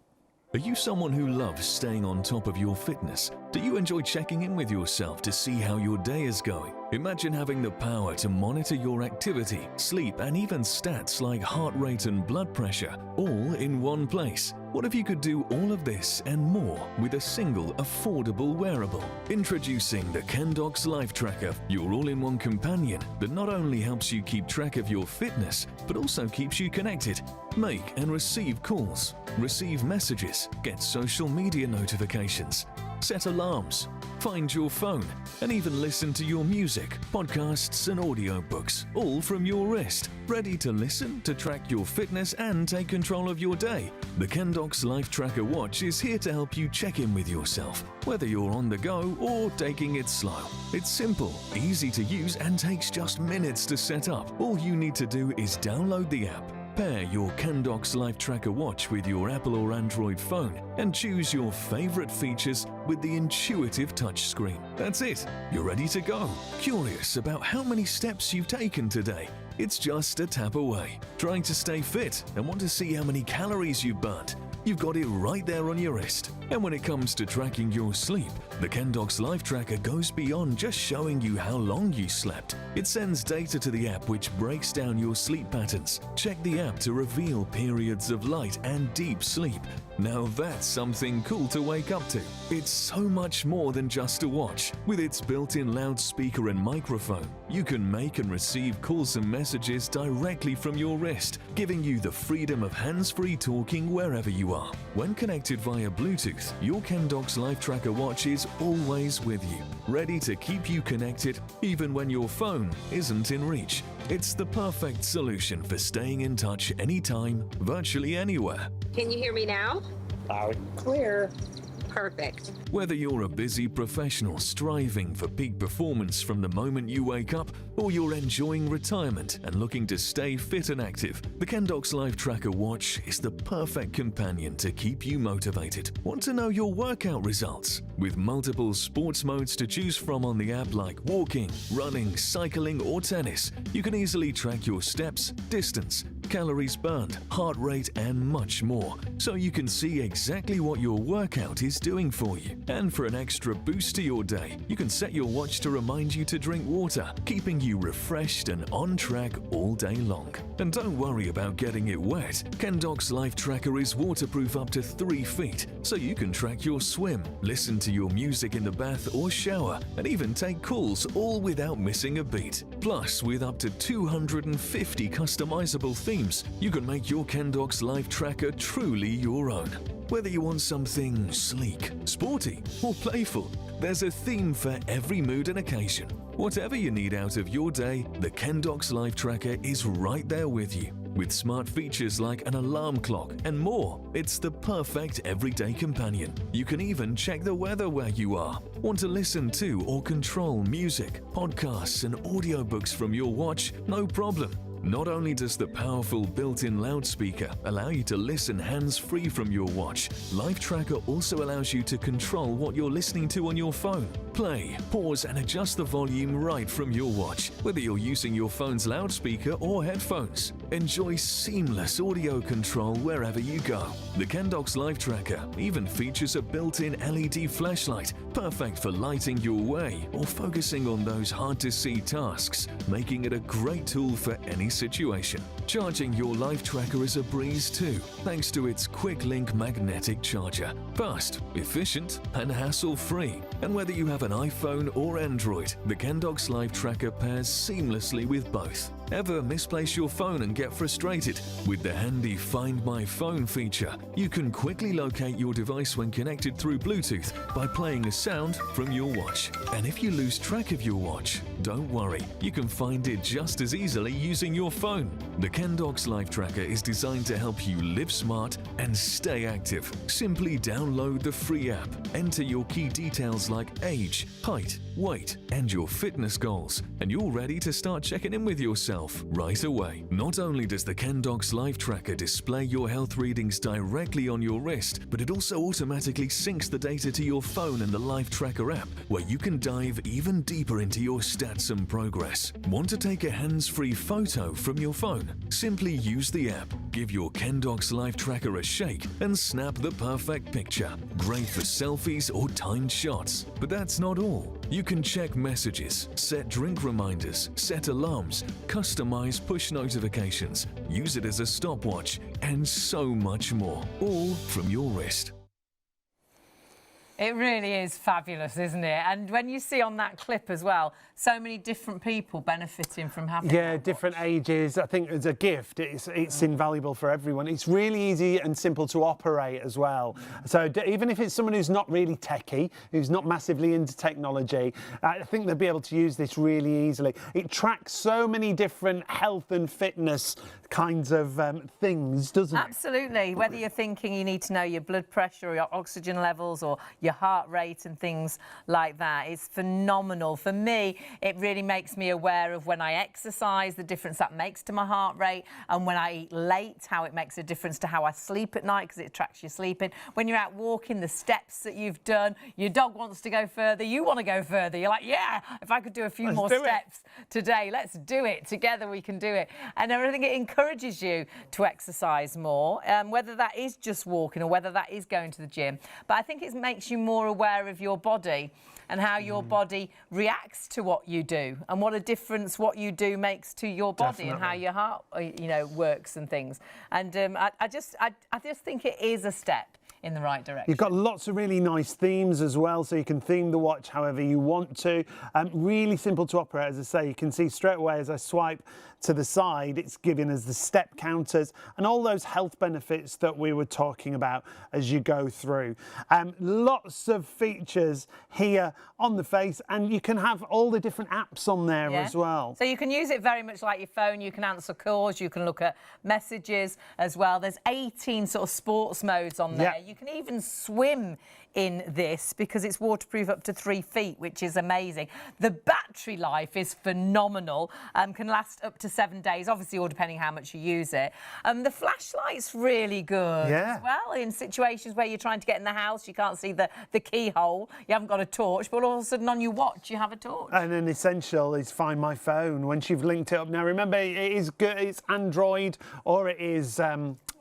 Are you someone who loves staying on top of your fitness? Do you enjoy checking in with yourself to see how your day is going? Imagine having the power to monitor your activity, sleep, and even stats like heart rate and blood pressure, all in one place. What if you could do all of this and more with a single affordable wearable? Introducing the Kendox Life Tracker, your all-in-one companion that not only helps you keep track of your fitness, but also keeps you connected. Make and receive calls, receive messages, get social media notifications, set alarms, find your phone, and even listen to your music, podcasts and audiobooks, all from your wrist. Ready to listen, to track your fitness and take control of your day? The Kendox Life Tracker watch is here to help you check in with yourself, whether you're on the go or taking it slow. It's simple, easy to use and takes just minutes to set up. All you need to do is download the app. Pair your Kendox Life Tracker watch with your Apple or Android phone and choose your favorite features with the intuitive touchscreen. That's it. You're ready to go. Curious about how many steps you've taken today? It's just a tap away. Trying to stay fit and want to see how many calories you've burnt? You've got it right there on your wrist. And when it comes to tracking your sleep, the Kendox Life Tracker goes beyond just showing you how long you slept. It sends data to the app which breaks down your sleep patterns. Check the app to reveal periods of light and deep sleep. Now that's something cool to wake up to. It's so much more than just a watch. With its built-in loudspeaker and microphone, you can make and receive calls and messages directly from your wrist, giving you the freedom of hands-free talking wherever you are. When connected via Bluetooth, your Kendox Life Tracker watch is always with you, ready to keep you connected even when your phone isn't in reach. It's the perfect solution for staying in touch anytime, virtually anywhere. Can you hear me now? Loud and clear. Perfect. Whether you're a busy professional striving for peak performance from the moment you wake up, or you're enjoying retirement and looking to stay fit and active, the Kendox Life Tracker watch is the perfect companion to keep you motivated. Want to know your workout results? With multiple sports modes to choose from on the app like walking, running, cycling or tennis, you can easily track your steps, distance, calories burned, heart rate and much more, so you can see exactly what your workout is doing for you. And for an extra boost to your day, you can set your watch to remind you to drink water, keeping you refreshed and on track all day long. And don't worry about getting it wet. Kendoc's Life Tracker is waterproof up to 3 feet, so you can track your swim, listen to your music in the bath or shower, and even take calls all without missing a beat. Plus, with up to 250 customizable themes, you can make your Kendoc's Life Tracker truly your own. Whether you want something sleek, sporty, or playful, there's a theme for every mood and occasion. Whatever you need out of your day, the Kendoc's Life Tracker is right there with you. With smart features like an alarm clock and more, it's the perfect everyday companion. You can even check the weather where you are. Want to listen to or control music, podcasts and audiobooks from your watch? No problem. Not only does the powerful built-in loudspeaker allow you to listen hands-free from your watch, Life Tracker also allows you to control what you're listening to on your phone. Play, pause and adjust the volume right from your watch, whether you're using your phone's loudspeaker or headphones. Enjoy seamless audio control wherever you go. The Kendoc's Life Tracker even features a built-in LED flashlight, perfect for lighting your way or focusing on those hard-to-see tasks, making it a great tool for any situation. Charging your Life Tracker is a breeze too, thanks to its quick link magnetic charger. Fast, efficient, and hassle-free. And whether you have an iPhone or Android, the Kendoc's Life Tracker pairs seamlessly with both. Ever misplace your phone and get frustrated? With the handy Find My Phone feature, you can quickly locate your device when connected through Bluetooth by playing a sound from your watch. And if you lose track of your watch, don't worry, you can find it just as easily using your phone. The Kendoc's Life Tracker is designed to help you live smart and stay active. Simply download the free app, enter your key details like age, height, weight, and your fitness goals, and you're ready to start checking in with yourself right away. Not only does the Kendoc's Life Tracker display your health readings directly on your wrist, but it also automatically syncs the data to your phone and the Life Tracker app, where you can dive even deeper into your stats and progress. Want to take a hands-free photo from your phone? Simply use the app, give your Kendoc's Life Tracker a shake, and snap the perfect picture. Great for selfies or timed shots. But that's not all. You can check messages, set drink reminders, set alarms, customize push notifications, use it as a stopwatch, and so much more, all from your wrist. It really is fabulous, isn't it? And when you see on that clip as well, so many different people benefiting from having that different watch. ages. I think as a gift, it's invaluable for everyone. It's really easy and simple to operate as well. So even if it's someone who's not really techie, who's not massively into technology, I think they'll be able to use this really easily. It tracks so many different health and fitness kinds of things, doesn't it? Absolutely. Whether you're thinking you need to know your blood pressure or your oxygen levels or your heart rate and things like that, it's phenomenal. For me, it really makes me aware of when I exercise, the difference that makes to my heart rate, and when I eat late, how it makes a difference to how I sleep at night, because it tracks your sleeping. When you're out walking, the steps that you've done, your dog wants to go further, you want to go further. You're like, yeah, if I could do a few more steps today, let's do it. Together we can do it. And I think it encourages you to exercise more, whether that is just walking or whether that is going to the gym. But I think it makes you more aware of your body and how your body reacts to what you do, and what a difference what you do makes to your body. Definitely. And how your heart, works and things. And I just think it is a step in the right direction. You've got lots of really nice themes as well, so you can theme the watch however you want to. Really simple to operate, as I say. You can see straight away as I swipe to the side, it's giving us the step counters and all those health benefits that we were talking about as you go through. Lots of features here on the face, and you can have all the different apps on there as well. So you can use it very much like your phone. You can answer calls, you can look at messages as well. There's 18 sort of sports modes on there. You can even swim in this because it's waterproof up to 3 feet, which is amazing. The battery life is phenomenal, can last up to 7 days, obviously all depending how much you use it. The flashlight's really good as well in situations where you're trying to get in the house, you can't see the keyhole, you haven't got a torch, but all of a sudden on your watch you have a torch. And an essential is Find My Phone once you've linked it up. Now remember, it is good, it's Android or it is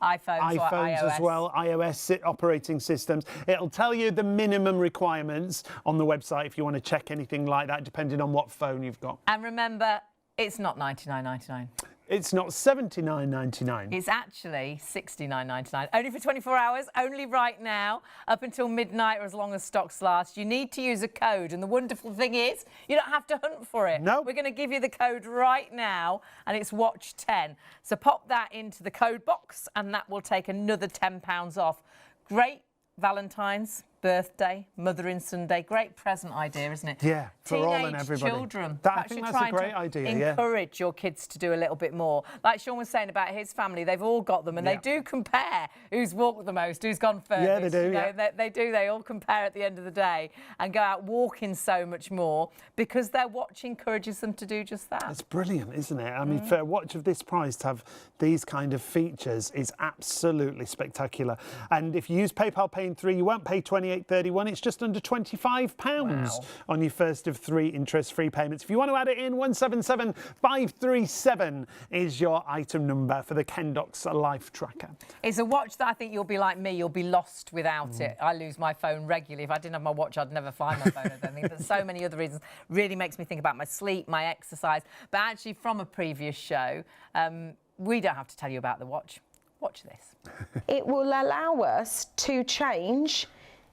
iPhones as well, iOS operating systems. It'll tell you the minimum requirements on the website if you want to check anything like that, depending on what phone you've got. And remember, it's not $99.99. It's not $79.99. It's actually $69.99. Only for 24 hours, only right now, up until midnight or as long as stocks last. You need to use a code, and the wonderful thing is you don't have to hunt for it. No. We're going to give you the code right now, and it's Watch 10. So pop that into the code box, and that will take another £10 off. Great Valentine's, birthday, Mothering Sunday. Great present idea, isn't it? Yeah, for all and Teenage everybody. children. I think that's a great idea, yeah. Encourage your kids to do a little bit more. Like Sean was saying about his family, they've all got them, and they do compare who's walked the most, who's gone furthest. Yeah, they do, you know, they do. They all compare at the end of the day and go out walking so much more because their watch encourages them to do just that. It's brilliant, isn't it? I mean, for a watch of this price to have these kind of features is absolutely spectacular. And if you use PayPal Pay in 3, you won't pay $28.31. It's just under £25 on your first of 3 interest-free payments. If you want to add it in, 177537 is your item number for the Kendox Life Tracker. It's a watch that I think you'll be like me, you'll be lost without it. I lose my phone regularly. If I didn't have my watch, I'd never find my phone, I don't think. But so many other reasons. Really makes me think about my sleep, my exercise. But actually, from a previous show, we don't have to tell you about the watch. Watch this. It will allow us to change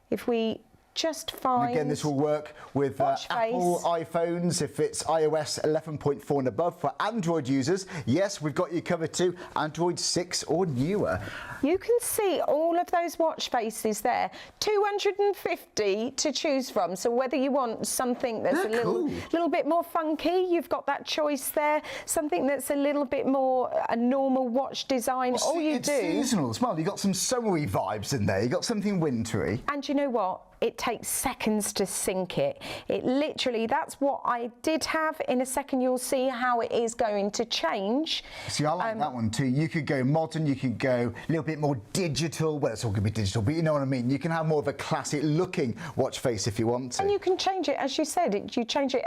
if we just find... Again, this will work with Apple iPhones if it's iOS 11.4 and above. For Android users, yes, we've got you covered too. Android 6 or newer. You can see all of those watch faces there. 250 to choose from. So whether you want something that's a little bit more funky, you've got that choice there. Something that's a little bit more a normal watch design. Well, all you it's do... seasonal as well. You've got some summery vibes in there. You've got something wintry. And you know what? It takes seconds to sync it. It literally, that's what I did have. In a second, you'll see how it is going to change. See, I like that one too. You could go modern, you could go a little bit more digital. Well, it's all going to be digital, but you know what I mean. You can have more of a classic looking watch face if you want to. And you can change it, as you said, you change it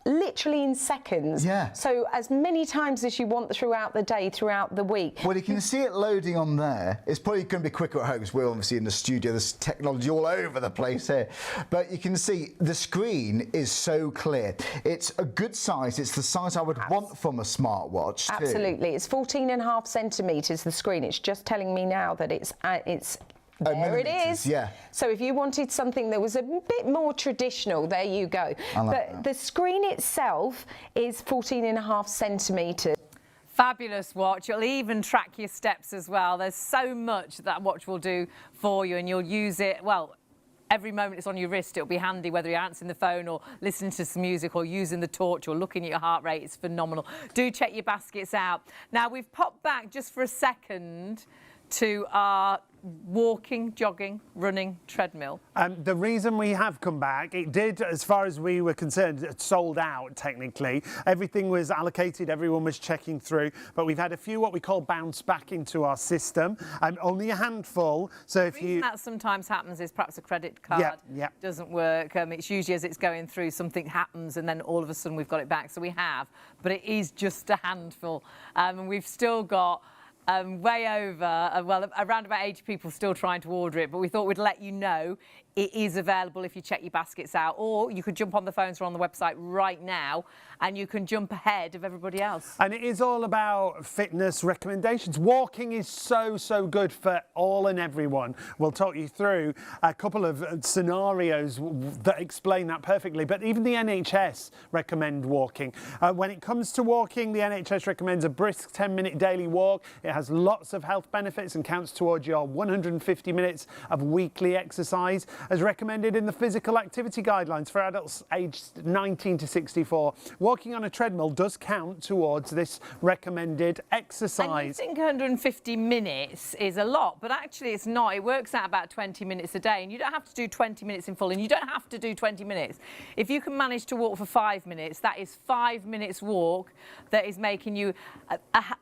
literally in seconds. Yeah. So as many times as you want throughout the day, throughout the week. Well, you can see it loading on there. It's probably going to be quicker at home because we're obviously in the studio. There's technology all over the place here. But you can see the screen is so clear. It's a good size. It's the size I would want from a smartwatch too. Absolutely. It's 14.5 centimetres, the screen. It's just telling me now that it's there it is. Yeah. So if you wanted something that was a bit more traditional, there you go. But the screen itself is 14.5 centimetres. Fabulous watch. It'll even track your steps as well. There's so much that watch will do for you, and you'll use it, well, every moment it's on your wrist. It'll be handy whether you're answering the phone or listening to some music or using the torch or looking at your heart rate. It's phenomenal. Do check your baskets out. Now, we've popped back just for a second to our walking, jogging, running treadmill. The reason we have come back, it did, as far as we were concerned, it sold out technically. Everything was allocated, everyone was checking through, but we've had a few what we call bounce back into our system. Only a handful. So if you... that sometimes happens is perhaps a credit card doesn't work. It's usually as it's going through, something happens and then all of a sudden we've got it back. So we have, but it is just a handful. And we've still got way over, well, around about 80 people still trying to order it, but we thought we'd let you know it is available if you check your baskets out, or you could jump on the phones or on the website right now and you can jump ahead of everybody else. And it is all about fitness recommendations. Walking is so good for all and everyone. We'll talk you through a couple of scenarios that explain that perfectly, but even the NHS recommend walking. When it comes to walking, the NHS recommends a brisk 10-minute daily walk. It has lots of health benefits and counts towards your 150 minutes of weekly exercise. as recommended in the physical activity guidelines for adults aged 19 to 64. Walking on a treadmill does count towards this recommended exercise. And you think 150 minutes is a lot, but actually it's not. It works out about 20 minutes a day, and you don't have to do 20 minutes in full, and you don't have to do 20 minutes. If you can manage to walk for 5 minutes, that is 5 minutes walk that is making you,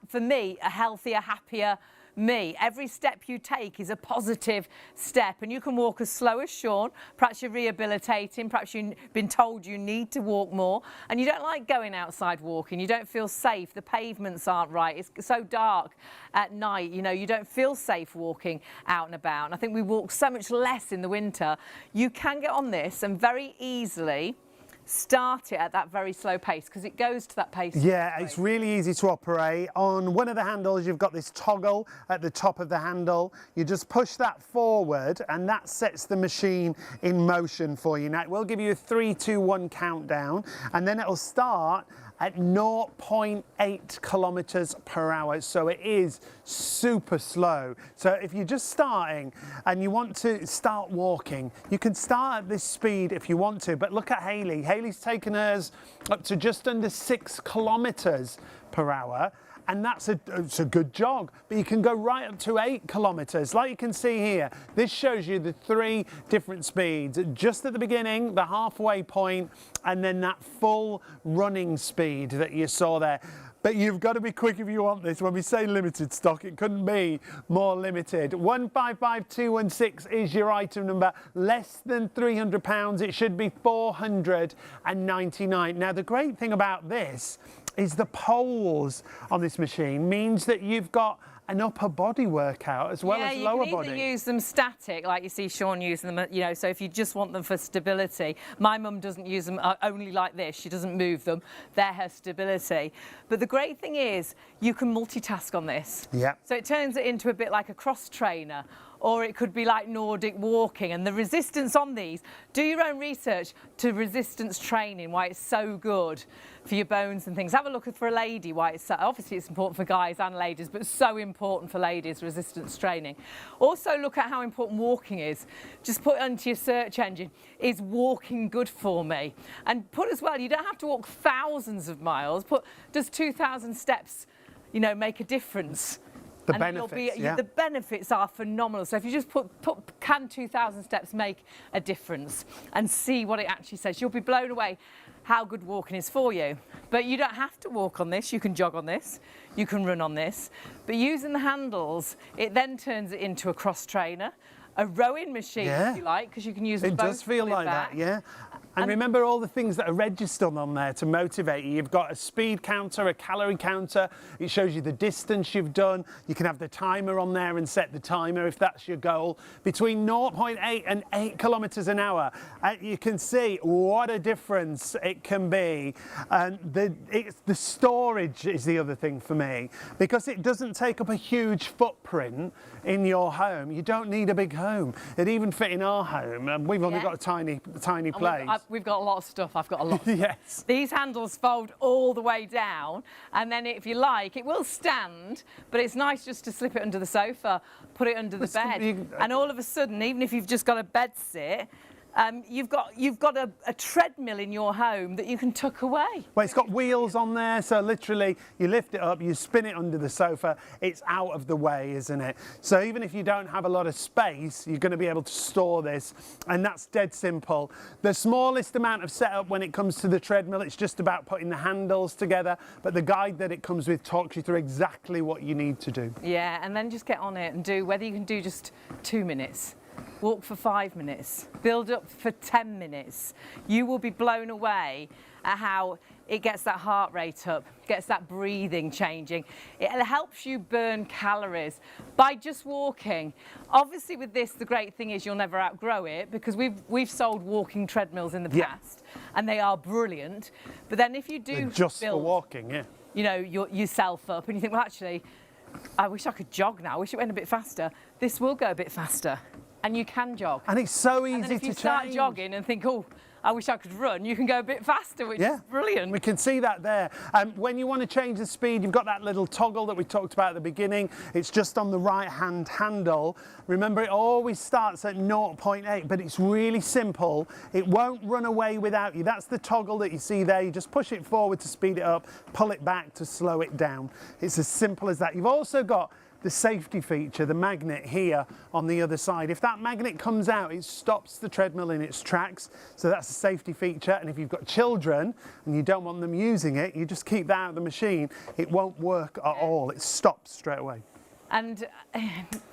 for me, a healthier, happier me. Every step you take is a positive step, and you can walk as slow as Sean. Perhaps you're rehabilitating, perhaps you've been told you need to walk more, and you don't like going outside walking, you don't feel safe, the pavements aren't right, it's so dark at night, you know, you don't feel safe walking out and about. And I think we walk so much less in the winter. You can get on this and very easily start it at that very slow pace, because it goes to that pace. Yeah, it's really easy to operate. On one of the handles, you've got this toggle at the top of the handle. You just push that forward and that sets the machine in motion for you. Now, it will give you a 3, 2, 1 countdown, and then it'll start at 0.8 kilometers per hour. So it is super slow. So if you're just starting and you want to start walking, you can start at this speed if you want to, but look at Hayley. Hayley's taken hers up to just under 6 kilometers per hour. And it's a good jog, but you can go right up to 8 kilometers. Like you can see here, this shows you the 3 different speeds. Just at the beginning, the halfway point, and then that full running speed that you saw there. But you've got to be quick if you want this. When we say limited stock, it couldn't be more limited. 155216 is your item number. Less than £300, it should be £499. Now, the great thing about this is the poles on this machine means that you've got an upper body workout as well as lower body. Yeah, you can either use them static, like you see Sean using them, you know, so if you just want them for stability. My mum doesn't use them only like this. She doesn't move them. They're her stability. But the great thing is you can multitask on this. Yeah. So it turns it into a bit like a cross trainer, or it could be like Nordic walking. And the resistance on these, do your own research to resistance training, why it's so good for your bones and things. Have a look for a lady, why it's so, obviously it's important for guys and ladies, but so important for ladies, resistance training. Also look at how important walking is. Just put it onto your search engine, is walking good for me? And put as well, you don't have to walk thousands of miles, does 2,000 steps, you know, make a difference? The benefits, the benefits are phenomenal. So if you just can 2,000 steps make a difference and see what it actually says, you'll be blown away how good walking is for you. But you don't have to walk on this. You can jog on this. You can run on this. But using the handles, it then turns it into a cross trainer, a rowing machine, if you like, because you can use them both. It does feel like back. that, yeah. And remember all the things that are registered on there to motivate you. You've got a speed counter, a calorie counter. It shows you the distance you've done. You can have the timer on there and set the timer if that's your goal. Between 0.8 and 8 kilometers an hour, you can see what a difference it can be. And the storage is the other thing for me, because it doesn't take up a huge footprint in your home. You don't need a big home. It even fit in our home, and we've only got a tiny place. We've got a lot of stuff. I've got a lot. Yes. These handles fold all the way down, and then if you like, it will stand, but it's nice just to slip it under the sofa, put it under the bed, and all of a sudden, even if you've just got a bed sit, you've got a treadmill in your home that you can tuck away. Well, it's got wheels on there, so literally you lift it up, you spin it under the sofa, it's out of the way, isn't it? So even if you don't have a lot of space, you're going to be able to store this, and that's dead simple. The smallest amount of setup when it comes to the treadmill, it's just about putting the handles together, but the guide that it comes with talks you through exactly what you need to do. Yeah, and then just get on it and do, whether you can do just 2 minutes, walk for 5 minutes, build up for 10 minutes. You will be blown away at how it gets that heart rate up, gets that breathing changing. It helps you burn calories by just walking. Obviously with this, the great thing is you'll never outgrow it, because we've sold walking treadmills in the past, and they are brilliant. But then if you do just build, for walking, you know, yourself up, and you think, well, actually, I wish I could jog now. I wish it went a bit faster. This will go a bit faster. And you can jog. And it's so easy and then if you start jogging and think, oh, I wish I could run, you can go a bit faster, which is brilliant. We can see that there. When you want to change the speed, you've got that little toggle that we talked about at the beginning. It's just on the right-hand handle. Remember, it always starts at 0.8, but it's really simple. It won't run away without you. That's the toggle that you see there. You just push it forward to speed it up, pull it back to slow it down. It's as simple as that. You've also got the safety feature, the magnet here on the other side. If that magnet comes out, it stops the treadmill in its tracks. So that's a safety feature. And if you've got children and you don't want them using it, you just keep that out of the machine. It won't work at all. It stops straight away. And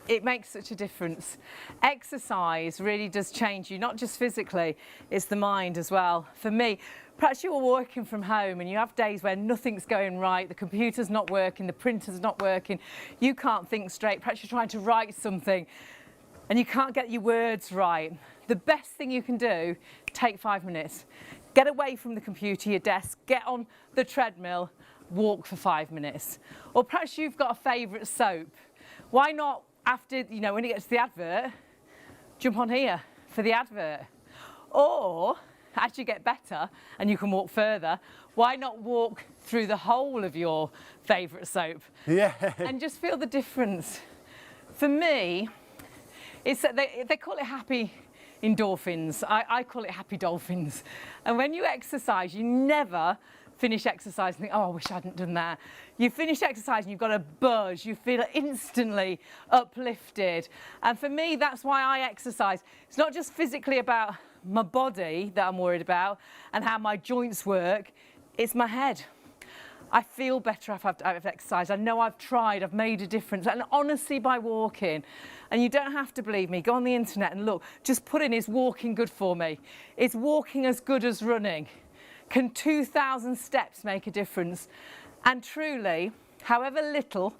it makes such a difference. Exercise really does change you, not just physically, it's the mind as well. For me, perhaps you're working from home and you have days where nothing's going right, the computer's not working, the printer's not working, you can't think straight, perhaps you're trying to write something and you can't get your words right. The best thing you can do, take 5 minutes. Get away from the computer, your desk, get on the treadmill, walk for 5 minutes. Or perhaps you've got a favourite soap. Why not, after, you know, when it gets to the advert, jump on here for the advert? Or, as you get better and you can walk further, why not walk through the whole of your favourite soap? Yeah. And just feel the difference. For me, it's that they call it happy endorphins. I call it happy dolphins. And when you exercise, you never finish exercise and think, oh, I wish I hadn't done that. You finish exercise and you've got a buzz, you feel instantly uplifted. And for me, that's why I exercise. It's not just physically about my body that I'm worried about and how my joints work, it's my head. I feel better if I've exercised. I know I've tried, I've made a difference. And honestly, by walking, and you don't have to believe me, go on the internet and look, just put in, is walking good for me? Is walking as good as running? Can 2,000 steps make a difference? And truly, however little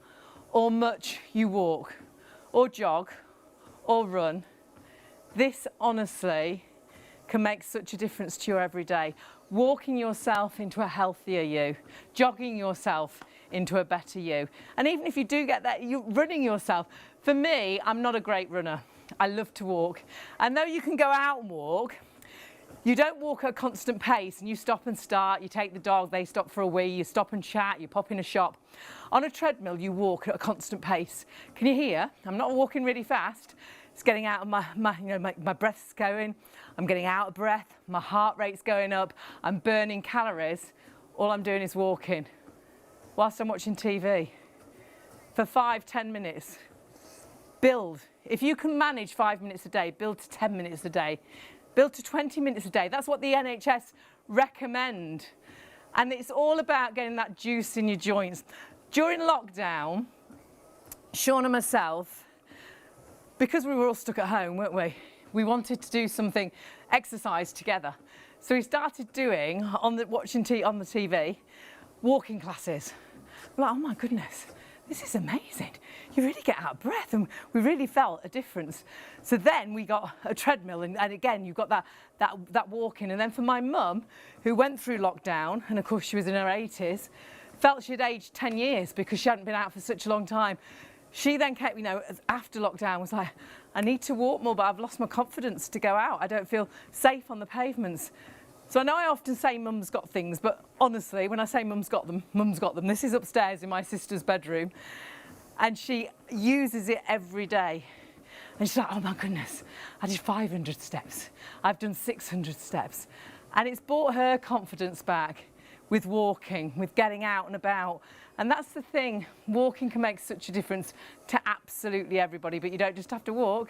or much you walk, or jog, or run, this honestly can make such a difference to your everyday. Walking yourself into a healthier you, jogging yourself into a better you. And even if you do get that, you're running yourself. For me, I'm not a great runner. I love to walk. And though you can go out and walk, you don't walk at a constant pace and you stop and start, you take the dog, they stop for a wee, you stop and chat, you pop in a shop. On a treadmill, you walk at a constant pace. Can you hear? I'm not walking really fast. It's getting out of my breath's going, I'm getting out of breath, my heart rate's going up, I'm burning calories. All I'm doing is walking whilst I'm watching TV for 5-10 minutes. Build. If you can manage 5 minutes a day, build to 10 minutes a day. Build to 20 minutes a day. That's what the NHS recommend. And it's all about getting that juice in your joints. During lockdown, Sean and myself, because we were all stuck at home, weren't we? We wanted to do something, exercise together. So we started doing, watching on the TV, walking classes. We're like, oh my goodness, this is amazing. You really get out of breath, and we really felt a difference. So then we got a treadmill, and again, you've got that walking. And then for my mum, who went through lockdown, and of course she was in her 80s, felt she'd aged 10 years because she hadn't been out for such a long time. She then kept, after lockdown, was like, I need to walk more, but I've lost my confidence to go out. I don't feel safe on the pavements. So I know I often say mum's got things, but honestly, when I say mum's got them, mum's got them. This is upstairs in my sister's bedroom, and she uses it every day. And she's like, oh my goodness, I did 500 steps. I've done 600 steps. And it's brought her confidence back with walking, with getting out and about. And that's the thing, walking can make such a difference to absolutely everybody, but you don't just have to walk,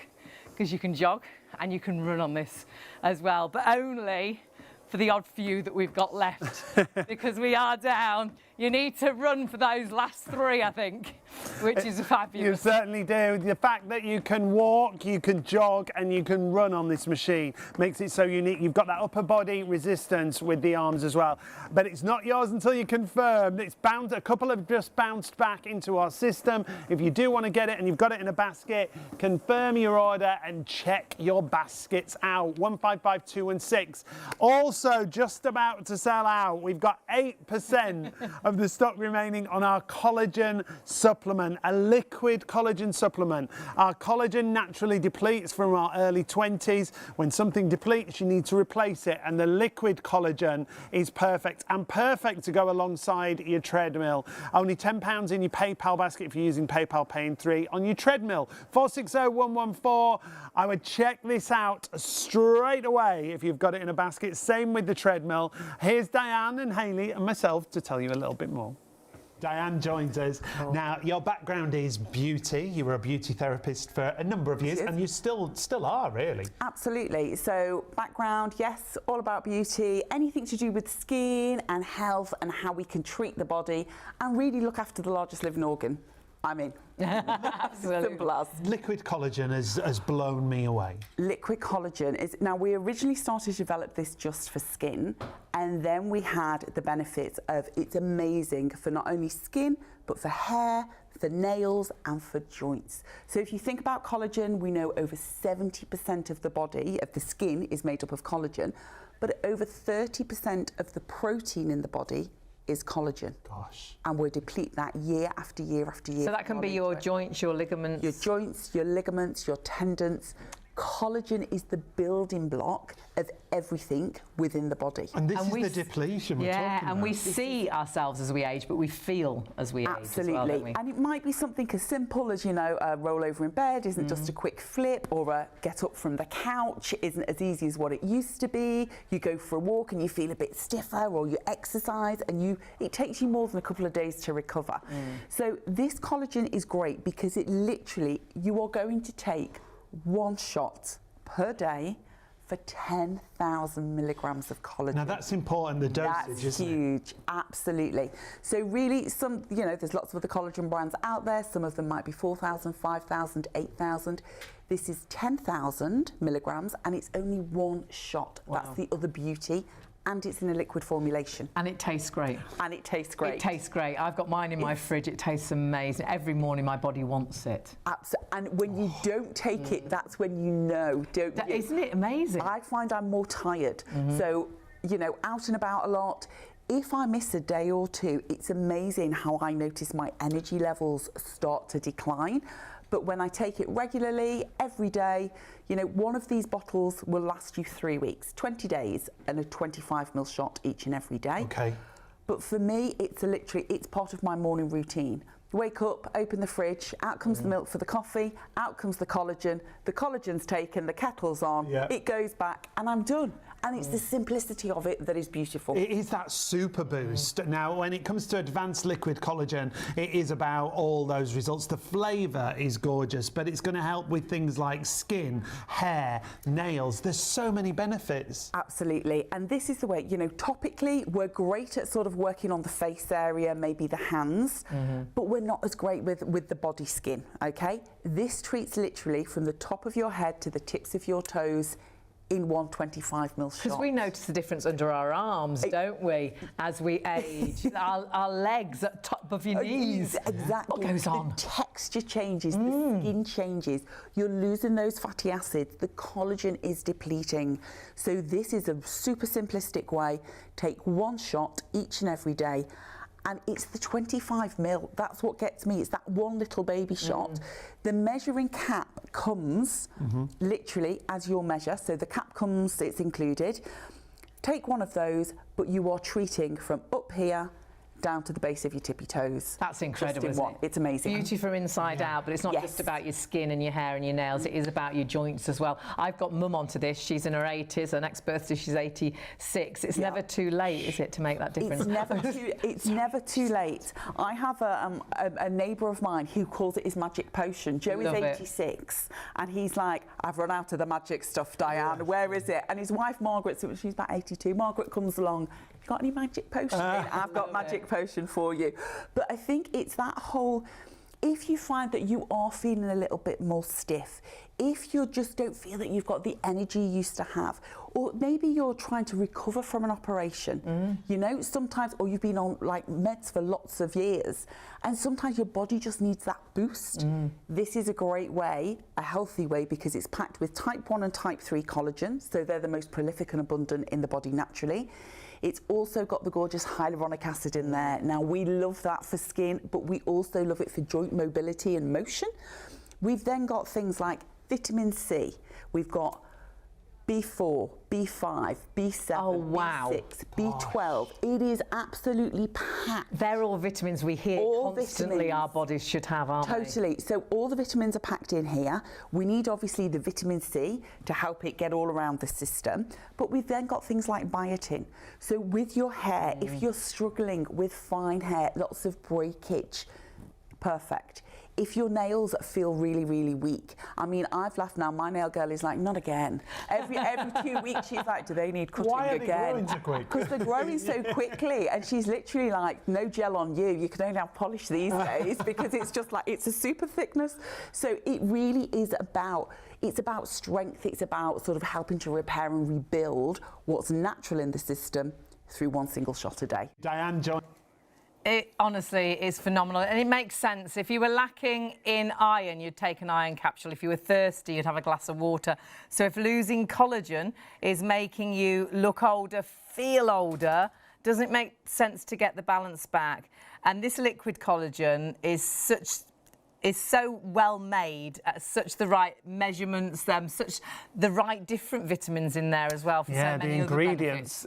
because you can jog and you can run on this as well, but only for the odd few that we've got left, because we are down. You need to run for those last 3, I think, which is fabulous. You certainly do. The fact that you can walk, you can jog, and you can run on this machine makes it so unique. You've got that upper body resistance with the arms as well. But it's not yours until you confirm. It's bound. A couple have just bounced back into our system. If you do want to get it and you've got it in a basket, confirm your order and check your baskets out. 155216. Also, just about to sell out. We've got 8% of the stock remaining on our collagen supplement, a liquid collagen supplement. Our collagen naturally depletes from our early 20s. When something depletes, you need to replace it, and the liquid collagen is perfect, and perfect to go alongside your treadmill. Only £10 in your PayPal basket if you're using PayPal Pay in 3 on your treadmill. 460114. I would check this out straight away if you've got it in a basket. Same with the treadmill. Here's Diane and Hayley and myself to tell you a little bit more. Diane joins us. Now, your background is beauty. You were a beauty therapist for a number of years, and you still are, really. Absolutely. So, background, yes, all about beauty, anything to do with skin and health and how we can treat the body and really look after the largest living organ. I mean, simple as. Liquid collagen has blown me away. Liquid collagen is, now we originally started to develop this just for skin, and then we had the benefits of it's amazing for not only skin, but for hair, for nails and for joints. So if you think about collagen, we know over 70% of the body, of the skin, is made up of collagen, but over 30% of the protein in the body is collagen. Gosh. And we'll deplete that year after year after year. So that can be your joints, your ligaments. Your joints, your ligaments, your tendons. Collagen is the building block of everything within the body. And this is the depletion we're talking about. And we see ourselves as we age, but we feel as we age as well, don't we? And it might be something as simple as, you know, a roll over in bed isn't just a quick flip, or a get up from the couch isn't as easy as what it used to be. You go for a walk and you feel a bit stiffer, or you exercise and it takes you more than a couple of days to recover. So this collagen is great because it literally, you are going to take one shot per day for 10,000 milligrams of collagen. Now that's important, the dosage, That's huge, absolutely. So really, there's lots of other collagen brands out there. Some of them might be 4,000, 5,000, 8,000. This is 10,000 milligrams, and it's only one shot. Wow. That's the other beauty. And it's in a liquid formulation. And it tastes great. And it tastes great. It tastes great. I've got mine in my fridge. It tastes amazing. Every morning my body wants it. Absolutely. And when you don't take it, that's when you know, don't you? Isn't it amazing? I find I'm more tired. So, out and about a lot. If I miss a day or two, it's amazing how I notice my energy levels start to decline. But when I take it regularly, every day, one of these bottles will last you 3 weeks, 20 days, and a 25ml shot each and every day. Okay. But for me, it's part of my morning routine. Wake up, open the fridge, out comes the milk for the coffee, out comes the collagen's taken, the kettle's on, it goes back, and I'm done. And it's the simplicity of it that is beautiful. It is that super boost. Now, when it comes to advanced liquid collagen, it is about all those results. The flavour is gorgeous, but it's going to help with things like skin, hair, nails. There's so many benefits. Absolutely. And this is the way, topically, we're great at sort of working on the face area, maybe the hands, but we're not as great with the body skin, okay? This treats literally from the top of your head to the tips of your toes in one 25ml shot. Because we notice the difference under our arms, don't we, as we age? our legs at top of your knees. Exactly. What goes on? The texture changes, the skin changes. You're losing those fatty acids. The collagen is depleting. So this is a super simplistic way. Take one shot each and every day. And it's the 25ml. That's what gets me. It's that one little baby shot. The measuring cap comes literally as your measure. So the cap comes, it's included. Take one of those, but you are treating from up here down to the base of your tippy toes. That's incredible, isn't it? It's amazing. Beauty from inside out, but it's not just about your skin and your hair and your nails. It is about your joints as well. I've got mum onto this. She's in her 80s. Her next birthday, she's 86. It's never too late, is it, to make that difference? It's never too late. I have a neighbour of mine who calls it his magic potion. Joe is 86, and he's like, I've run out of the magic stuff, Diane. Where is it? And his wife, Margaret, so she's about 82. Margaret comes along. Got any magic potion? I've got magic potion for you. But I think it's that whole, if you find that you are feeling a little bit more stiff, if you just don't feel that you've got the energy you used to have, or maybe you're trying to recover from an operation, sometimes, or you've been on like meds for lots of years, and sometimes your body just needs that boost. This is a great way, a healthy way, because it's packed with type 1 and type 3 collagen, so they're the most prolific and abundant in the body naturally. It's also got the gorgeous hyaluronic acid in there. Now, we love that for skin, but we also love it for joint mobility and motion. We've then got things like vitamin C. We've got B4, B5, B7, Oh, wow. B6, B12. It is absolutely packed. They're all vitamins we hear All constantly vitamins. our bodies should have, aren't they? Totally. So all the vitamins are packed in here. We need obviously the vitamin C to help it get all around the system. But we've then got things like biotin. So with your hair, if you're struggling with fine hair, lots of breakage, perfect. If your nails feel really, really weak, I mean, I've laughed now. My nail girl is like, not again. Every 2 weeks, she's like, do they need cutting Why are again? they growing so quick? Because they're growing so quickly, and she's literally like, no gel on you. You can only have polish these days because it's just like, it's a super thickness. So it really is about, it's about strength. It's about sort of helping to repair and rebuild what's natural in the system through one single shot a day. Diane, John. It honestly is phenomenal, and it makes sense. If you were lacking in iron, you'd take an iron capsule. If you were thirsty, you'd have a glass of water. So if losing collagen is making you look older, feel older, doesn't it make sense to get the balance back? And this liquid collagen is so well made, at such the right measurements, such the right different vitamins in there as well. For Yeah, so the many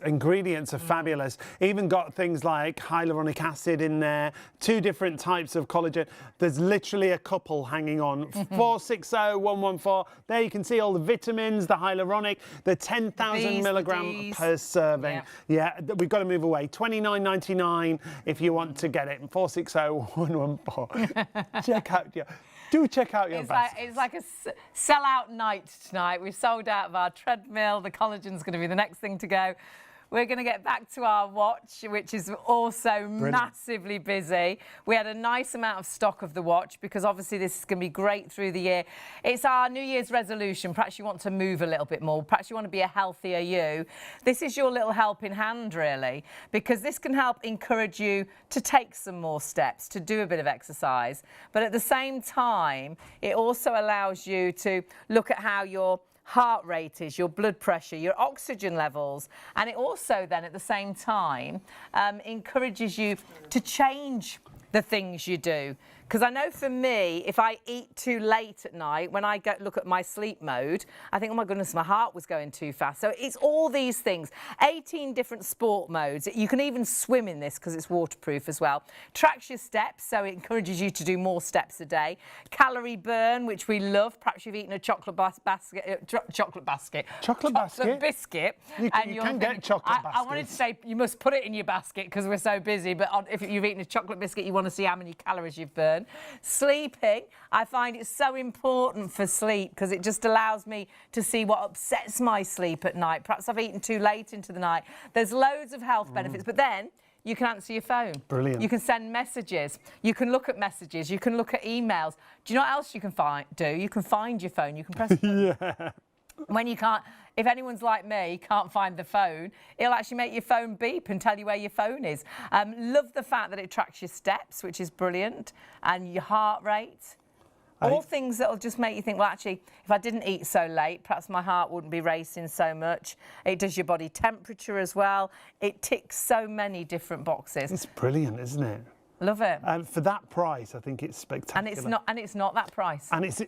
ingredients are fabulous. Even got things like hyaluronic acid in there, 2 different types of collagen. There's literally a couple hanging on. 460114. There you can see all the vitamins, the hyaluronic, the 10,000 milligram per serving. Yeah, we've got to move away. $29.99 if you want to get it. 460114. Check out. Check out your basket. It's like a sell-out night tonight. We've sold out of our treadmill. The collagen's going to be the next thing to go. We're going to get back to our watch, which is also massively busy. We had a nice amount of stock of the watch because obviously this is going to be great through the year. It's our New Year's resolution. Perhaps you want to move a little bit more. Perhaps you want to be a healthier you. This is your little helping hand, really, because this can help encourage you to take some more steps, to do a bit of exercise. But at the same time, it also allows you to look at how your heart rate is, your blood pressure, your oxygen levels, and it also then at the same time encourages you to change the things you do. Because I know for me, if I eat too late at night, when I look at my sleep mode, I think, oh my goodness, my heart was going too fast. So it's all these things. 18 different sport modes. You can even swim in this because it's waterproof as well. Tracks your steps, so it encourages you to do more steps a day. Calorie burn, which we love. Perhaps you've eaten a chocolate biscuit. Chocolate biscuit? Biscuit. You can get chocolate baskets. I wanted to say you must put it in your basket because we're so busy, but if you've eaten a chocolate biscuit, you want to see how many calories you've burned. Sleeping, I find it so important for sleep because it just allows me to see what upsets my sleep at night. Perhaps I've eaten too late into the night. There's loads of health benefits, but then you can answer your phone. Brilliant. You can send messages. You can look at messages. You can look at emails. Do you know what else you can do? You can find your phone. You can press yeah. When you can't, if anyone's like me, can't find the phone, it'll actually make your phone beep and tell you where your phone is. Love the fact that it tracks your steps, which is brilliant, and your heart rate. All things that'll just make you think, well, actually, if I didn't eat so late, perhaps my heart wouldn't be racing so much. It does your body temperature as well. It ticks so many different boxes. It's brilliant, isn't it? Love it. And for that price, I think it's spectacular. And it's not that price. And it's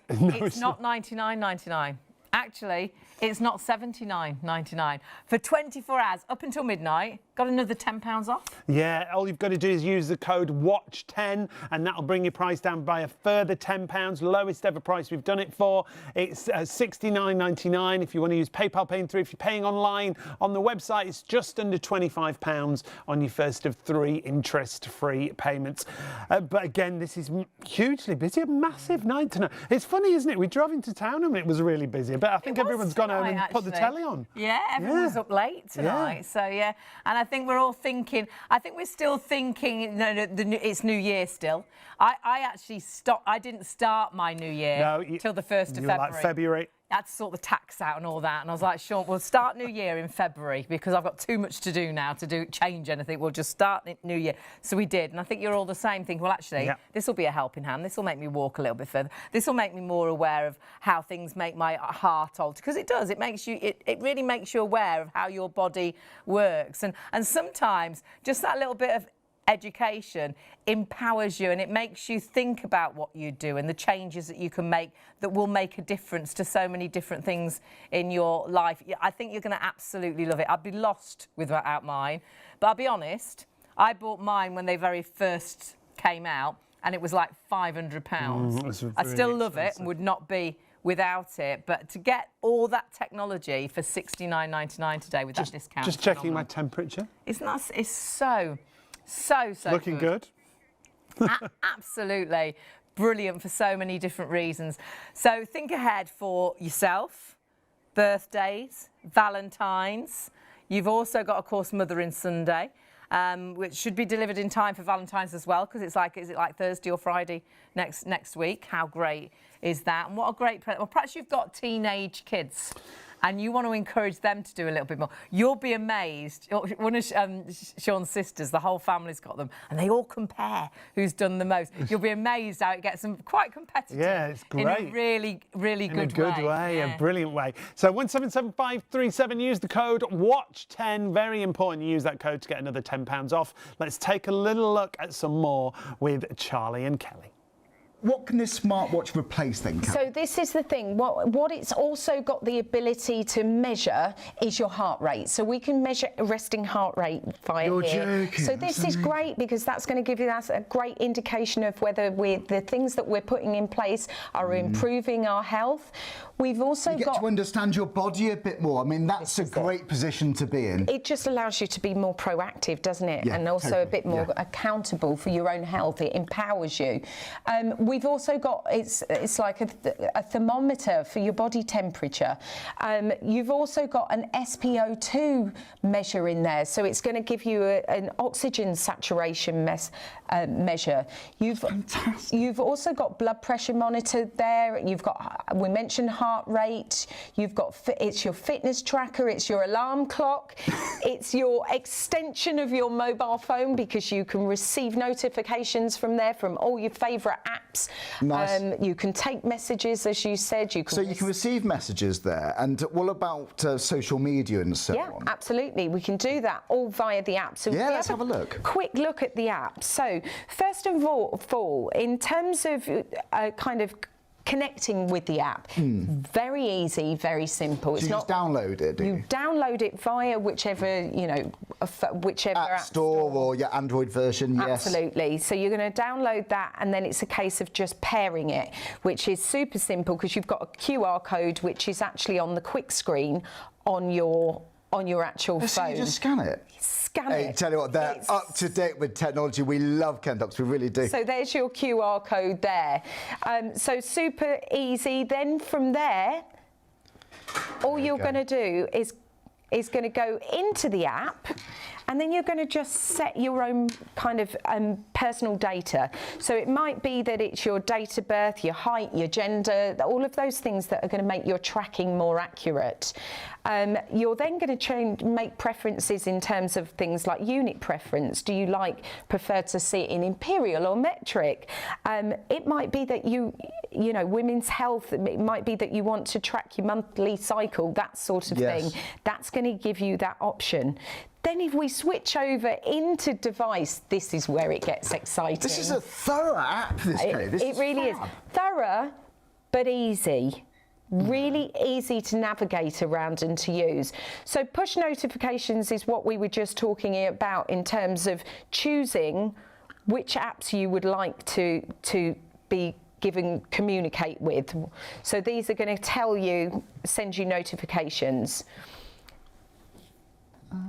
not $99.99. Actually, it's not $79.99. For 24 hours, up until midnight, got another £10 off. Yeah, all you've got to do is use the code WATCH10 and that'll bring your price down by a further £10. Lowest ever price we've done it for. It's $69.99 if you want to use PayPal paying through. If you're paying online on the website, it's just under £25 on your first of 3 interest-free payments. But again, this is hugely busy, a massive night tonight. It's funny, isn't it? We drove into town and it was really busy, but I think everyone's gone home and put the telly on. Yeah, everyone was up late tonight. Yeah. So, yeah. And I think we're all thinking, we're still thinking, it's New Year still. I actually stopped, I didn't start my New Year till the 1st of February. Like February. had to sort the tax out and all that, and I was like, Sean, we'll start New Year in February because I've got too much to do now to change anything. We'll just start New Year. So we did, and I think you're all the same. Think, well, actually, this will be a helping hand. This will make me walk a little bit further. This will make me more aware of how things make my heart alter, because it does. It makes you. It really makes you aware of how your body works, and sometimes just that little bit of education empowers you, and it makes you think about what you do and the changes that you can make that will make a difference to so many different things in your life. I think you're going to absolutely love it. I'd be lost without mine, but I'll be honest, I bought mine when they very first came out and it was like £500. I still love it and would not be without it, but to get all that technology for $69.99 today with that discount. Just checking my temperature. It's so looking good. Absolutely brilliant for so many different reasons. So think ahead for yourself, birthdays, Valentine's. You've also got, of course, Mothering Sunday, which should be delivered in time for Valentine's as well, because it's like, is it like Thursday or Friday next week? How great is that? And what a great present. Well, perhaps you've got teenage kids and you want to encourage them to do a little bit more. You'll be amazed. One of Sean's sisters, the whole family's got them, and they all compare who's done the most. You'll be amazed how it gets them quite competitive. Yeah, it's great. In a really, really good way. In a good way, a brilliant way. So 1775537, use the code WATCH10. Very important you use that code to get another £10 off. Let's take a little look at some more with Charlie and Kelly. What can this smartwatch replace then, Kat? So this is the thing. What it's also got the ability to measure is your heart rate. So we can measure resting heart rate via You're here. joking. So this is great because that's going to give you a great indication of whether the things that we're putting in place are improving our health. We've also you get to understand your body a bit more. I mean, that's a great position to be in. It just allows you to be more proactive, doesn't it? Yeah, and also totally. a bit more accountable for your own health. It empowers you. We've also got, it's like a thermometer for your body temperature. You've also got an SpO2 measure in there, so it's going to give you an oxygen saturation measure. You've also got blood pressure monitored there. You've got, we mentioned heart rate. You've got, it's your fitness tracker. It's your alarm clock. It's your extension of your mobile phone because you can receive notifications from there from all your favourite apps. Nice. You can take messages, as you said. You can receive messages there. And what about social media and so on? Yeah, absolutely. We can do that all via the app. So yeah, let's have a look. Quick look at the app. So first of all, in terms of kind of connecting with the app, very easy, very simple. It's not download it. You download it via whichever whichever app store or your Android version. Yes, absolutely. So you're going to download that, and then it's a case of just pairing it, which is super simple because you've got a QR code which is actually on the quick screen on your actual phone. So you just scan it. Hey, tell you what, they're up to date with technology. We love Kentox, we really do. So there's your QR code there. So super easy. Then from there, all you're going to do is going to go into the app, and then you're going to just set your own kind of personal data. So it might be that it's your date of birth, your height, your gender, all of those things that are going to make your tracking more accurate. You're then going to make preferences in terms of things like unit preference. Do you prefer to see it in imperial or metric? It might be that you know, women's health, it might be that you want to track your monthly cycle, that sort of thing. That's going to give you that option. Then if we switch over into device, this is where it gets exciting. This is a thorough app, It really is. Thorough, but easy. Really easy to navigate around and to use. So push notifications is what we were just talking about in terms of choosing which apps you would like to be communicate with. So these are going to send you notifications.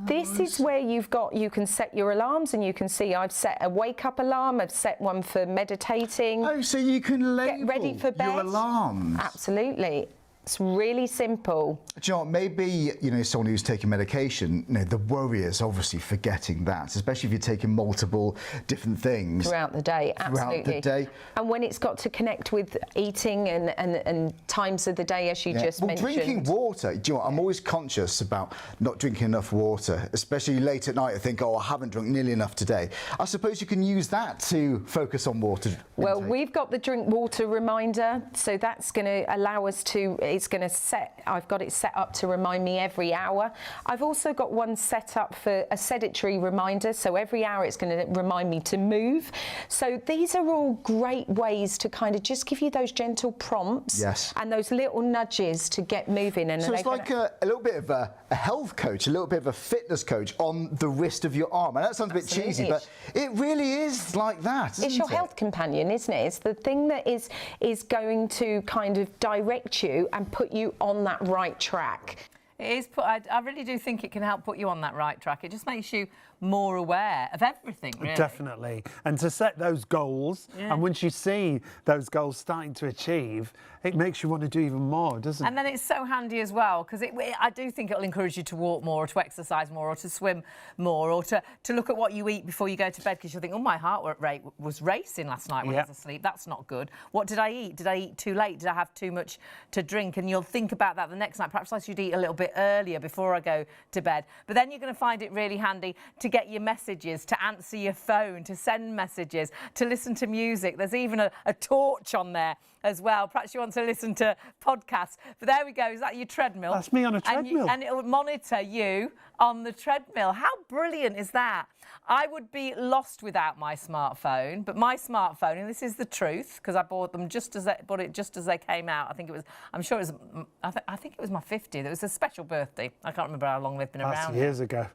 This is where you can set your alarms, and you can see I've set a wake-up alarm, I've set one for meditating. Oh, so you can label get ready for bed. your alarms. Absolutely. It's really simple. Do you know what, maybe, someone who's taking medication, the worry is obviously forgetting that, especially if you're taking multiple different things. Throughout the day, absolutely. Throughout the day. And when it's got to connect with eating and times of the day, as you just mentioned. Drinking water, do you know what, I'm always conscious about not drinking enough water, especially late at night. I think, I haven't drunk nearly enough today. I suppose you can use that to focus on water intake. Well, we've got the drink water reminder, so that's going to allow us to, I've got it set up to remind me every hour. I've also got one set up for a sedentary reminder, so every hour it's going to remind me to move. So these are all great ways to kind of just give you those gentle prompts and those little nudges to get moving. And so it's like a little bit of a health coach, a little bit of a fitness coach on the wrist of your arm. And that sounds a bit cheesy, but it really is like that, It's your health companion, isn't it? It's the thing that is going to kind of direct you and put you on that right track. It is. I really do think it can help put you on that right track. It just makes you more aware of everything, really. Definitely. And to set those goals, and once you see those goals starting to achieve, it makes you want to do even more, doesn't it? And then it's so handy as well, because I do think it'll encourage you to walk more, or to exercise more, or to swim more, or to look at what you eat before you go to bed, because you'll think, oh, my heart rate was racing last night when I was asleep. That's not good. What did I eat? Did I eat too late? Did I have too much to drink? And you'll think about that the next night. Perhaps I should eat a little bit earlier before I go to bed. But then you're going to find it really handy to get your messages, to answer your phone, to send messages, to listen to music. There's even a torch on there as well. Perhaps you want to listen to podcasts. But there we go. Is that your treadmill? That's me on a treadmill. And it'll monitor you on the treadmill. How brilliant is that? I would be lost without my smartphone, but my smartphone, and this is the truth, because I bought them just as they came out. I think it was I think it was my 50th. It was a special birthday. I can't remember how long they've been around. That's years ago.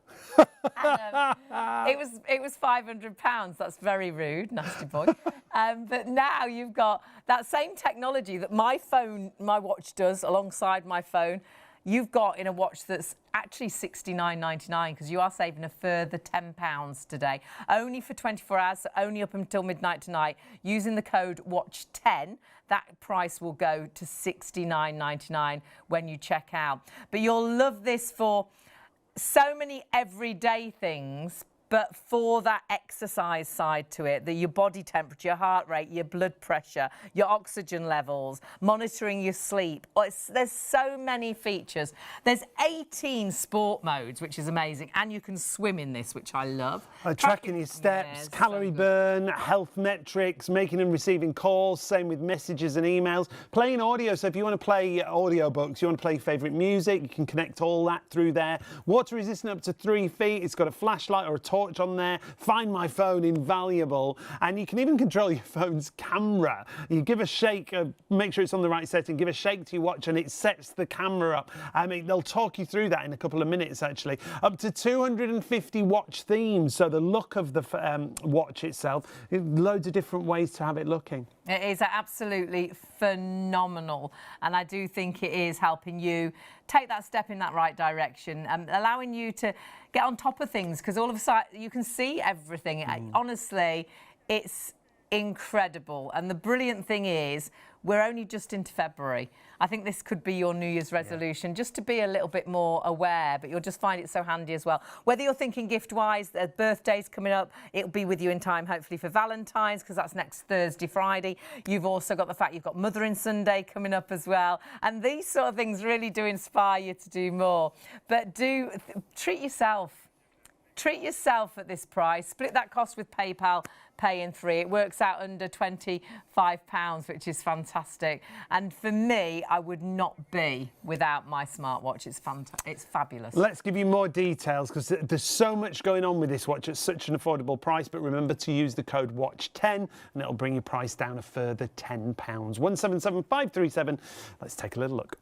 And, it was £500. That's very rude, nasty boy. But now you've got that same technology that my watch does alongside my phone. You've got in a watch that's actually $69.99, because you are saving a further £10 today. Only for 24 hours, so only up until midnight tonight. Using the code WATCH10, that price will go to $69.99 when you check out. But you'll love this for so many everyday things, but for that exercise side to it, your body temperature, your heart rate, your blood pressure, your oxygen levels, monitoring your sleep. There's so many features. There's 18 sport modes, which is amazing, and you can swim in this, which I love. Tracking your steps, calorie burn, health metrics, making and receiving calls, same with messages and emails. Playing audio, so if you want to play audiobooks, you want to play favourite music, you can connect all that through there. Water resistant up to 3 feet. It's got a flashlight or a torch on there. Find My Phone, invaluable. And you can even control your phone's camera. You give a shake, make sure it's on the right setting, give a shake to your watch and it sets the camera up. I mean, they'll talk you through that in a couple of minutes, actually. Up to 250 watch themes, so the look of the watch itself, loads of different ways to have it looking. It is absolutely phenomenal, and I do think it is helping you take that step in that right direction, and allowing you to get on top of things, because all of a sudden you can see everything. Honestly, it's incredible. And the brilliant thing is, we're only just into February. I think this could be your New Year's resolution, just to be a little bit more aware, but you'll just find it so handy as well. Whether you're thinking gift-wise, their birthday's coming up, it'll be with you in time, hopefully, for Valentine's, because that's next Thursday, Friday. You've also got the fact you've got Mothering Sunday coming up as well. And these sort of things really do inspire you to do more. But treat yourself. Treat yourself at this price. Split that cost with PayPal Pay in 3. It works out under £25, which is fantastic. And for me, I would not be without my smartwatch. It's fabulous. Let's give you more details, because there's so much going on with this watch at such an affordable price. But remember to use the code WATCH10 and it'll bring your price down a further £10. 177537. Let's take a little look.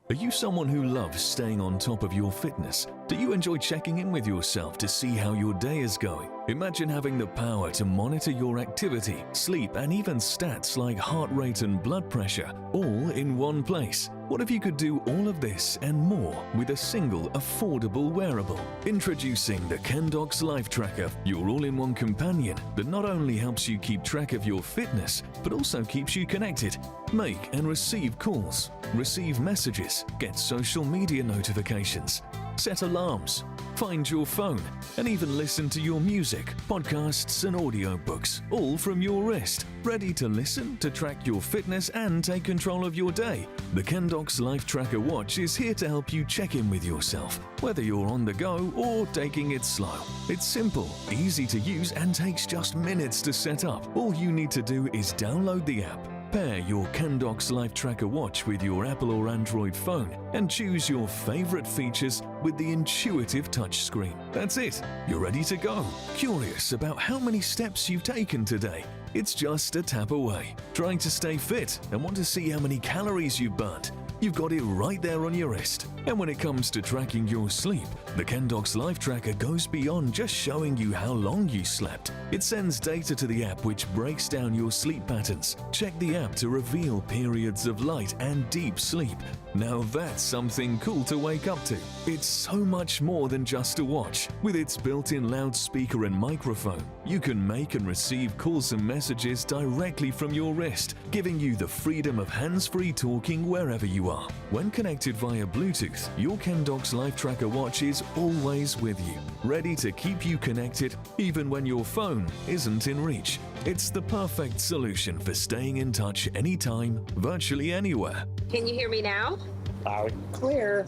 Are you someone who loves staying on top of your fitness? Do you enjoy checking in with yourself to see how your day is going? Imagine having the power to monitor your activity, sleep, and even stats like heart rate and blood pressure, all in one place. What if you could do all of this and more with a single affordable wearable? Introducing the Kendox Life Tracker, your all-in-one companion that not only helps you keep track of your fitness, but also keeps you connected. Make and receive calls, receive messages, get social media notifications, set alarms, find your phone, and even listen to your music, podcasts, and audiobooks, all from your wrist. Ready to listen, to track your fitness, and take control of your day? The Kendox Life Tracker watch is here to help you check in with yourself, whether you're on the go or taking it slow. It's simple, easy to use, and takes just minutes to set up. All you need to do is download the app, pair your Kendox Life Tracker watch with your Apple or Android phone, and choose your favorite features with the intuitive touchscreen. That's it. You're ready to go. Curious about how many steps you've taken today? It's just a tap away. Trying to stay fit and want to see how many calories you've burnt? You've got it right there on your wrist. And when it comes to tracking your sleep, the Kendox Life Tracker goes beyond just showing you how long you slept. It sends data to the app which breaks down your sleep patterns. Check the app to reveal periods of light and deep sleep. Now that's something cool to wake up to. It's so much more than just a watch. With its built-in loudspeaker and microphone, you can make and receive calls and messages directly from your wrist, giving you the freedom of hands-free talking wherever you are. When connected via Bluetooth, your Kendox Life Tracker watch is always with you, ready to keep you connected even when your phone isn't in reach. It's the perfect solution for staying in touch anytime, virtually anywhere. Can you hear me now? Loud and clear.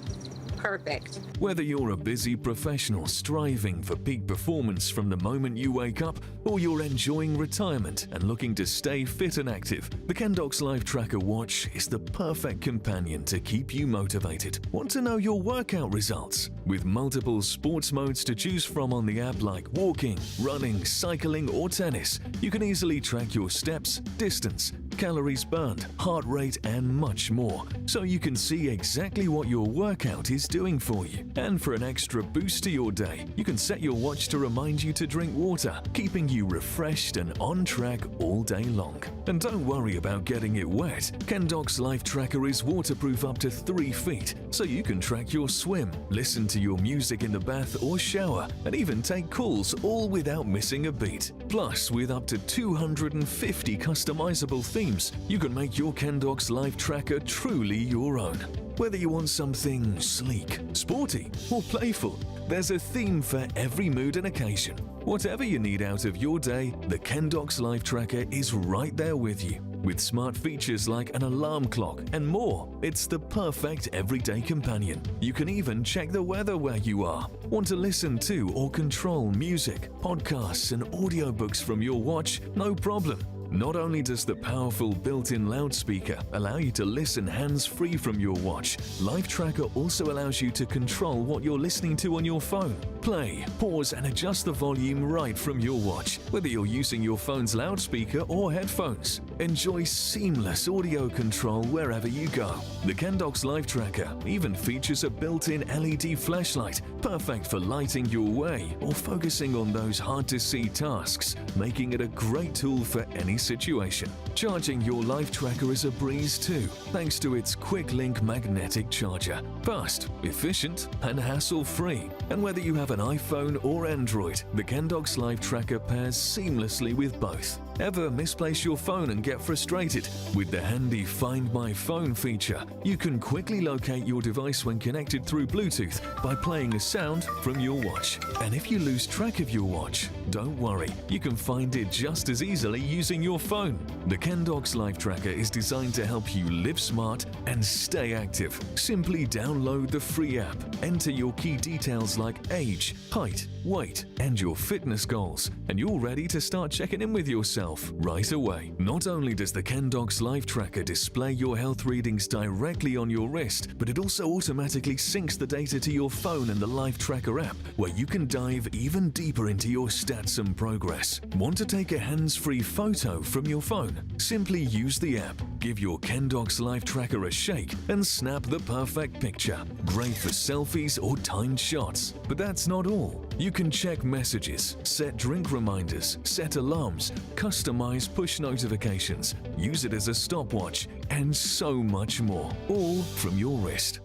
Perfect. Whether you're a busy professional striving for peak performance from the moment you wake up, or you're enjoying retirement and looking to stay fit and active, the Kendox Life Tracker watch is the perfect companion to keep you motivated. Want to know your workout results? With multiple sports modes to choose from on the app like walking, running, cycling, or tennis, you can easily track your steps, distance, calories burned, heart rate, and much more, so you can see exactly what your workout is doing for you. And for an extra boost to your day, you can set your watch to remind you to drink water, keeping you refreshed and on track all day long. And don't worry about getting it wet. Kendox Life Tracker is waterproof up to 3 feet, so you can track your swim, listen to your music in the bath or shower, and even take calls all without missing a beat. Plus, with up to 250 customizable themes, you can make your Kendox Life Tracker truly your own. Whether you want something sleek, sporty, or playful, there's a theme for every mood and occasion. Whatever you need out of your day, the Kendox Life Tracker is right there with you. With smart features like an alarm clock and more, it's the perfect everyday companion. You can even check the weather where you are. Want to listen to or control music, podcasts, and audiobooks from your watch? No problem. Not only does the powerful built-in loudspeaker allow you to listen hands-free from your watch, Life Tracker also allows you to control what you're listening to on your phone. Play, pause, and adjust the volume right from your watch, whether you're using your phone's loudspeaker or headphones. Enjoy seamless audio control wherever you go. The Kendox Life Tracker even features a built-in LED flashlight, perfect for lighting your way or focusing on those hard-to-see tasks, making it a great tool for any situation. Charging your Life Tracker is a breeze too, thanks to its quick-link magnetic charger. Fast, efficient, and hassle-free. And whether you have an iPhone or Android, the Kendox Life Tracker pairs seamlessly with both. Ever misplace your phone and get frustrated? With the handy Find My Phone feature, you can quickly locate your device when connected through Bluetooth by playing a sound from your watch. And if you lose track of your watch, don't worry, you can find it just as easily using your phone. The Kendox Life Tracker is designed to help you live smart and stay active. Simply download the free app, enter your key details like age, height, weight, and your fitness goals, and you're ready to start checking in with yourself yourself right away. Not only does the Kendox Life Tracker display your health readings directly on your wrist, but it also automatically syncs the data to your phone and the Life Tracker app, where you can dive even deeper into your stats and progress. Want to take a hands-free photo from your phone? Simply use the app, give your Kendox Life Tracker a shake, and snap the perfect picture. Great for selfies or timed shots. But that's not all. You can check messages, set drink reminders, set alarms, customize push notifications, use it as a stopwatch, and so much more. All from your wrist.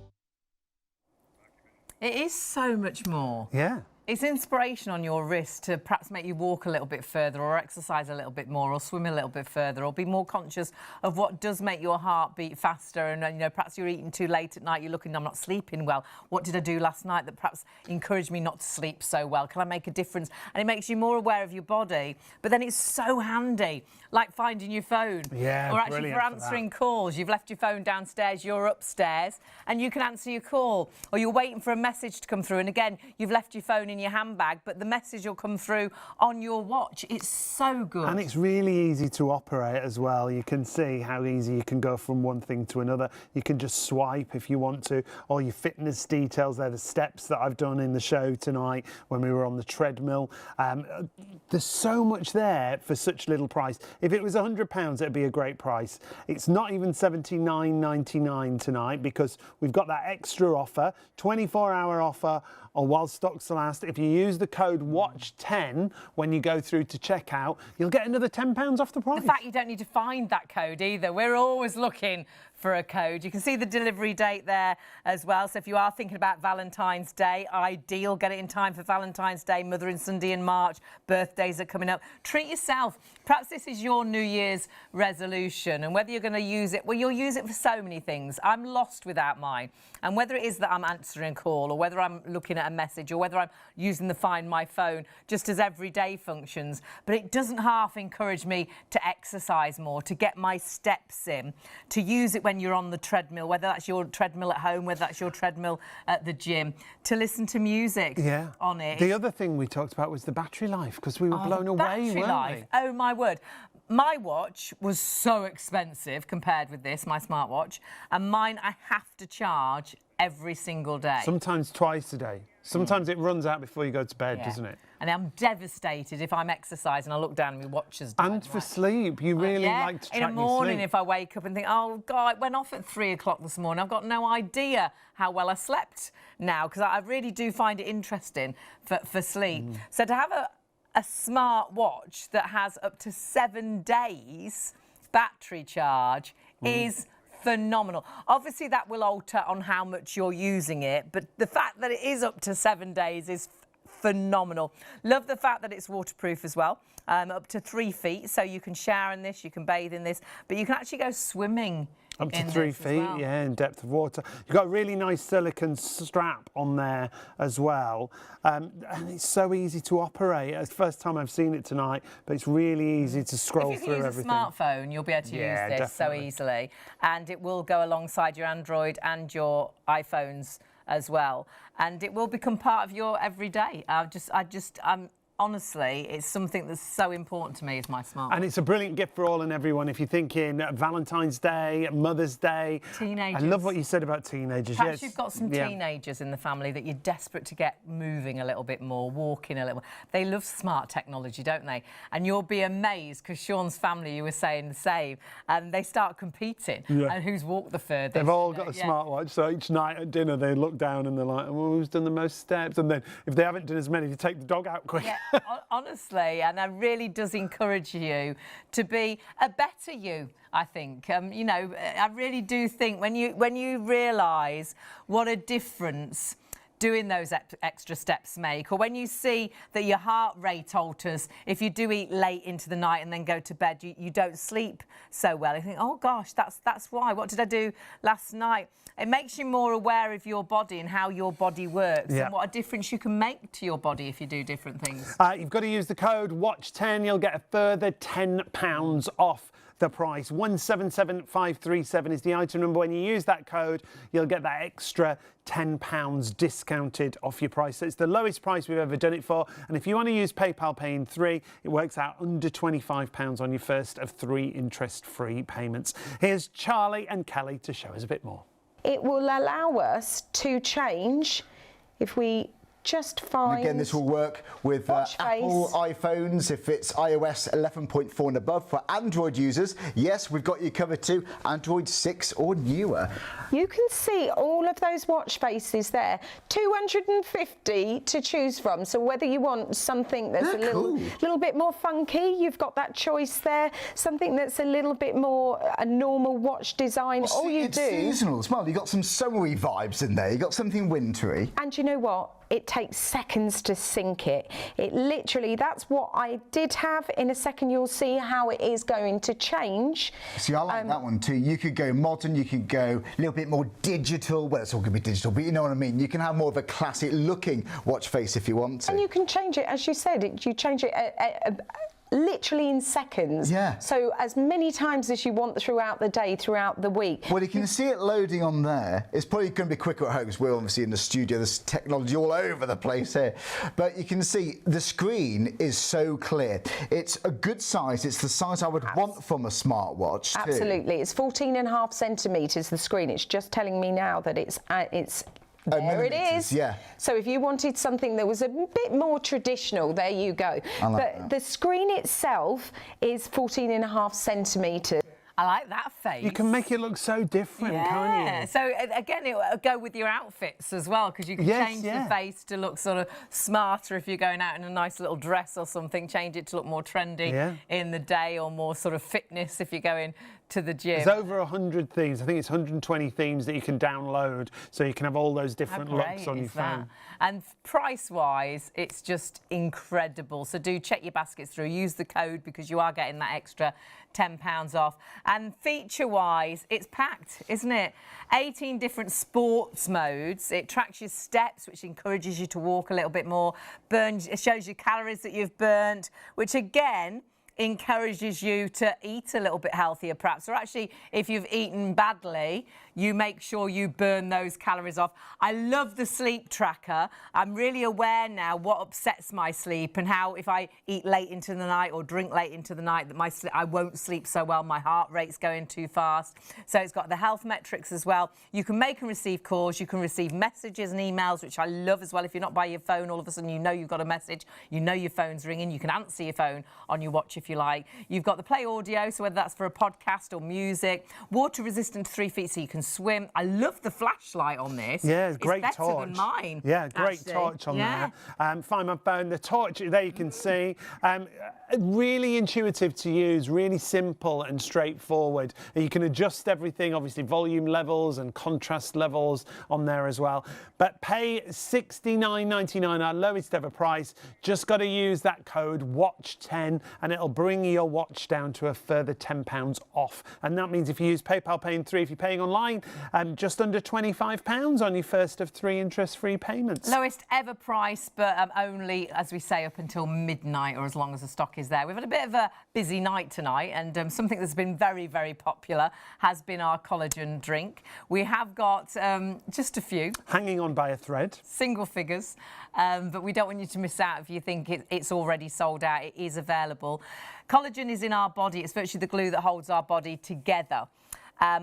It is so much more. Yeah. It's inspiration on your wrist to perhaps make you walk a little bit further or exercise a little bit more or swim a little bit further or be more conscious of what does make your heart beat faster. And, you know, perhaps you're eating too late at night, you're looking, I'm not sleeping well. What did I do last night that perhaps encouraged me not to sleep so well? Can I make a difference? And it makes you more aware of your body. But then it's so handy, like finding your phone. Yeah, or actually for answering calls. You've left your phone downstairs, you're upstairs, and you can answer your call. Or you're waiting for a message to come through, and again, you've left your phone in your handbag, but the message will come through on your watch. It's so good. And it's really easy to operate as well. You can see how easy you can go from one thing to another. You can just swipe if you want to. All your fitness details, they're the steps that I've done in the show tonight when we were on the treadmill. There's so much there for such little price. If it was £100, it'd be a great price. It's not even $79.99 tonight because we've got that extra offer, 24-hour offer, or while stocks last. If you use the code WATCH10 when you go through to checkout, you'll get another £10 off the price. The fact you don't need to find that code either. We're always looking for a code. You can see the delivery date there as well. So if you are thinking about Valentine's Day, ideal, get it in time for Valentine's Day, Mothering Sunday in March, birthdays are coming up. Treat yourself. Perhaps this is your New Year's resolution, and whether you're going to use it, well, you'll use it for so many things. I'm lost without mine. And whether it is that I'm answering a call or whether I'm looking at a message or whether I'm using the Find My phone just as everyday functions, but it doesn't half encourage me to exercise more, to get my steps in, to use it when you're on the treadmill, whether that's your treadmill at home, whether that's your treadmill at the gym, to listen to music on it. The other thing we talked about was the battery life, because we were blown away, weren't we? Oh, my word. My watch was so expensive compared with this, my smartwatch, and mine I have to charge every single day. Sometimes twice a day. Sometimes it runs out before you go to bed, doesn't it? And I'm devastated if I'm exercising, I look down and my watch has died. And for sleep, you really like to track your sleep. In the morning, if I wake up and think, oh, God, it went off at 3 o'clock this morning. I've got no idea how well I slept now, because I really do find it interesting for sleep. So to have a smart watch that has up to 7 days battery charge is phenomenal. Obviously, that will alter on how much you're using it, but the fact that it is up to 7 days is phenomenal. Love the fact that it's waterproof as well, up to 3 feet, so you can shower in this, you can bathe in this, but you can actually go swimming up to 3 feet, in depth of water. You've got a really nice silicone strap on there as well. And it's so easy to operate. It's the first time I've seen it tonight, but it's really easy to scroll through everything. If you use a smartphone, you'll be able to use this so easily. And it will go alongside your Android and your iPhones as well. And it will become part of your everyday. Honestly, it's something that's so important to me, is my smartphone. And it's a brilliant gift for all and everyone. If you're thinking Valentine's Day, Mother's Day. Teenagers. I love what you said about teenagers. Perhaps you've got some teenagers in the family that you're desperate to get moving a little bit more, walking a little. They love smart technology, don't they? And you'll be amazed, because Sean's family, you were saying the same, and they start competing and who's walked the furthest. They've all got a smartwatch, so each night at dinner they look down and they're like, well, who's done the most steps? And then if they haven't done as many, you take the dog out quick. Yeah. Honestly, and it really does encourage you to be a better you, I think. You know, I really do think when you realise what a difference doing those extra steps make, or when you see that your heart rate alters if you do eat late into the night and then go to bed, you don't sleep so well. You think, oh gosh, that's why. What did I do last night? It makes you more aware of your body and how your body works and what a difference you can make to your body if you do different things. You've got to use the code WATCH10. You'll get a further £10 off the price. 177537 is the item number. When you use that code, you'll get that extra £10 discounted off your price. So it's the lowest price we've ever done it for. And if you want to use PayPal Pay in 3, it works out under £25 on your first of 3 interest-free payments. Here's Charlie and Kelly to show us a bit more. It will allow us to change if we just find... And again, this will work with Apple iPhones if it's iOS 11.4 and above. For Android users, yes, we've got you covered too. Android 6 or newer. You can see all of those watch faces there. 250 to choose from. So whether you want something that's little bit more funky, you've got that choice there. Something that's a little bit more a normal watch design. Well, all you it's do... seasonal as well. You've got some summery vibes in there. You've got something wintry. And you know what? It takes seconds to sync it. It literally, that's what I did have. In a second, you'll see how it is going to change. See, I like that one too. You could go modern, you could go a little bit more digital. Well, it's all going to be digital, but you know what I mean. You can have more of a classic looking watch face if you want to. And you can change it, as you said, you change it literally in seconds. Yeah. So as many times as you want throughout the day, throughout the week. Well, you can see it loading on there. It's probably going to be quicker at home because we're obviously in the studio. There's technology all over the place here. But you can see the screen is so clear. It's a good size. It's the size I would want from a smartwatch too. Absolutely. It's 14.5 centimetres, the screen. It's just telling me now that it's there it is. Yeah. So if you wanted something that was a bit more traditional, there you go. But the screen itself is 14.5 centimetres. I like that face. You can make it look so different, can't you? So again, it will go with your outfits as well, because you can change the face to look sort of smarter if you're going out in a nice little dress or something. Change it to look more trendy in the day, or more sort of fitness if you're going to the gym. There's over 100 themes. I think it's 120 themes that you can download, so you can have all those different looks on your phone. And price-wise, it's just incredible. So do check your baskets through. Use the code because you are getting that extra £10 off. And feature-wise, it's packed, isn't it? 18 different sports modes. It tracks your steps, which encourages you to walk a little bit more. It shows you calories that you've burnt, which again encourages you to eat a little bit healthier perhaps, or actually if you've eaten badly, you make sure you burn those calories off. I love the sleep tracker. I'm really aware now what upsets my sleep, and how if I eat late into the night or drink late into the night, that I won't sleep so well, my heart rate's going too fast. So it's got the health metrics as well. You can make and receive calls, you can receive messages and emails, which I love as well. If you're not by your phone, all of a sudden you know you've got a message, you know your phone's ringing, you can answer your phone on your watch if you like. You've got the play audio, so whether that's for a podcast or music. Water resistant 3 feet, so you can swim. I love the flashlight on this. Yeah, great it's better torch. Than mine. Yeah, great actually. Torch on there. Find my phone. The torch there you can see. Really intuitive to use, really simple and straightforward. You can adjust everything, obviously volume levels and contrast levels on there as well. But pay $69.99, our lowest ever price. Just got to use that code WATCH10 and it'll bring your watch down to a further £10 off. And that means if you use PayPal Pay in 3, if you're paying online, just under £25 on your first of 3 interest-free payments. Lowest ever price, but only, as we say, up until midnight, or as long as the stock is there. We've had a bit of a busy night tonight, and something that's been very, very popular has been our collagen drink. We have got just a few. Hanging on by a thread. Single figures, but we don't want you to miss out if you think it's already sold out. It is available. Collagen is in our body. It's virtually the glue that holds our body together.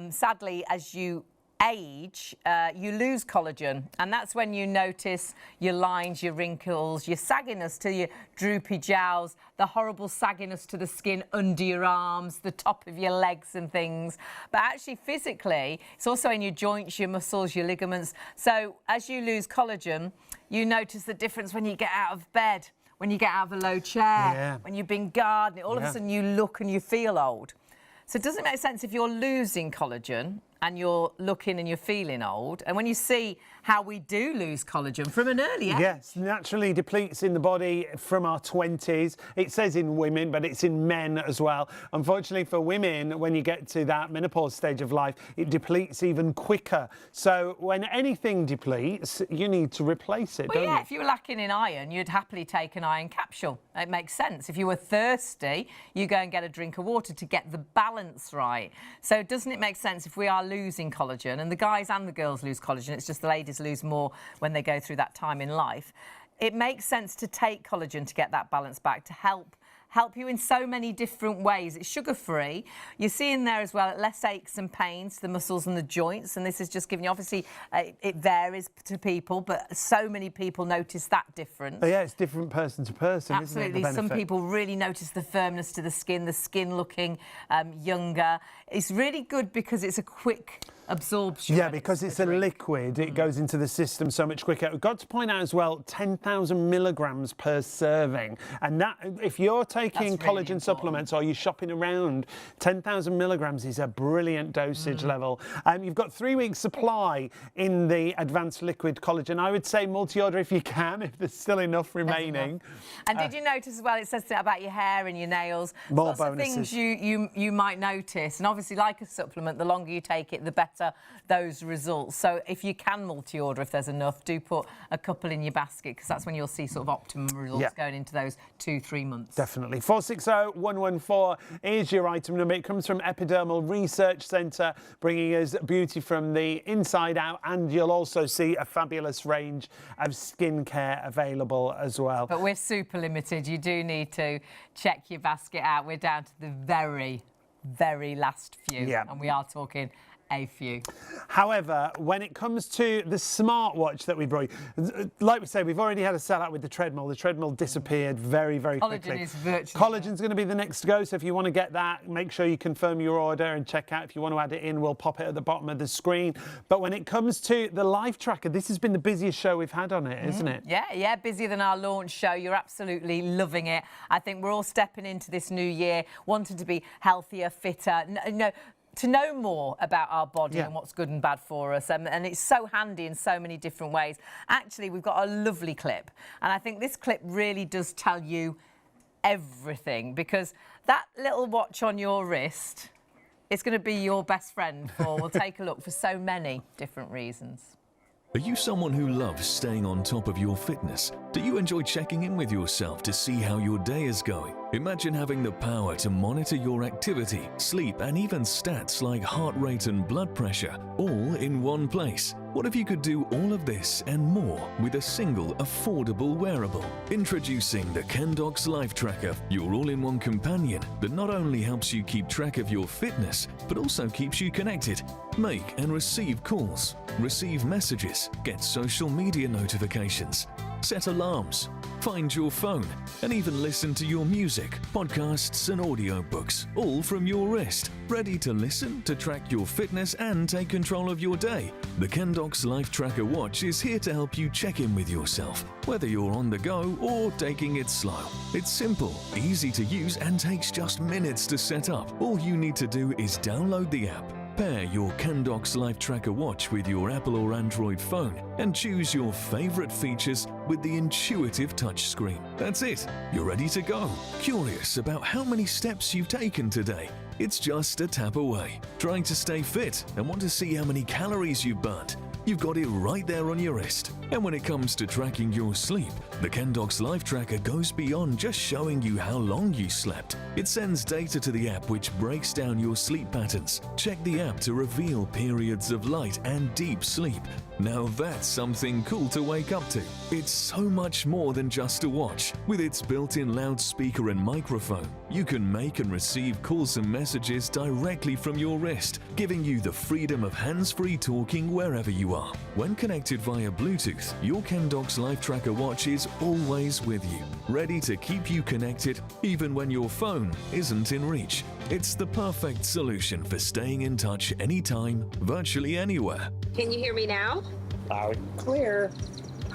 Sadly, as you age, you lose collagen, and that's when you notice your lines, your wrinkles, your sagginess to your droopy jowls, the horrible sagginess to the skin under your arms, the top of your legs and things. But actually physically, it's also in your joints, your muscles, your ligaments. So as you lose collagen, you notice the difference when you get out of bed, when you get out of a low chair, when you've been gardening, all of a sudden you look and you feel old. So it doesn't make sense if you're losing collagen and you're looking and you're feeling old. And when you see how we do lose collagen from an early age. Yes, naturally depletes in the body from our 20s. It says in women, but it's in men as well. Unfortunately for women, when you get to that menopause stage of life, it depletes even quicker. So when anything depletes, you need to replace it, Well, don't yeah, you? if you were lacking in iron, you'd happily take an iron capsule. It makes sense. If you were thirsty, you go and get a drink of water to get the balance right. So doesn't it make sense if we are losing collagen, and the guys and the girls lose collagen, it's just the ladies lose more when they go through that time in life, it makes sense to take collagen to get that balance back, to help you in so many different ways. It's sugar-free. You see in there as well, less aches and pains to the muscles and the joints, and this is just giving you, obviously, it varies to people, but so many people notice that difference. Oh, yeah, it's different person to person, Absolutely. isn't it? Some people really notice the firmness to the skin looking younger. It's really good because it's a quick absorption. Yeah, because it's a liquid, it goes into the system so much quicker. I've got to point out as well, 10,000 milligrams per serving. And that, if you're taking collagen supplements or you're shopping around, 10,000 milligrams is a brilliant dosage level. You've got 3 weeks supply in the advanced liquid collagen. I would say multi-order if you can, if there's still enough remaining. And did you notice as well, it says about your hair and your nails, more lots bonuses. of things you might notice. And obviously, like a supplement, the longer you take it, the better those results. So if you can multi-order, if there's enough, do put a couple in your basket, because that's when you'll see sort of optimum results going into those 2-3 months. Definitely. 460-114 is your item number. It comes from Epidermal Research Centre, bringing us beauty from the inside out, and you'll also see a fabulous range of skincare available as well. But we're super limited. You do need to check your basket out. We're down to the very, very last few, and we are talking a few. However, when it comes to the smartwatch that we brought you, like we say, we've already had a sellout with the treadmill. The treadmill disappeared very, very quickly. Collagen is virtually Collagen's going to be the next to go, so if you want to get that, make sure you confirm your order and check out. If you want to add it in, we'll pop it at the bottom of the screen. But when it comes to the life tracker, this has been the busiest show we've had on it, isn't it? Yeah, busier than our launch show. You're absolutely loving it. I think we're all stepping into this new year wanting to be healthier, fitter, to know more about our body and what's good and bad for us. And it's so handy in so many different ways. Actually, we've got a lovely clip. And I think this clip really does tell you everything, because that little watch on your wrist, it's going to be your best friend for, we'll take a look, for so many different reasons. Are you someone who loves staying on top of your fitness? Do you enjoy checking in with yourself to see how your day is going? Imagine having the power to monitor your activity, sleep, and even stats like heart rate and blood pressure, all in one place. What if you could do all of this and more with a single affordable wearable? Introducing the Kendox Life Tracker, your all-in-one companion that not only helps you keep track of your fitness, but also keeps you connected. Make and receive calls, receive messages, get social media notifications, set alarms, find your phone, and even listen to your music, podcasts, and audiobooks, all from your wrist. Ready to listen, to track your fitness, and take control of your day? The Kendox Life Tracker watch is here to help you check in with yourself, whether you're on the go or taking it slow. It's simple, easy to use, and takes just minutes to set up. All you need to do is download the app, pair your Kendox Life Tracker watch with your Apple or Android phone, and choose your favorite features with the intuitive touchscreen. That's it. You're ready to go. Curious about how many steps you've taken today? It's just a tap away. Trying to stay fit and want to see how many calories you've burnt? You've got it right there on your wrist. And when it comes to tracking your sleep, the Kendox Life Tracker goes beyond just showing you how long you slept. It sends data to the app which breaks down your sleep patterns. Check the app to reveal periods of light and deep sleep. Now that's something cool to wake up to. It's so much more than just a watch. With its built-in loudspeaker and microphone, you can make and receive calls and messages directly from your wrist, giving you the freedom of hands-free talking wherever you are. When connected via Bluetooth, your Kendox Life Tracker watch is always with you, ready to keep you connected even when your phone isn't in reach. It's the perfect solution for staying in touch anytime, virtually anywhere. Can you hear me now? Loud and clear.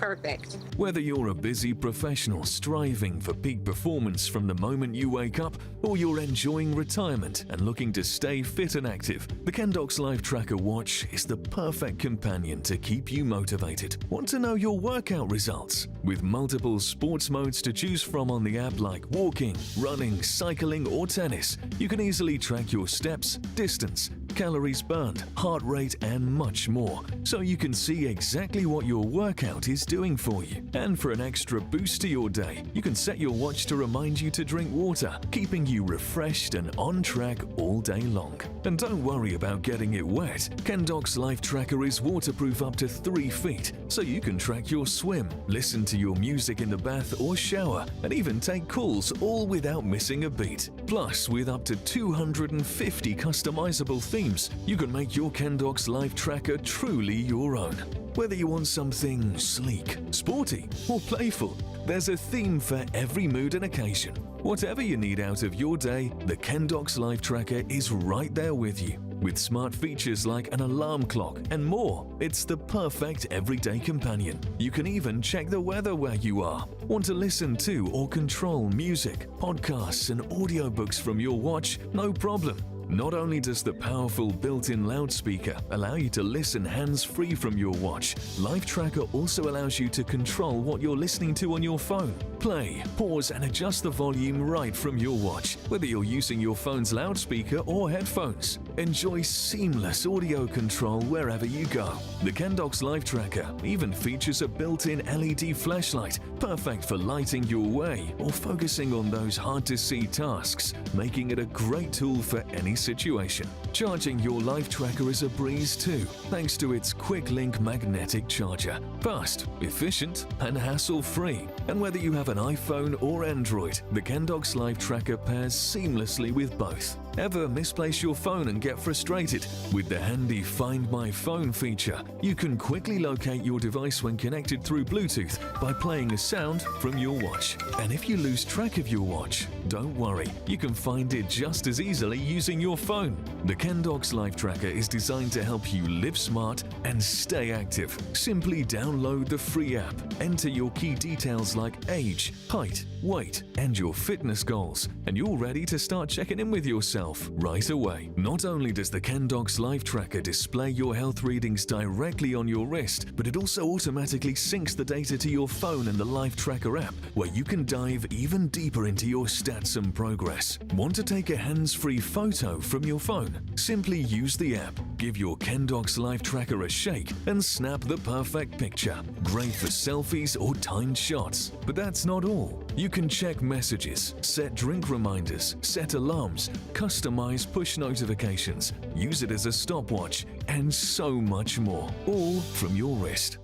Perfect. Whether you're a busy professional striving for peak performance from the moment you wake up, or you're enjoying retirement and looking to stay fit and active, the Kendox Life Tracker watch is the perfect companion to keep you motivated. Want to know your workout results? With multiple sports modes to choose from on the app like walking, running, cycling or tennis, you can easily track your steps, distance, calories burned, heart rate and much more, so you can see exactly what your workout is doing for you. And for an extra boost to your day, you can set your watch to remind you to drink water, keeping you refreshed and on track all day long. And don't worry about getting it wet. Kendox Life Tracker is waterproof up to 3 feet, so you can track your swim, listen to your music in the bath or shower, and even take calls all without missing a beat. Plus, with up to 250 customizable themes, you can make your Kendox Life Tracker truly your own. Whether you want something sleek, sporty, or playful, there's a theme for every mood and occasion. Whatever you need out of your day, the Kendox Life Tracker is right there with you. With smart features like an alarm clock and more, it's the perfect everyday companion. You can even check the weather where you are. Want to listen to or control music, podcasts and audiobooks from your watch? No problem. Not only does the powerful built-in loudspeaker allow you to listen hands-free from your watch, Life Tracker also allows you to control what you're listening to on your phone. Play, pause and adjust the volume right from your watch, whether you're using your phone's loudspeaker or headphones. Enjoy seamless audio control wherever you go. The Kendox Life Tracker even features a built-in LED flashlight, perfect for lighting your way or focusing on those hard-to-see tasks, making it a great tool for any situation. Charging your Life Tracker is a breeze too, thanks to its quick-link magnetic charger. Fast, efficient and hassle-free. And whether you have an iPhone or Android, the Kendox Life Tracker pairs seamlessly with both. Ever misplace your phone and get frustrated? With the handy Find My Phone feature, you can quickly locate your device when connected through Bluetooth by playing a sound from your watch. And if you lose track of your watch, don't worry, you can find it just as easily using your phone. The Kendox Life Tracker is designed to help you live smart and stay active. Simply download the free app, enter your key details like age, height, weight, and your fitness goals, and you're ready to start checking in with yourself right away. Not only does the Kendox Life Tracker display your health readings directly on your wrist, but it also automatically syncs the data to your phone and the Life Tracker app, where you can dive even deeper into your stats and progress. Want to take a hands-free photo from your phone? Simply use the app, give your Kendox Life Tracker a shake, and snap the perfect picture. Great for selfies or timed shots. But that's not all. You can check messages, set drink reminders, set alarms, customize push notifications, use it as a stopwatch, and so much more, all from your wrist.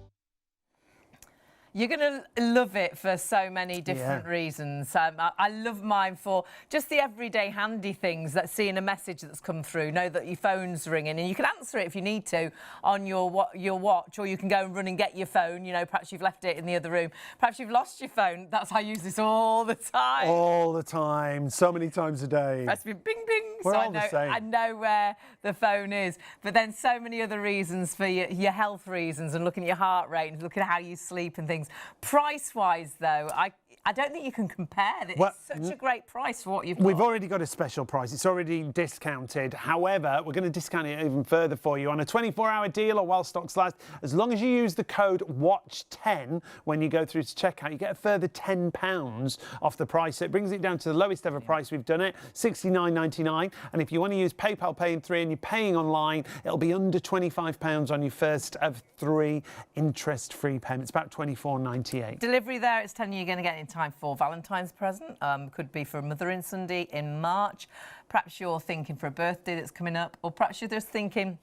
You're going to love it for so many different reasons. I love mine for just the everyday handy things, that seeing a message that's come through, know that your phone's ringing and you can answer it if you need to on your watch, or you can go and run and get your phone. You know, perhaps you've left it in the other room. Perhaps you've lost your phone. That's I use this all the time. All the time, so many times a day. Press me bing bing, We're so all the same. I know where the phone is. But then so many other reasons for your health reasons, and looking at your heart rate and looking at how you sleep and things. Price-wise, though, I don't think you can compare. It's such a great price for what you've got. We've already got a special price. It's already discounted. However, we're going to discount it even further for you on a 24-hour deal or while stocks last. As long as you use the code WATCH10 when you go through to checkout, you get a further £10 off the price. So it brings it down to the lowest ever price we've done it, $69.99. And if you want to use PayPal Pay in 3 and you're paying online, it'll be under £25 on your first of 3 interest-free payments, about $24.98. Delivery there, it's telling you you're going to get it in time for Valentine's present. Could be for a mothering Sunday in March. Perhaps you're thinking for a birthday that's coming up, or perhaps you're just thinking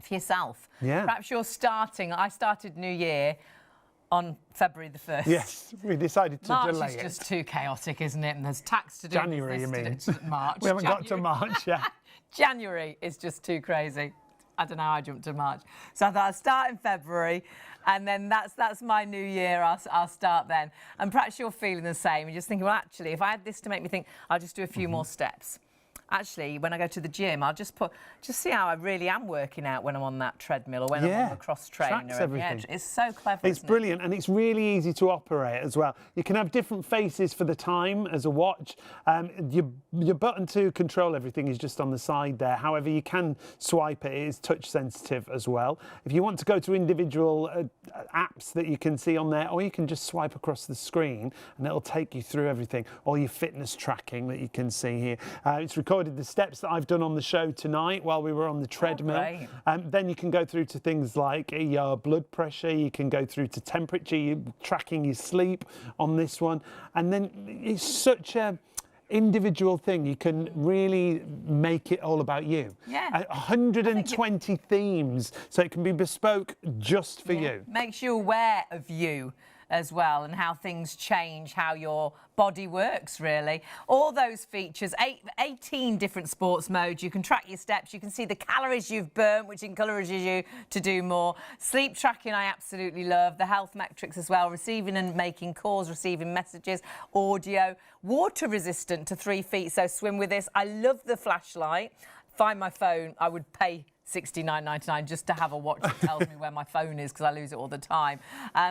for yourself. Yeah. Perhaps you're starting. I started New Year on February the 1st. Yes, we decided to delay it. March is just too chaotic, isn't it? And there's tax to do. January, you mean? March. We haven't got to March yet. January is just too crazy. I don't know how I jumped to March. So I thought I'd start in February, and then that's my new year. I'll start then. And perhaps you're feeling the same. You're just thinking, well, actually, if I had this to make me think, I'll just do a few more steps. Actually, when I go to the gym, I'll just see how I really am working out when I'm on that treadmill or when I'm on the cross trainer. Tracks everything. It's so clever. It's brilliant, and it's really easy to operate as well. You can have different faces for the time as a watch. Your button to control everything is just on the side there. However, you can swipe it. It is touch sensitive as well. If you want to go to individual apps that you can see on there, or you can just swipe across the screen and it'll take you through everything, all your fitness tracking that you can see here. It's recorded the steps that I've done on the show tonight while we were on the treadmill. Then you can go through to things like your blood pressure, you can go through to temperature, you're tracking your sleep on this one. And then it's such a individual thing. You can really make it all about you. Yeah. 120 themes, so it can be bespoke just for you. Makes you aware of you as well and how things change, how your body works, really. All those features, 18 different sports modes. You can track your steps, you can see the calories you've burnt, which encourages you to do more. Sleep tracking I absolutely love. The health metrics as well, receiving and making calls, receiving messages, audio. Water resistant to 3 feet, so swim with this. I love the flashlight. Find my phone, I would pay $69.99 just to have a watch that tells me where my phone is because I lose it all the time.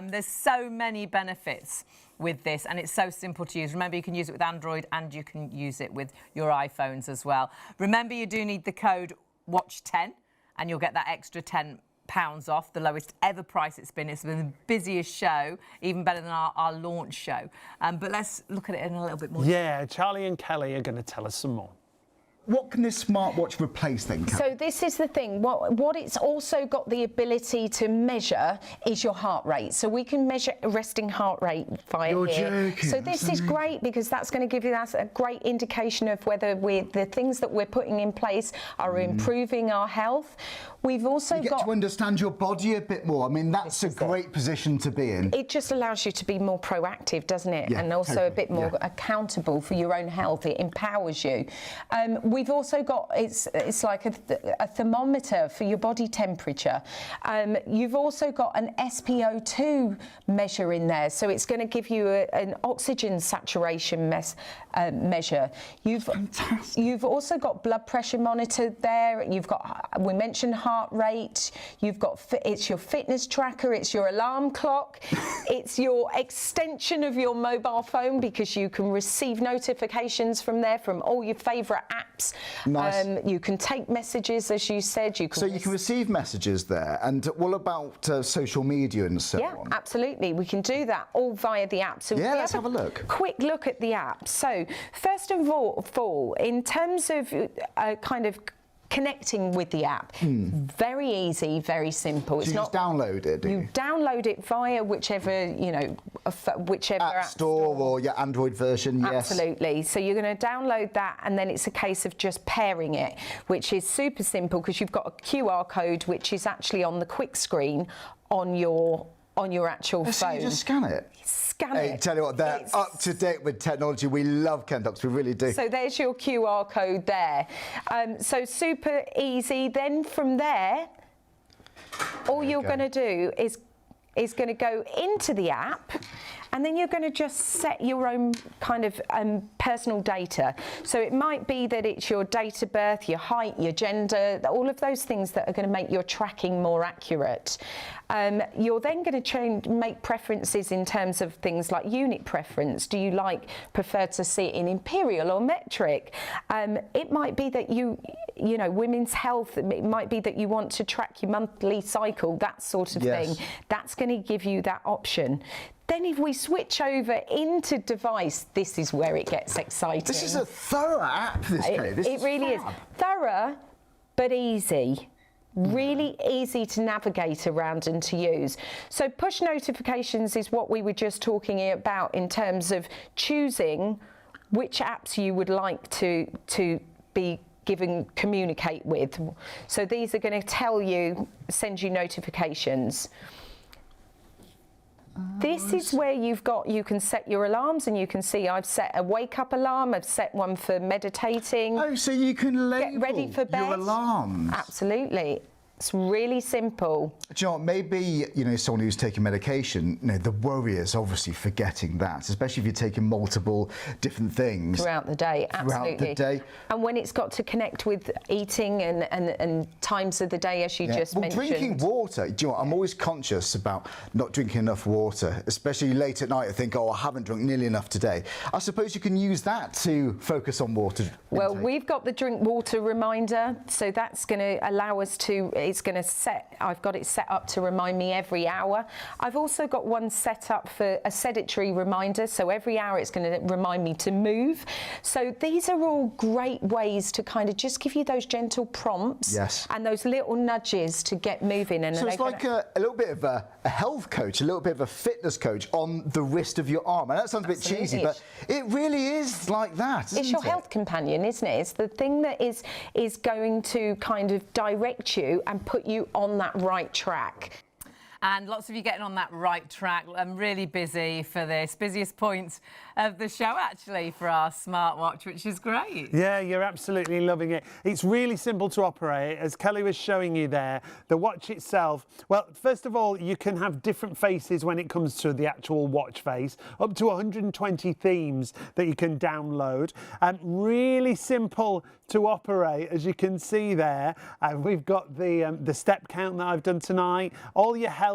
There's so many benefits with this and it's so simple to use. Remember, you can use it with Android and you can use it with your iPhones as well. Remember, you do need the code WATCH10 and you'll get that extra £10 off, the lowest ever price it's been. It's been the busiest show, even better than our launch show. But let's look at it in a little bit more. Yeah, Charlie and Kelly are going to tell us some more. What can this smartwatch replace then, Kat? So this is the thing. What it's also got the ability to measure is your heart rate. So we can measure resting heart rate via You're here. joking. So this is great because that's going to give you a great indication of whether the things that we're putting in place are improving our health. We've also you get to understand your body a bit more. I mean, that's a great position to be in. It just allows you to be more proactive, doesn't it? Yeah, and also totally. a bit more accountable for your own health. It empowers you. We've also got, it's like a thermometer for your body temperature. You've also got an SpO2 measure in there, so it's going to give you an oxygen saturation measure. You've also got blood pressure monitored there. You've got, we mentioned heart rate. You've got, it's your fitness tracker. It's your alarm clock. It's your extension of your mobile phone because you can receive notifications from there from all your favourite apps. Nice. You can take messages, as you said. You can you can receive messages there. And what about social media and so on? Yeah, absolutely. We can do that all via the app. So yeah, let's have a look. Quick look at the app. So first of all, in terms of kind of connecting with the app, very easy, very simple. So you just download it, do you? You download it via whichever, whichever app store or your Android version, yes. Absolutely. So you're going to download that and then it's a case of just pairing it, which is super simple because you've got a QR code which is actually on the quick screen on your actual phone. So you just scan it? Scan hey, it. Tell you what, they're up to date with technology. We love Kentox, we really do. So there's your QR code there. So super easy. Then from there, all you're going to do is going to go into the app and then you're going to just set your own kind of personal data. So it might be that it's your date of birth, your height, your gender, all of those things that are going to make your tracking more accurate. You're then going to make preferences in terms of things like unit preference. Do you prefer to see it in imperial or metric? It might be that you know, women's health, it might be that you want to track your monthly cycle, that sort of thing. That's going to give you that option. Then if we switch over into device, this is where it gets exciting. This is a thorough app, It really is. Thorough, but easy. Really easy to navigate around and to use. So push notifications is what we were just talking about in terms of choosing which apps you would like to be communicate with. So these are going to send you notifications. This is where you can set your alarms and you can see I've set a wake up alarm, I've set one for meditating. Oh, so you can label get ready for bed. your alarms. Absolutely. It's really simple. Do you know what, maybe, someone who's taking medication, the worry is obviously forgetting that, especially if you're taking multiple different things. Throughout the day, absolutely. Throughout the day. And when it's got to connect with eating and times of the day, as you just mentioned. Drinking water, do you know what, I'm always conscious about not drinking enough water, especially late at night. I think, I haven't drunk nearly enough today. I suppose you can use that to focus on water intake. Well, we've got the drink water reminder, so that's going to allow us to, I've got it set up to remind me every hour. I've also got one set up for a sedentary reminder, so every hour it's going to remind me to move. So these are all great ways to kind of just give you those gentle prompts and those little nudges to get moving. And so it's like a little bit of a health coach, a little bit of a fitness coach on the wrist of your arm. And that sounds a bit cheesy, but it really is like that, isn't it? It's your health companion, isn't it? It's the thing that is going to kind of direct you and put you on that right track. And lots of you getting on that right track. I'm really busy for this. Busiest point of the show, actually, for our smartwatch, which is great. Yeah, you're absolutely loving it. It's really simple to operate. As Kelly was showing you there, the watch itself, well, first of all, you can have different faces when it comes to the actual watch face, up to 120 themes that you can download. Really simple to operate, as you can see there. We've got the step count that I've done tonight, all your health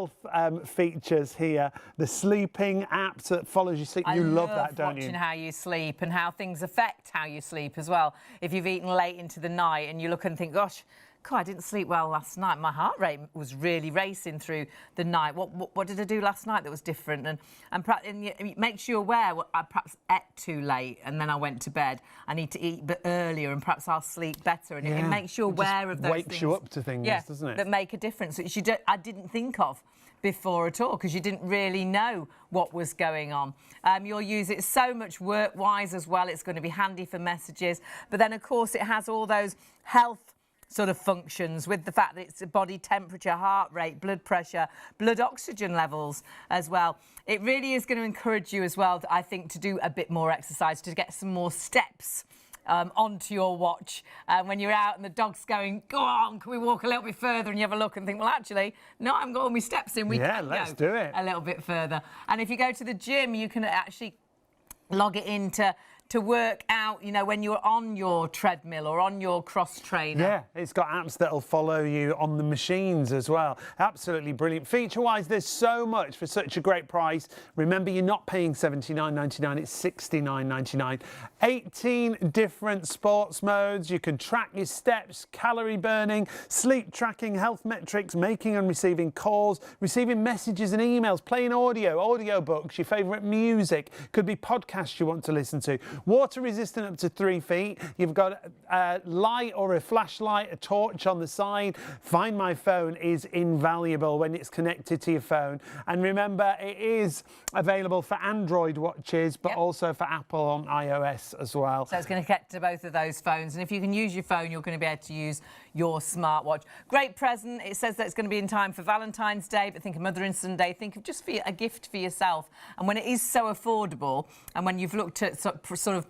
features here, the sleeping apps that follows you sleep. You love that, don't you? Watching how you sleep and how things affect how you sleep as well. If you've eaten late into the night and you look and think, gosh, God, I didn't sleep well last night. My heart rate was really racing through the night. What did I do last night that was different? And it makes you aware. I perhaps ate too late and then I went to bed. I need to eat a bit earlier and perhaps I'll sleep better. And it makes you aware of those things. Wakes you up to things, doesn't it? That make a difference, which I didn't think of before at all, because you didn't really know what was going on. You'll use it so much work-wise as well. It's going to be handy for messages. But then, of course, it has all those health sort of functions with the fact that it's body temperature, heart rate, blood pressure, blood oxygen levels as well. It really is going to encourage you as well, I think, to do a bit more exercise, to get some more steps onto your watch. When you're out and the dog's going, go on, can we walk a little bit further? And you have a look and think, well, actually, no, I haven't got all my steps in. We can let's do it a little bit further. And if you go to the gym, you can actually log it in to work out, when you're on your treadmill or on your cross trainer. Yeah, it's got apps that'll follow you on the machines as well. Absolutely brilliant. Feature-wise, there's so much for such a great price. Remember, you're not paying $79.99, it's $69.99. 18 different sports modes. You can track your steps, calorie burning, sleep tracking, health metrics, making and receiving calls, receiving messages and emails, playing audio books, your favourite music, could be podcasts you want to listen to. Water resistant up to 3 feet. You've got a light or a flashlight, a torch on the side. Find My Phone is invaluable when it's connected to your phone. And remember, it is available for Android watches, but also for Apple on iOS as well. So it's going to connect to both of those phones. And if you can use your phone, you're going to be able to use your smartwatch. Great present. It says that it's going to be in time for Valentine's Day, but think of Mothering Sunday. Think of just a gift for yourself. And when it is so affordable, and when you've looked at sort of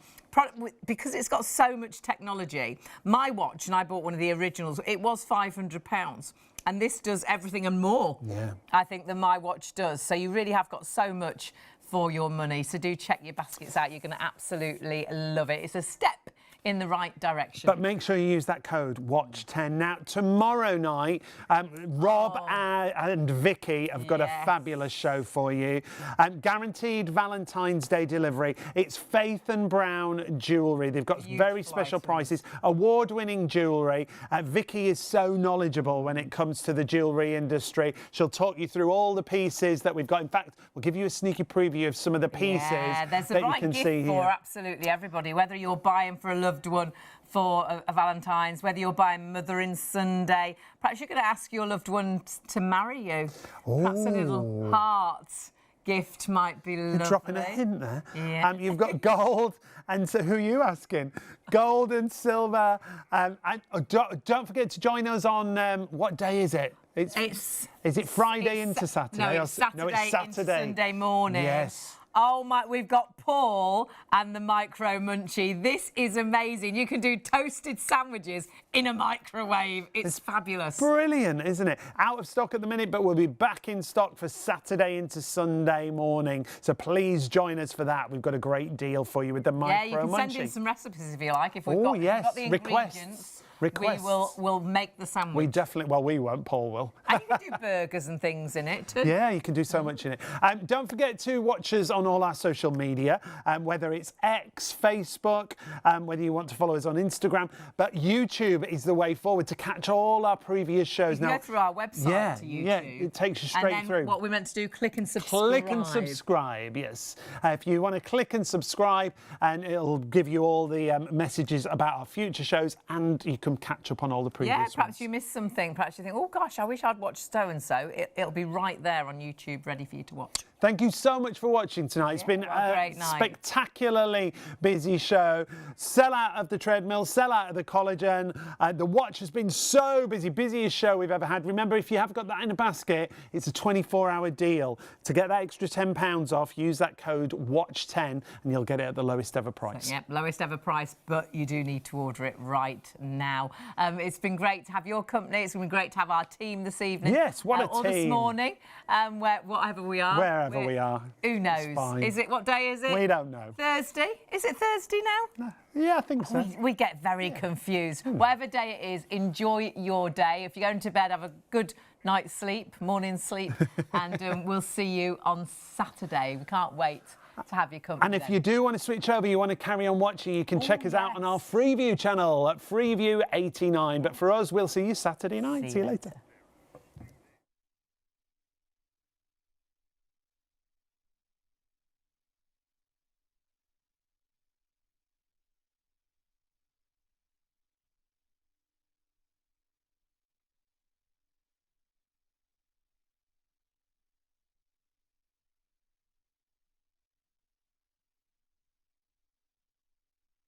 because it's got so much technology, my watch, and I bought one of the originals, it was £500. And this does everything and more, I think, than my watch does. So you really have got so much for your money. So do check your baskets out. You're going to absolutely love it. It's a step in the right direction. But make sure you use that code WATCH10. Now, tomorrow night, Rob and Vicky have got a fabulous show for you. Guaranteed Valentine's Day delivery. It's Faith and Brown jewellery. They've got very special prices, award-winning jewellery. Vicky is so knowledgeable when it comes to the jewellery industry. She'll talk you through all the pieces that we've got. In fact, we'll give you a sneaky preview of some of the pieces there's the that right you can gift see for here. absolutely everybody, whether you're buying for a loved one for a Valentine's, whether you're buying Mothering Sunday. Perhaps you're going to ask your loved one to marry you. Perhaps a little heart gift might be lovely. Dropping a hint there. You've got gold, and so who are you asking? Gold and silver. And don't forget to join us on, what day is it? Is it Friday into Saturday? No, it's Saturday into Sunday morning. Yes. Oh my, we've got Paul and the micro munchie. This is amazing. You can do toasted sandwiches in a microwave. It's fabulous. Brilliant, isn't it? Out of stock at the minute, but we'll be back in stock for Saturday into Sunday morning. So please join us for that. We've got a great deal for you with the micro munchie. Yeah, you can send in some recipes if you like. If we've got the ingredients. Requests. We'll make the sandwich. We definitely, well, we won't, Paul will. And you can do burgers and things in it too. Yeah, you can do so much in it. Don't forget to watch us on all our social media, whether it's X, Facebook, whether you want to follow us on Instagram. But YouTube is the way forward to catch all our previous shows. You can go through our website to YouTube. Yeah, it takes you straight and then through. What we meant to do, click and subscribe. Click and subscribe, yes. If you want to click and subscribe, and it'll give you all the messages about our future shows, and you can catch up on all the previous ones. Yeah, perhaps you missed something. Perhaps you think, oh gosh, I wish I'd watched so-and-so. It'll be right there on YouTube, ready for you to watch. Thank you so much for watching tonight. It's been a spectacularly busy show. Sell out of the treadmill, sell out of the collagen. The watch has been so busy, busiest show we've ever had. Remember, if you have got that in a basket, it's a 24-hour deal. To get that extra £10 off, use that code WATCH10 and you'll get it at the lowest ever price. Yep, lowest ever price, but you do need to order it right now. It's been great to have your company. It's been great to have our team this evening. Yes, what a team. Or this morning, wherever we are. Wherever we are. Who knows? Is it, what day is it? We don't know. Thursday? Is it Thursday now? No. Yeah, I think so. We get very confused. Whatever day it is, enjoy your day. If you're going to bed, have a good night's sleep, morning sleep, and we'll see you on Saturday. We can't wait to have your company. And if you do want to switch over, you want to carry on watching, you can check us out on our Freeview channel at Freeview 89. But for us, we'll see you Saturday night. See you later.